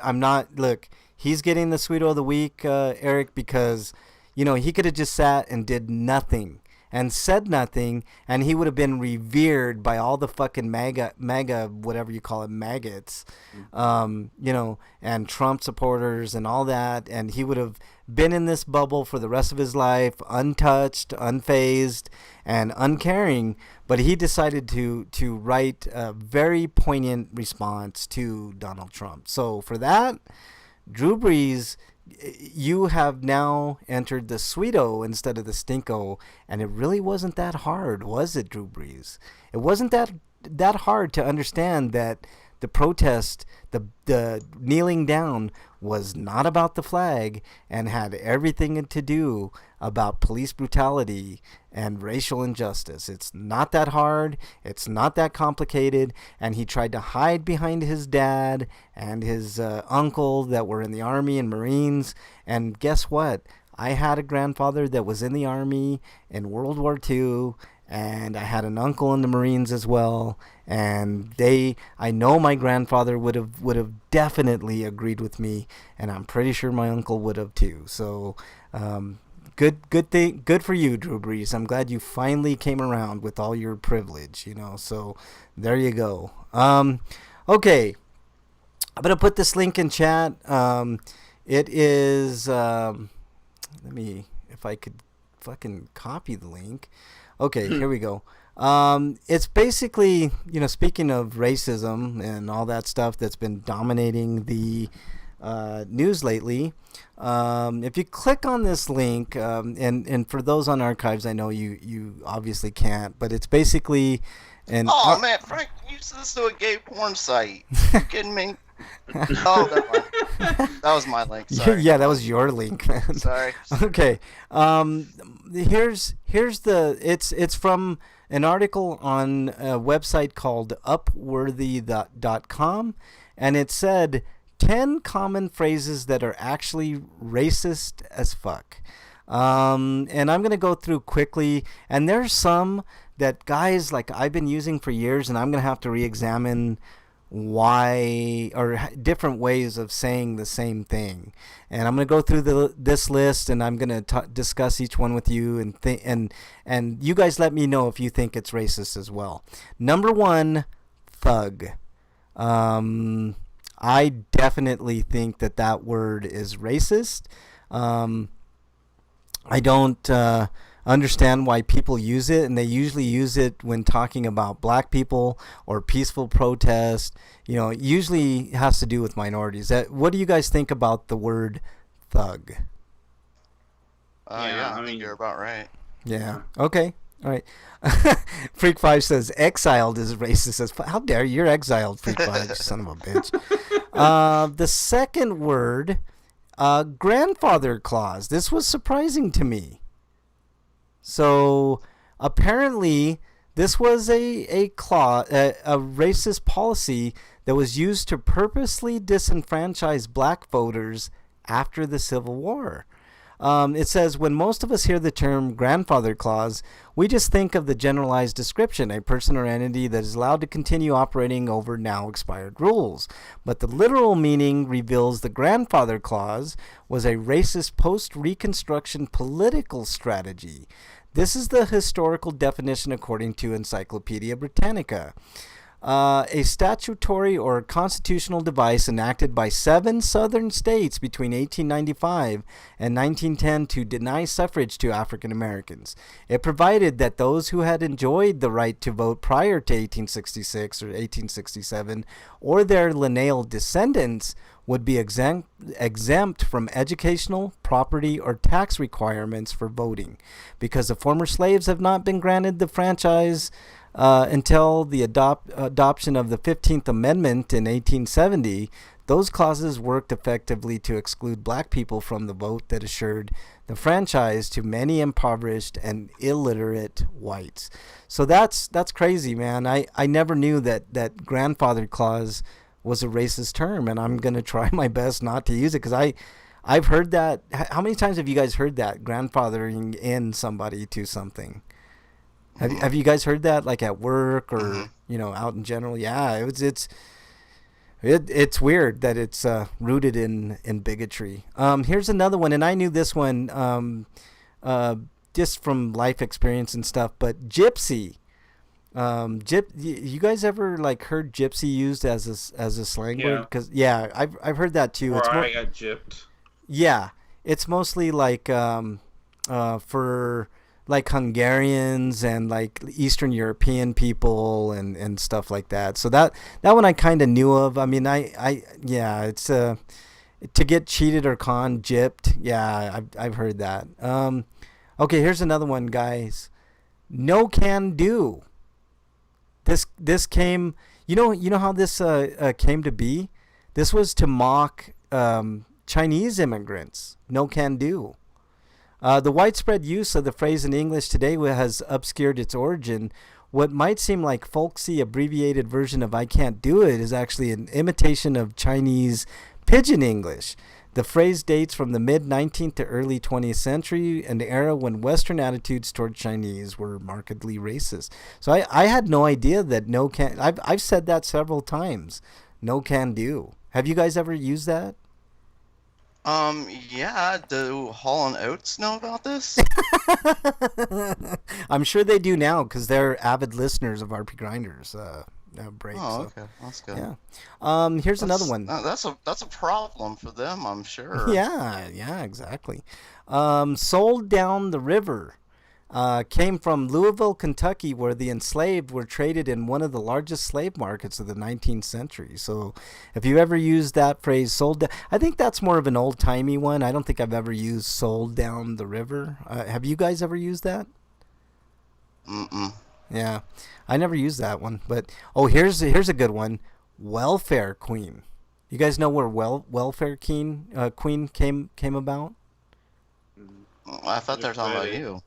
Speaker 1: Look, he's getting the Sweeto of the week, Eric, because, he could have just sat and did nothing and said nothing, and he would have been revered by all the fucking MAGA, whatever you call it, maggots, and Trump supporters and all that, and he would have been in this bubble for the rest of his life, untouched, unfazed, and uncaring. But he decided to write a very poignant response to Donald Trump. So for that, Drew Brees, you have now entered the Sweeto instead of the Stinko, and it really wasn't that hard, was it, Drew Brees? It wasn't that hard to understand that the protest, the kneeling down, was not about the flag and had everything to do about police brutality and racial injustice. It's not that hard. It's not that complicated. And he tried to hide behind his dad and his uncle that were in the Army and Marines. And guess what? I had a grandfather that was in the Army in World War II, and I had an uncle in the Marines as well, and I know my grandfather would have definitely agreed with me, and I'm pretty sure my uncle would have too. So, good for you, Drew Brees. I'm glad you finally came around with all your privilege, So, there you go. Okay, I'm gonna put this link in chat. It is. Let me, if I could fucking copy the link. Okay, here we go. It's basically, speaking of racism and all that stuff that's been dominating the news lately, if you click on this link, and for those on archives, I know you obviously can't, but it's basically an...
Speaker 3: Oh, man, Frank, you said this to a gay porn site. You kidding me? Oh, that was my link. Sorry.
Speaker 1: Yeah, that was your link, man.
Speaker 3: Sorry.
Speaker 1: Okay. Here's it's from an article on a website called upworthy.com, and it said 10 common phrases that are actually racist as fuck. And I'm gonna go through quickly, and there's some that guys like I've been using for years, and I'm gonna have to re-examine why or different ways of saying the same thing. And I'm going to go through this list, and I'm going to discuss each one with you, and you guys let me know if you think it's racist as well. Number 1, thug. I definitely think that word is racist. I don't understand why people use it, and they usually use it when talking about black people or peaceful protest. It usually has to do with minorities. What do you guys think about the word thug?
Speaker 3: I think you're about right.
Speaker 1: Yeah. Okay. All right. Freak 5 says exiled is racist as how dare you? You're exiled, Freak 5, you son of a bitch. The second word, grandfather clause. This was surprising to me. So apparently this was a clause, a racist policy that was used to purposely disenfranchise black voters after the Civil War. It says, when most of us hear the term grandfather clause, we just think of the generalized description, a person or entity that is allowed to continue operating over now expired rules. But the literal meaning reveals the grandfather clause was a racist post-Reconstruction political strategy. This is the historical definition according to Encyclopedia Britannica. A statutory or constitutional device enacted by 7 southern states between 1895 and 1910 to deny suffrage to African Americans. It provided that those who had enjoyed the right to vote prior to 1866 or 1867 or their lineal descendants would be exempt from educational, property, or tax requirements for voting. Because the former slaves have not been granted the franchise until the adoption of the 15th Amendment in 1870, those clauses worked effectively to exclude black people from the vote that assured the franchise to many impoverished and illiterate whites. So that's crazy, man. I never knew that grandfather clause was a racist term, and I'm going to try my best not to use it, because I've heard that. How many times have you guys heard that, grandfathering in somebody to something? Have you guys heard that, like at work or out in general? Yeah, it's weird that it's rooted in bigotry. Here's another one, and I knew this one just from life experience and stuff. But gypsy, you guys ever like heard gypsy used as a slang word? Because I've heard that too.
Speaker 7: Or I got gypped.
Speaker 1: Yeah, it's mostly like for like Hungarians and like Eastern European people and stuff like that. So that one I kind of knew of. I mean, it's to get cheated or conned, gypped. Yeah, I've heard that. Okay, here's another one, guys. No can do. This came. You know how this came to be. This was to mock Chinese immigrants. No can do. The widespread use of the phrase in English today has obscured its origin. What might seem like folksy abbreviated version of I can't do it is actually an imitation of Chinese pidgin English. The phrase dates from the mid-19th to early 20th century, an era when Western attitudes toward Chinese were markedly racist. So I had no idea that no can... I've said that several times. No can do. Have you guys ever used that?
Speaker 3: Yeah, do Hall & Oates know about this?
Speaker 1: I'm sure they do now, because they're avid listeners of RP Grinders break.
Speaker 3: Oh, okay. That's good.
Speaker 1: Yeah. Here's another one.
Speaker 3: That's a problem for them, I'm sure.
Speaker 1: Yeah, exactly. Sold Down the River came from Louisville, Kentucky, where the enslaved were traded in one of the largest slave markets of the 19th century. So if you ever used that phrase, sold down, I think that's more of an old-timey one. I don't think I've ever used sold down the river. Have you guys ever used that?
Speaker 3: Mm-mm.
Speaker 1: Yeah, I never used that one. But, here's a good one. Welfare Queen. You guys know where Welfare Queen came about?
Speaker 3: I thought they were talking about you.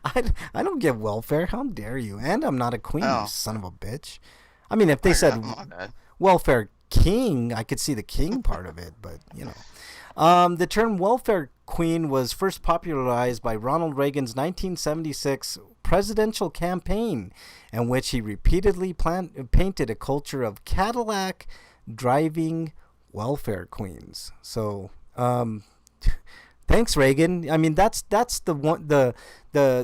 Speaker 1: I don't get welfare. How dare you? And I'm not a queen,
Speaker 3: Oh.
Speaker 1: you son of a bitch. I mean, if they said
Speaker 3: My bad.
Speaker 1: welfare king, I could see the king part of it, but the term welfare queen was first popularized by Ronald Reagan's 1976 presidential campaign, in which he repeatedly painted a culture of Cadillac driving welfare queens. So, thanks, Reagan. I mean, that's the one. The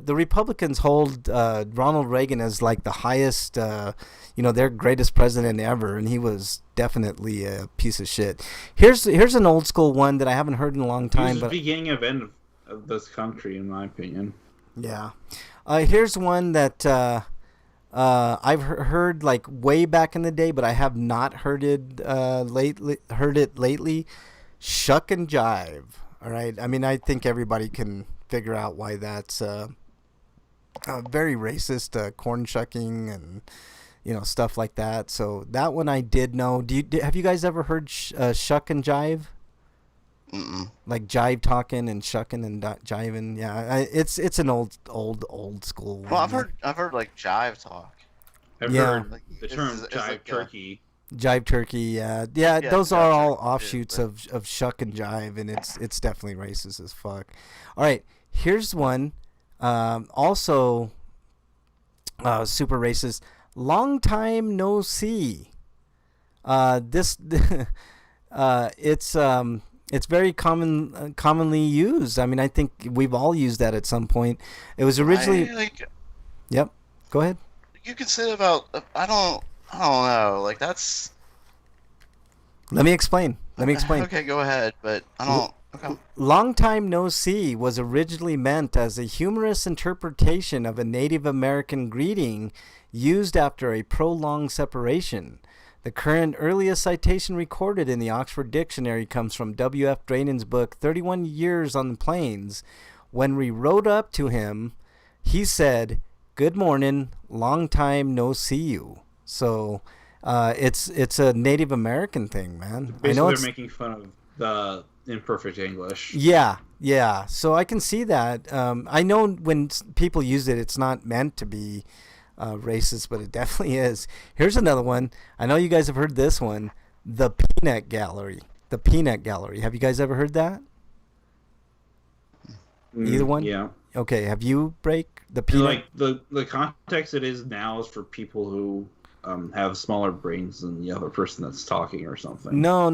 Speaker 1: Republicans hold Ronald Reagan as like the highest, their greatest president ever, and he was definitely a piece of shit. Here's an old school one that I haven't heard in a long time.
Speaker 7: He was
Speaker 1: but
Speaker 7: the beginning of end of this country, in my opinion.
Speaker 1: Yeah. Here's one that I've heard like way back in the day, but I have not heard it lately. Shuck and jive. All right. I mean, I think everybody can figure out why that's very racist. Corn shucking and stuff like that. So that one I did know. Have you guys ever heard shuck and jive?
Speaker 3: Mm-mm.
Speaker 1: Like jive talking and shucking and jiving. Yeah, it's an old school one.
Speaker 3: Well, I've heard like jive talk.
Speaker 7: I've heard the term
Speaker 3: it's
Speaker 7: jive
Speaker 3: like,
Speaker 1: Jive
Speaker 7: turkey.
Speaker 1: turkey, yeah. Those
Speaker 3: jive
Speaker 1: are all
Speaker 3: turkey,
Speaker 1: offshoots of shuck and jive, and it's definitely racist as fuck. All right, here's one, also super racist. Long time no see. It's very commonly used. I mean, I think we've all used that at some point. It was originally. Yep. Go ahead.
Speaker 3: You can say about I don't know. Like that's.
Speaker 1: Let me explain.
Speaker 3: Okay, go ahead. But I don't. Okay.
Speaker 1: Long time no see was originally meant as a humorous interpretation of a Native American greeting used after a prolonged separation. The current earliest citation recorded in the Oxford Dictionary comes from W.F. Draynen's book, 31 Years on the Plains. When we rode up to him, he said, "Good morning, long time no see you." So it's a Native American thing, man.
Speaker 7: Basically,
Speaker 1: I know
Speaker 7: they're making fun of the imperfect English.
Speaker 1: Yeah. So I can see that. I know when people use it, it's not meant to be racist, but it definitely is. Here's another one. I know you guys have heard this one. The Peanut Gallery. The Peanut Gallery. Have you guys ever heard that? Either one?
Speaker 7: Yeah.
Speaker 1: Okay. Have you, Break? The Peanut.
Speaker 7: Like the context it is now is for people who have smaller brains than the other person that's talking or something.
Speaker 1: No.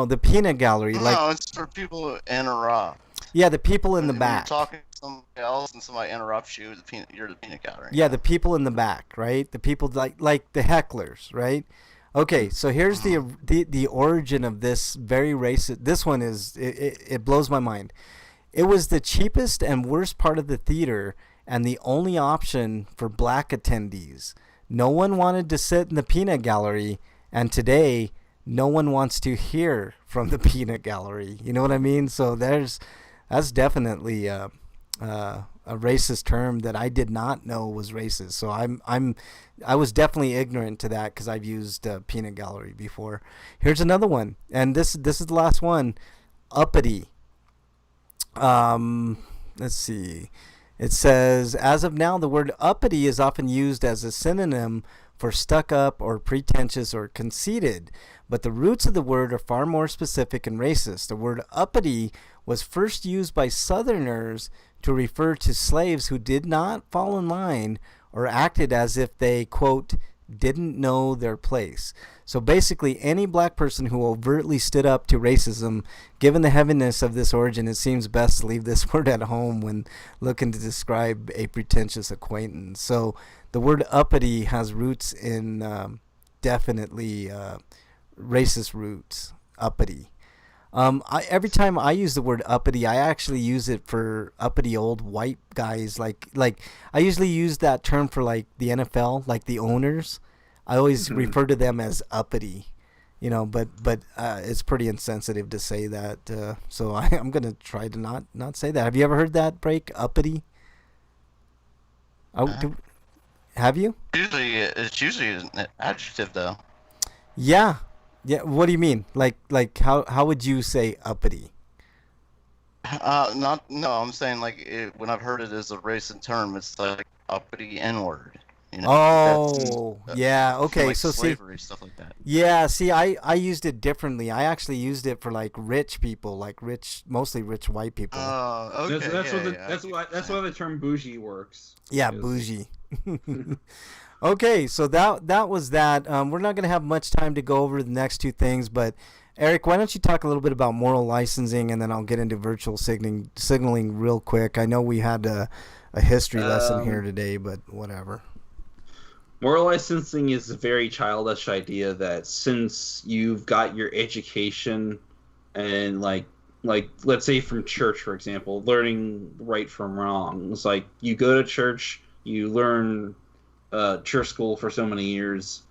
Speaker 1: The Peanut Gallery.
Speaker 3: No, it's for people who interrupt.
Speaker 1: Yeah, the people in the
Speaker 3: When
Speaker 1: back.
Speaker 3: you're talking to somebody else and somebody interrupts you, you're the peanut gallery.
Speaker 1: Yeah, the people in the back, right? The people like the hecklers, right? Okay, so here's the origin of this very racist. This one it blows my mind. It was the cheapest and worst part of the theater and the only option for black attendees. No one wanted to sit in the peanut gallery, and today no one wants to hear from the peanut gallery. You know what I mean? So that's definitely a racist term that I did not know was racist. So I was definitely ignorant to that because I've used peanut gallery before. Here's another one, and this is the last one. Uppity. Let's see. It says, as of now, the word uppity is often used as a synonym for stuck up or pretentious or conceited, but the roots of the word are far more specific and racist. The word uppity was first used by Southerners to refer to slaves who did not fall in line or acted as if they, quote, didn't know their place. So basically, any black person who overtly stood up to racism, given the heaviness of this origin, it seems best to leave this word at home when looking to describe a pretentious acquaintance. So the word uppity has roots in definitely racist roots, uppity. Every time I use the word uppity, I actually use it for uppity old white guys. Like I usually use that term for like the NFL, like the owners. I always refer to them as uppity, but it's pretty insensitive to say that. So I'm gonna try to not say that. Have you ever heard that, Break? Uppity? Have you?
Speaker 3: It's usually an adjective though.
Speaker 1: Yeah. What do you mean? Like how would you say uppity?
Speaker 3: I'm saying like when I've heard it as a racist term, it's like uppity N-word. You know, that's,
Speaker 1: Oh, yeah. Okay,
Speaker 3: like
Speaker 1: so see,
Speaker 3: slavery, stuff like that.
Speaker 1: yeah, see, I used it differently. I actually used it for like rich people, like mostly rich white people.
Speaker 3: Oh, okay.
Speaker 7: That's why the term bougie works.
Speaker 1: Yeah,
Speaker 7: Because-
Speaker 1: bougie. Okay, so that was that. We're not gonna have much time to go over the next two things, but Eric, why don't you talk a little bit about moral licensing, and then I'll get into virtual signaling real quick. I know we had a history lesson here today, but whatever.
Speaker 7: Moral licensing is a very childish idea that since you've got your education and like let's say from church, for example, learning right from wrong. It's like you go to church, you learn church school for so many years.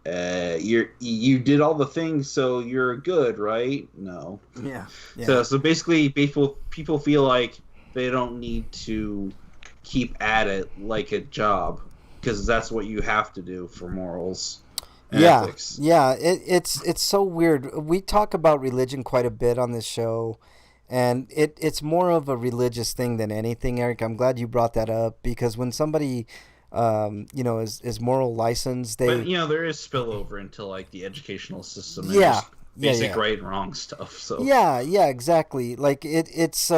Speaker 7: You did all the things, so you're good, right? No.
Speaker 1: Yeah.
Speaker 7: So basically, people feel like they don't need to keep at it like a job because that's what you have to do for morals and ethics.
Speaker 1: Yeah. It's so weird. We talk about religion quite a bit on this show, and it's more of a religious thing than anything, Eric. I'm glad you brought that up because when somebody is moral license,
Speaker 7: But there is spillover into like the educational system. And
Speaker 1: Yeah.
Speaker 7: just basic
Speaker 1: Yeah.
Speaker 7: right and wrong stuff. So
Speaker 1: Yeah, exactly. Like it's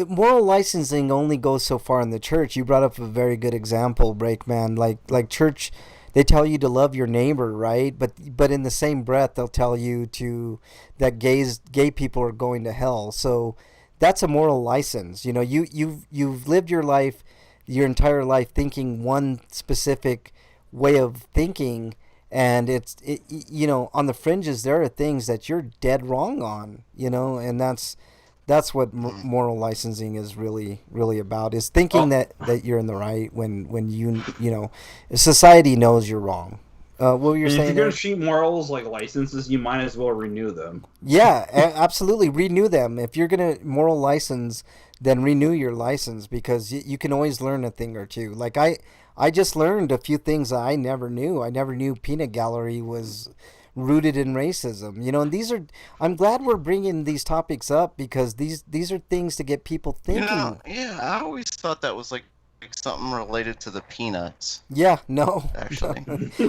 Speaker 1: moral licensing only goes so far in the church. You brought up a very good example, Breakman. Like church, they tell you to love your neighbor, right? But in the same breath, they'll tell you that gay people are going to hell. So that's a moral license. You've lived your entire life thinking one specific way of thinking, and on the fringes there are things that you're dead wrong on, and that's what moral licensing is really about, is thinking that you're in the right when society knows you're wrong. What were you
Speaker 7: and
Speaker 1: saying?
Speaker 7: if you're going
Speaker 1: Eric?
Speaker 7: to treat morals like licenses, you might as well renew them.
Speaker 1: Yeah, absolutely. Renew them. If you're going to moral license, then renew your license because you can always learn a thing or two. Like I just learned a few things that I never knew. I never knew peanut gallery was rooted in racism. And I'm glad we're bringing these topics up because these are things to get people thinking.
Speaker 3: I always thought that was like something related to the peanuts.
Speaker 1: Yeah, no.
Speaker 3: Actually.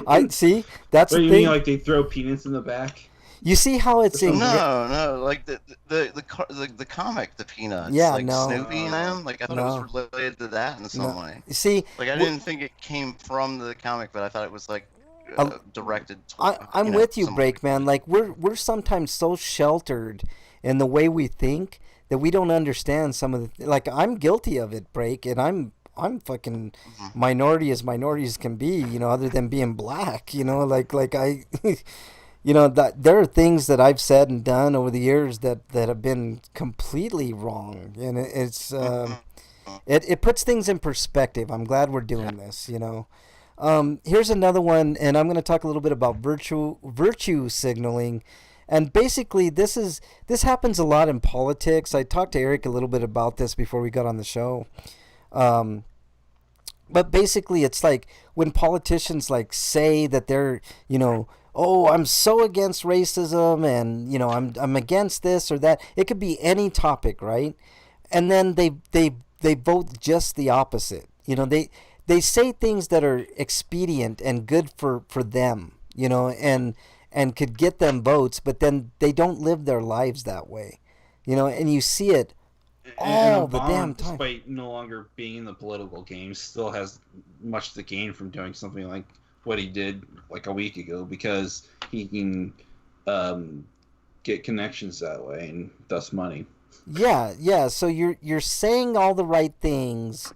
Speaker 1: I see. That's
Speaker 7: What
Speaker 1: the
Speaker 7: do you
Speaker 1: thing.
Speaker 7: mean, like they throw peanuts in the back?
Speaker 1: You see how it's in.
Speaker 3: No, like the comic, the Peanuts.
Speaker 1: Yeah,
Speaker 3: like
Speaker 1: no.
Speaker 3: Snoopy and them. Like I thought it was related to that in some way.
Speaker 1: See,
Speaker 3: Like I didn't think it came from the comic, but I thought it was like directed.
Speaker 1: I'm with you, Breakman. Like we're sometimes so sheltered in the way we think that we don't understand some of the. Like I'm guilty of it, Break, and I'm fucking minority as minorities can be. Other than being black. Like I. That there are things that I've said and done over the years that have been completely wrong, and it puts things in perspective. I'm glad we're doing this. Here's another one, and I'm going to talk a little bit about virtue signaling, and basically this happens a lot in politics. I talked to Eric a little bit about this before we got on the show. But basically, it's like when politicians say that they're oh, I'm so against racism, and I'm against this or that. It could be any topic, right? And then they vote just the opposite. They say things that are expedient and good for them, and could get them votes, but then they don't live their lives that way, and you see it all the damn time.
Speaker 7: Despite no longer being in the political game, still has much to gain from doing something like what he did like a week ago because he can get connections that way and thus money.
Speaker 1: Yeah. So you're saying all the right things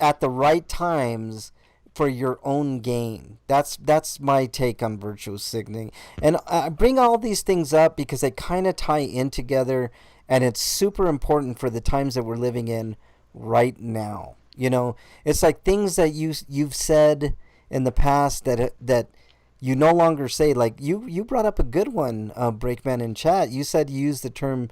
Speaker 1: at the right times for your own gain. That's my take on virtue signaling. And I bring all these things up because they kind of tie in together, and it's super important for the times that we're living in right now. It's like things that you've said in the past that you no longer say. Like you brought up a good one, Breakman, in chat. You said you used the term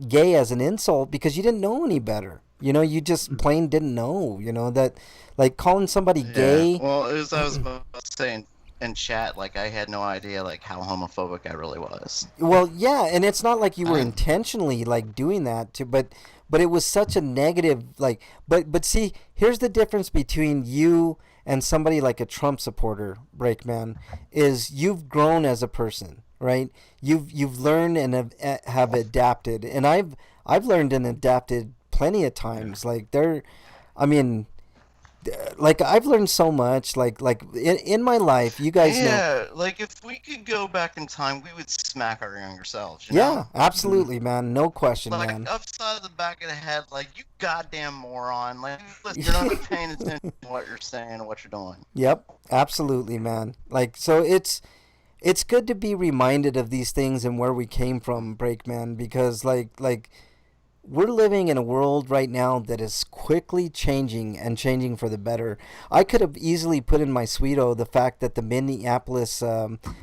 Speaker 1: gay as an insult because you didn't know any better. You just plain didn't know. That like calling somebody gay.
Speaker 3: Well, as I was saying, in chat, like, I had no idea, like, how homophobic I really was.
Speaker 1: Well, yeah, and it's not like you were
Speaker 3: I-
Speaker 1: intentionally like doing that to, but it was such a negative like. But see, here's the difference between you and somebody like a Trump supporter, Breakman, is you've grown as a person, right? You've learned and have adapted, and I've learned and adapted plenty of times. Like I mean, like I've learned so much. Like in my life, you guys know.
Speaker 3: Yeah, like, if we could go back in time, we would smack our younger selves, you
Speaker 1: Yeah,
Speaker 3: know?
Speaker 1: absolutely, man. No question,
Speaker 3: Like,
Speaker 1: man.
Speaker 3: upside of the back of the head, like, you goddamn moron. Like, listen, you're not paying attention to what you're saying or what you're doing.
Speaker 1: Yep, absolutely, man. Like, so it's good to be reminded of these things and where we came from, Breakman, because like we're living in a world right now that is quickly changing and changing for the better. I could have easily put in my Sweeto the fact that the Minneapolis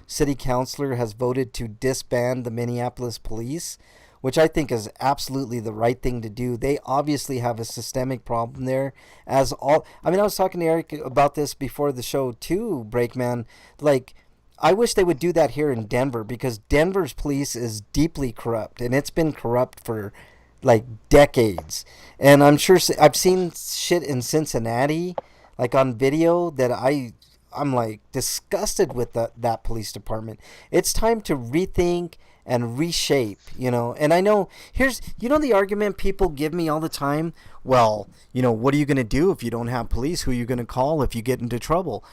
Speaker 1: city councilor has voted to disband the Minneapolis police, which I think is absolutely the right thing to do. They obviously have a systemic problem there. I was talking to Eric about this before the show too, Breakman. Like, I wish they would do that here in Denver, because Denver's police is deeply corrupt, and it's been corrupt for like decades. And I'm sure I've seen shit in Cincinnati, like on video, that I'm like disgusted with that police department. It's time to rethink and reshape, And I know the argument people give me all the time. Well, what are you going to do if you don't have police? Who are you going to call if you get into trouble?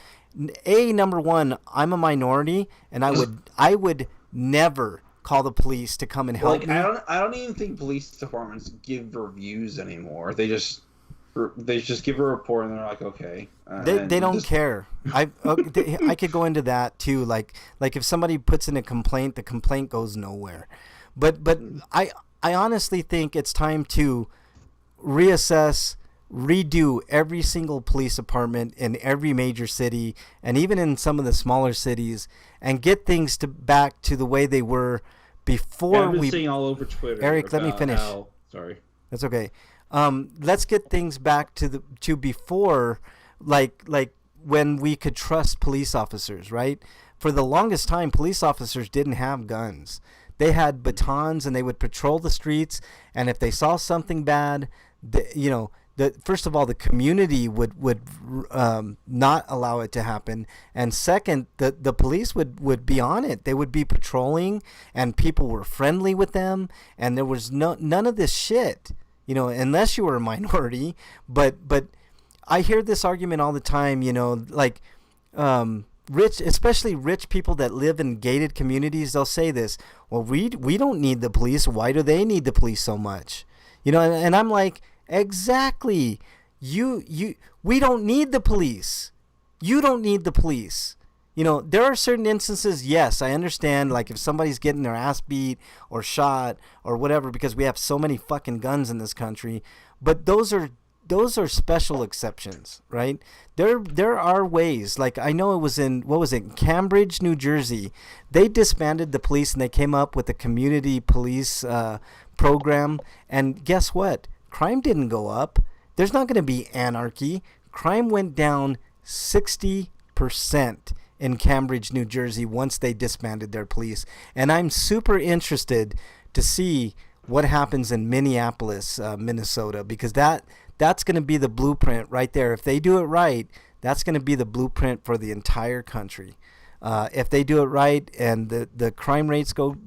Speaker 1: Number one, I'm a minority, and I would never call the police to come and help me.
Speaker 7: I don't even think police departments give reviews anymore. They just give a report and they're like, okay.
Speaker 1: They don't care. I could go into that too. Like if somebody puts in a complaint, the complaint goes nowhere. But I honestly think it's time to reassess, redo every single police department in every major city, and even in some of the smaller cities, and get things back to the way they were before.
Speaker 7: I've been seeing all over Twitter.
Speaker 1: Eric, let me finish.
Speaker 7: Sorry.
Speaker 1: That's okay. Let's get things back to before, like when we could trust police officers, right? For the longest time, police officers didn't have guns. They had batons, and they would patrol the streets. And if they saw something bad, first of all, the community would not allow it to happen, and second, the police would be on it. They would be patrolling, and people were friendly with them, and there was none of this shit, unless you were a minority. But I hear this argument all the time, like especially rich people that live in gated communities. They'll say this: well, we don't need the police. Why do they need the police so much? And I'm like, exactly. We don't need the police. You don't need the police. There are certain instances, yes, I understand, like if somebody's getting their ass beat or shot or whatever, because we have so many fucking guns in this country, but those are special exceptions, right? There are ways. Like, I know it was in Cambridge, New Jersey. They disbanded the police and they came up with a community police program, and guess what? Crime didn't go up. There's not going to be anarchy. Crime went down 60% in Cambridge, New Jersey once they disbanded their police. And I'm super interested to see what happens in Minneapolis, Minnesota, because that's going to be the blueprint right there. If they do it right, that's going to be the blueprint for the entire country. If they do it right and the crime rates go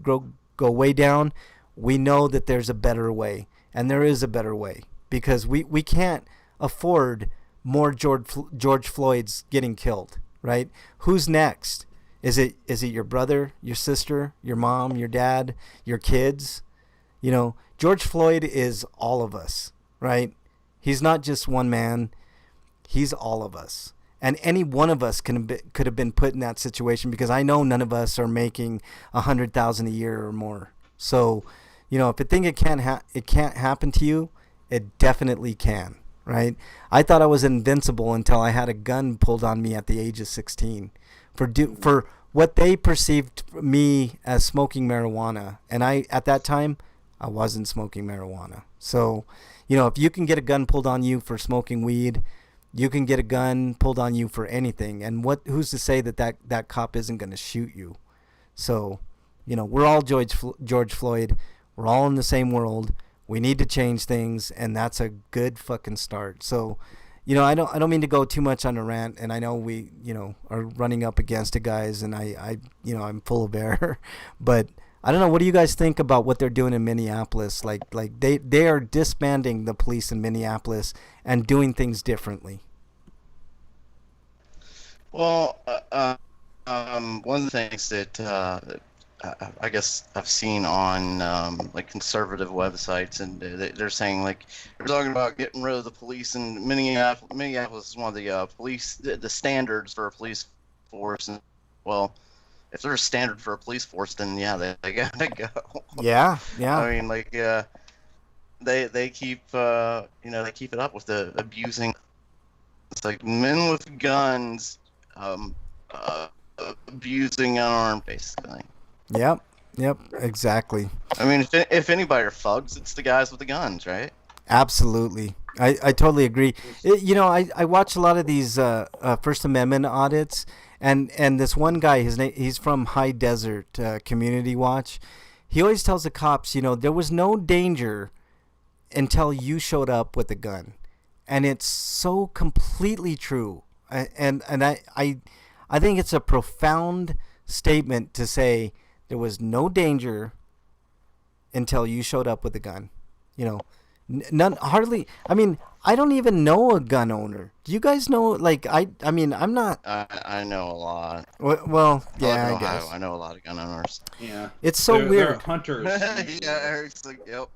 Speaker 1: way down, we know that there's a better way. And there is a better way, because we can't afford more George Floyd's getting killed, right? Who's next? Is it your brother, your sister, your mom, your dad, your kids? George Floyd is all of us, right? He's not just one man. He's all of us. And any one of us could have been put in that situation, because I know none of us are making $100,000 a year or more. So, if you think it can't happen to you, it definitely can, right? I thought I was invincible until I had a gun pulled on me at the age of 16 for what they perceived me as smoking marijuana. And at that time, I wasn't smoking marijuana. So, if you can get a gun pulled on you for smoking weed, You can get a gun pulled on you for anything, and who's to say that cop isn't going to shoot you? So, we're all George Floyd. We're all in the same world. We need to change things, and that's a good fucking start. So, I don't mean to go too much on a rant, and I know we, are running up against it, guys, and I'm full of air, but I don't know. What do you guys think about what they're doing in Minneapolis? Like they are disbanding the police in Minneapolis and doing things differently.
Speaker 3: Well, one of the things that I guess I've seen on like conservative websites, and they're saying like they're talking about getting rid of the police in Minneapolis. Minneapolis is one of the the standards for a police force. And, well, if there's a standard for a police force, then yeah, they gotta go.
Speaker 1: Yeah.
Speaker 3: I mean, like they keep they keep it up with the abusing. It's like men with guns abusing unarmed, basically.
Speaker 1: Yep, exactly.
Speaker 3: I mean, if anybody are thugs, it's the guys with the guns, right?
Speaker 1: Absolutely. I totally agree. I watch a lot of these First Amendment audits, and this one guy, he's from High Desert Community Watch. He always tells the cops, there was no danger until you showed up with a gun. And it's so completely true. And I think it's a profound statement to say there was no danger until you showed up with a gun. None, hardly. I mean, I don't even know a gun owner. Do you guys know? Like, I mean, I'm not.
Speaker 3: I know a lot.
Speaker 1: Well, yeah, I guess.
Speaker 3: I know a lot of gun owners.
Speaker 7: Yeah.
Speaker 1: It's so weird.
Speaker 7: They're hunters.
Speaker 3: Yeah, Eric's like, yep.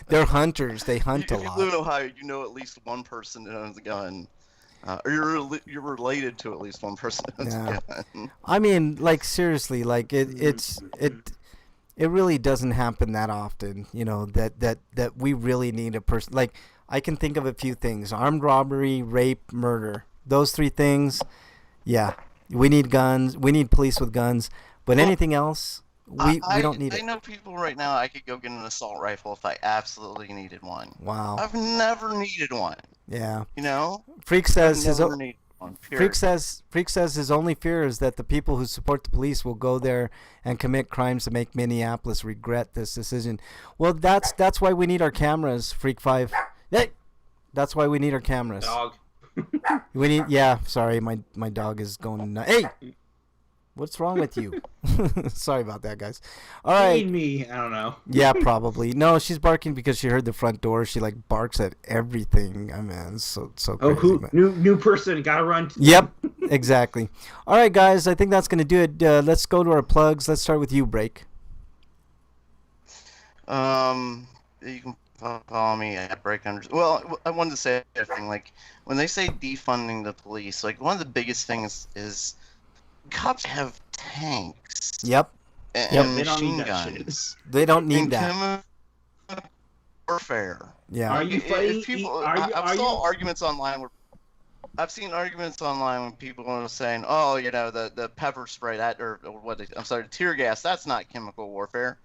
Speaker 1: They're hunters. They hunt a lot.
Speaker 3: If you live in Ohio, you know at least one person that owns a gun. Or you're related to at least one person that owns a gun.
Speaker 1: I mean, like, seriously, like, it really doesn't happen that often, that we really need a person. Like, I can think of a few things: armed robbery, rape, murder. Those three things, yeah. We need guns. We need police with guns. But anything else, we don't need it.
Speaker 3: I know people right now. I could go get an assault rifle if I absolutely needed one.
Speaker 1: Wow.
Speaker 3: I've never needed one.
Speaker 1: Yeah.
Speaker 3: Freak says his only
Speaker 1: fear is that the people who support the police will go there and commit crimes to make Minneapolis regret this decision. Well, that's why we need our cameras, Freak 5. Hey, that's why we need our cameras.
Speaker 7: Dog.
Speaker 1: Sorry, my dog is going nuts. Hey, what's wrong with you? Sorry about that, guys. All right.
Speaker 7: Me, I don't know.
Speaker 1: Yeah, probably. No, she's barking because she heard the front door. She like barks at everything. I mean, it's so crazy.
Speaker 7: New person, gotta run.
Speaker 1: Yep, exactly. All right, guys, I think that's gonna do it. Let's go to our plugs. Let's start with you, Break.
Speaker 3: You can follow me at Break. Well, I wanted to say everything. Like when they say defunding the police, like one of the biggest things is cops have tanks.
Speaker 1: Yep.
Speaker 3: And machine guns.
Speaker 1: They don't need that.
Speaker 3: Warfare.
Speaker 1: Yeah.
Speaker 7: Are you fighting?
Speaker 3: I've saw arguments online where I've seen arguments online when people are saying, "Oh, the pepper spray tear gas. That's not chemical warfare."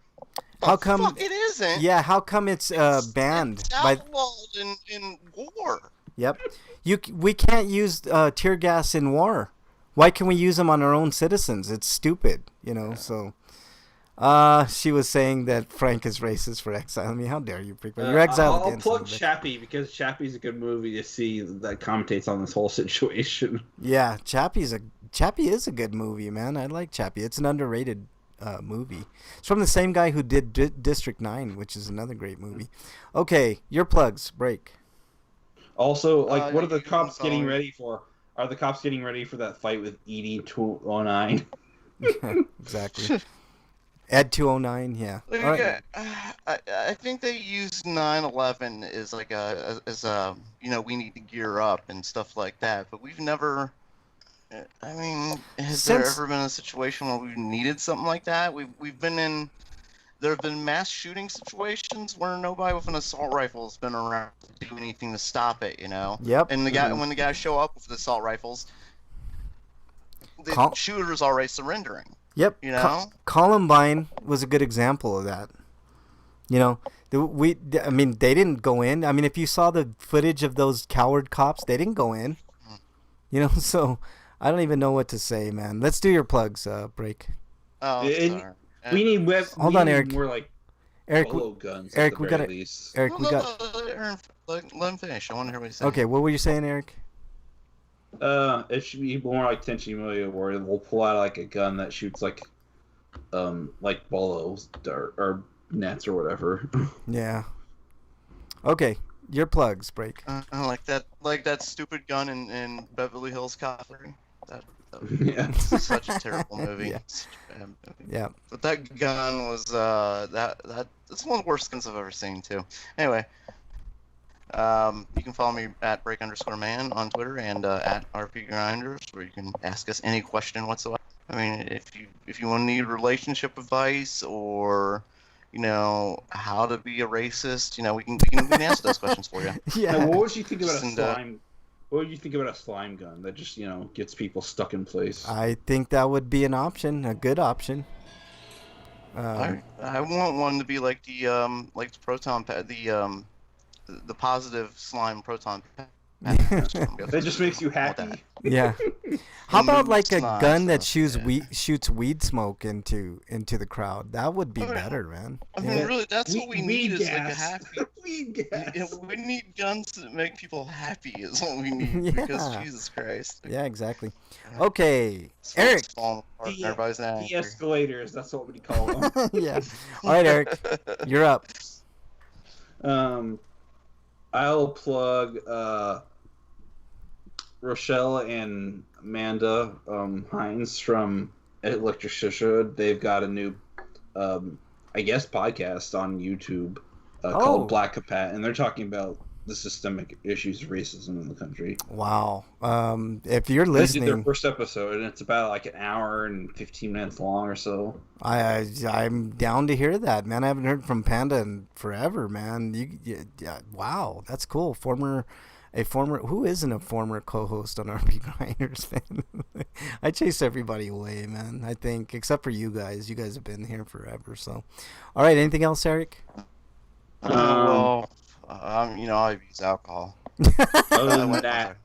Speaker 1: How come
Speaker 3: fuck it isn't?
Speaker 1: Yeah. How come it's banned?
Speaker 3: It's outlawed in war.
Speaker 1: Yep. We can't use tear gas in war. Why can we use them on our own citizens? It's stupid, so. She was saying that Frank is racist for exiling me. How dare you, freak? You're exiled again.
Speaker 7: I'll plug Chappie because Chappie's a good movie to see that commentates on this whole situation.
Speaker 1: Yeah, Chappie is a good movie, man. I like Chappie. It's an underrated movie. It's from the same guy who did District 9, which is another great movie. Okay, your plugs. Break.
Speaker 7: Also, what are the cops getting ready for? Are the cops getting ready for that fight with ED 209?
Speaker 1: Exactly. Ed 209, yeah.
Speaker 3: All right. I think they use 9/11 as like we need to gear up and stuff like that. But we've never. I mean, has there ever been a situation where we've needed something like that? We've been in. There have been mass shooting situations where nobody with an assault rifle has been around to do anything to stop it.
Speaker 1: Yep.
Speaker 3: And when the guys show up with the assault rifles, the shooter's already surrendering.
Speaker 1: Yep. Columbine was a good example of that. You know, I mean, they didn't go in. I mean, if you saw the footage of those coward cops, they didn't go in. You know, so I don't even know what to say, man. Let's do your plugs, Break.
Speaker 3: Oh,
Speaker 7: And
Speaker 3: sorry.
Speaker 7: we need
Speaker 1: Hold on,
Speaker 7: need
Speaker 1: Eric.
Speaker 7: more like
Speaker 1: Eric,
Speaker 7: bolo guns.
Speaker 1: Eric,
Speaker 7: at the
Speaker 1: we
Speaker 7: very
Speaker 1: gotta-
Speaker 7: least.
Speaker 1: Eric, we got.
Speaker 3: Let him finish. I want to hear what he's saying.
Speaker 1: Okay, what were you saying, Eric?
Speaker 7: It should be more like Tenchi Muyo, where we'll pull out like a gun that shoots like bolos or nets or whatever.
Speaker 1: Yeah. Okay, your plugs, Break.
Speaker 3: Like that stupid gun in Beverly Hills Cop 3.
Speaker 7: Yeah.
Speaker 3: That's such a terrible movie.
Speaker 1: Yeah.
Speaker 3: Such a bad movie.
Speaker 1: Yeah.
Speaker 3: But that gun was that's one of the worst guns I've ever seen too. Anyway, you can follow me at break_man on Twitter and at RP Grinders, where you can ask us any question whatsoever. I mean, if you want to need relationship advice or how to be a racist, we can answer those questions for you.
Speaker 1: Yeah.
Speaker 7: Now, what would you think about a
Speaker 3: And,
Speaker 7: slime? What would you think about a slime gun that just gets people stuck in place?
Speaker 1: I think that would be an option, a good option.
Speaker 3: I want one to be like the proton pad, the positive slime proton pad.
Speaker 7: That just makes you happy.
Speaker 1: Yeah. How about like a
Speaker 3: It's not,
Speaker 1: gun that
Speaker 3: so, yeah.
Speaker 1: shoots weed smoke into the crowd? That would be better, man.
Speaker 3: I mean,
Speaker 1: Yeah.
Speaker 3: really, that's what we need is like a
Speaker 7: gas.
Speaker 3: happy.
Speaker 7: Weed gas.
Speaker 3: Yeah, we need guns that make people happy. Is what we need because
Speaker 1: Yeah.
Speaker 3: Jesus Christ.
Speaker 1: Yeah, exactly. Okay,
Speaker 3: It's
Speaker 1: Eric.
Speaker 3: falling apart and everybody's angry.
Speaker 7: De-escalators, that's what we call them.
Speaker 1: Yeah. All right, Eric, you're up.
Speaker 7: I'll plug Rochelle and Amanda Hines from Electric Shisha. They've got a new, I guess, podcast on YouTube called Black Capat, and they're talking about the systemic issues of racism in the country.
Speaker 1: Wow. If you're
Speaker 7: They did their
Speaker 1: listening,
Speaker 7: first episode, and it's about like an hour and 15 minutes long or so.
Speaker 1: I'm down to hear that, man. I haven't heard from Panda in forever, man. Wow, that's cool. Who isn't a former co-host on RP Grinders, man? I chase everybody away, man. I think, except for you guys. You guys have been here forever. So, all right. Anything else, Eric?
Speaker 3: Well, I've used alcohol.
Speaker 7: Other than that,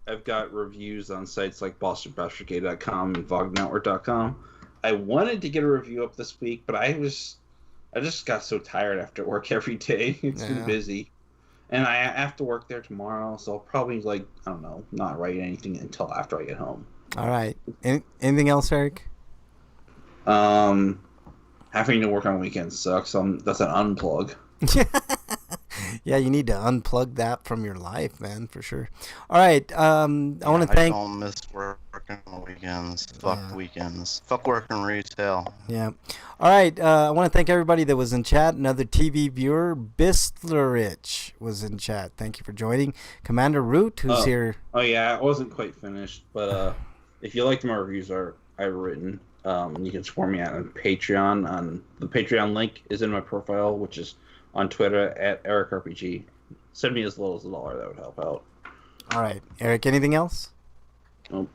Speaker 7: I've got reviews on sites like BostonBastardsGay.com and VogNetwork.com. I wanted to get a review up this week, but I just got so tired after work every day. It's been busy. And I have to work there tomorrow, so I'll probably, not write anything until after I get home.
Speaker 1: All right. Anything else, Eric?
Speaker 7: Having to work on weekends sucks. That's an unplug.
Speaker 1: Yeah, you need to unplug that from your life, man, for sure. All right. I want to thank.
Speaker 3: I don't miss working on weekends. Fuck weekends. Fuck working retail.
Speaker 1: Yeah. All right. I want to thank everybody that was in chat. Another TV viewer, Bistlerich, was in chat. Thank you for joining. Commander Root, who's here.
Speaker 7: Oh, yeah. I wasn't quite finished, but if you liked my reviews I've written, you can support me on Patreon. The Patreon link is in my profile, which is on Twitter at EricRPG. Send me as little as $1. That would help out.
Speaker 1: All right. Eric, anything else?
Speaker 7: Nope.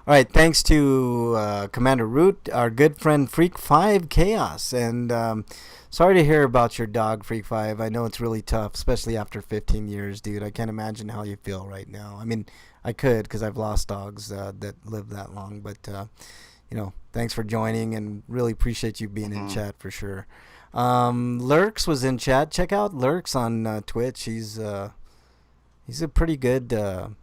Speaker 1: All right. Thanks to Commander Root, our good friend Freak5 Chaos. And sorry to hear about your dog, Freak5. I know it's really tough, especially after 15 years, dude. I can't imagine how you feel right now. I mean, I could because I've lost dogs that live that long. But, thanks for joining and really appreciate you being in chat for sure. Lurks was in chat. Check out Lurks on Twitch. He's a pretty good like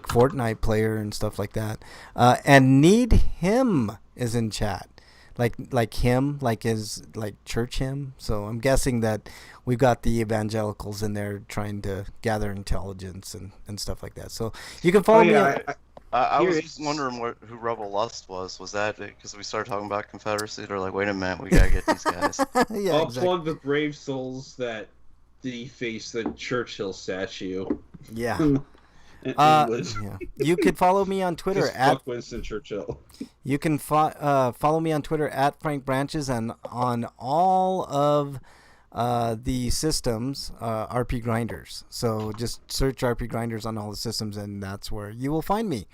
Speaker 1: Fortnite player and stuff like that. And Need Him is in chat. Like him, like his church hymn. So I'm guessing that we've got the evangelicals in there trying to gather intelligence and stuff like that. So you can follow me.
Speaker 3: I was just wondering who Rebel Lust was. Was that because we started talking about Confederacy? They're like, wait a minute, we gotta get these guys.
Speaker 1: Yeah,
Speaker 7: I'll
Speaker 1: exactly.
Speaker 7: plug the brave souls that deface the Churchill statue.
Speaker 1: Yeah.
Speaker 7: Yeah.
Speaker 1: You could follow me on Twitter
Speaker 7: Just fuck Winston Churchill.
Speaker 1: You can follow me on Twitter at Frank Branches and on all of the systems, RP Grinders. So just search RP Grinders on all the systems, and that's where you will find me.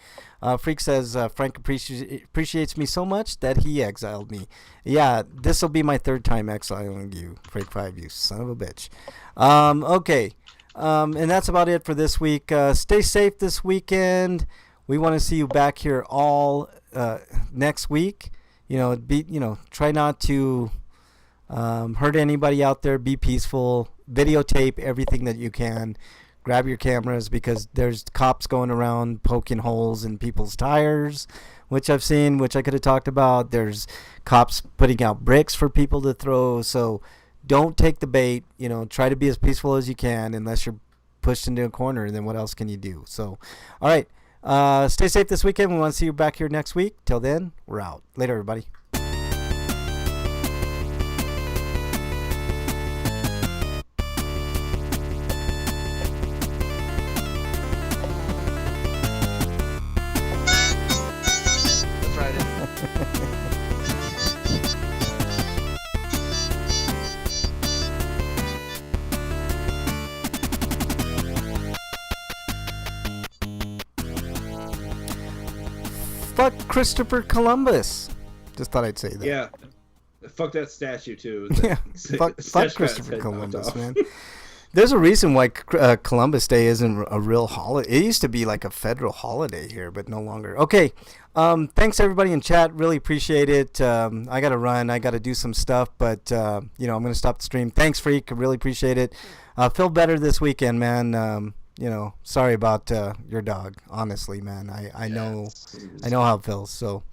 Speaker 1: Freak says Frank appreciates me so much that he exiled me. Yeah, this will be my third time exiling you, Freak5, you son of a bitch. Okay, and that's about it for this week. Stay safe this weekend. We want to see you back here all next week. Try not to hurt anybody out there. Be peaceful. Videotape everything that you can. Grab your cameras because there's cops going around poking holes in people's tires, which I've seen, which I could have talked about. There's cops putting out bricks for people to throw. So don't take the bait. Try to be as peaceful as you can unless you're pushed into a corner. And then what else can you do? So, all right. Stay safe this weekend. We want to see you back here next week. Till then, we're out. Later, everybody. Fuck Christopher Columbus. Just thought I'd say that.
Speaker 7: Yeah. Fuck that statue, too.
Speaker 1: Yeah. Fuck Christopher Columbus, man. There's a reason why Columbus Day isn't a real holiday. It used to be like a federal holiday here, but no longer. Okay. Thanks, everybody in chat. Really appreciate it. I got to run. I got to do some stuff, but, I'm going to stop the stream. Thanks, Freak. I really appreciate it. Feel better this weekend, man. Sorry about your dog. Honestly, man, I know how it feels. So,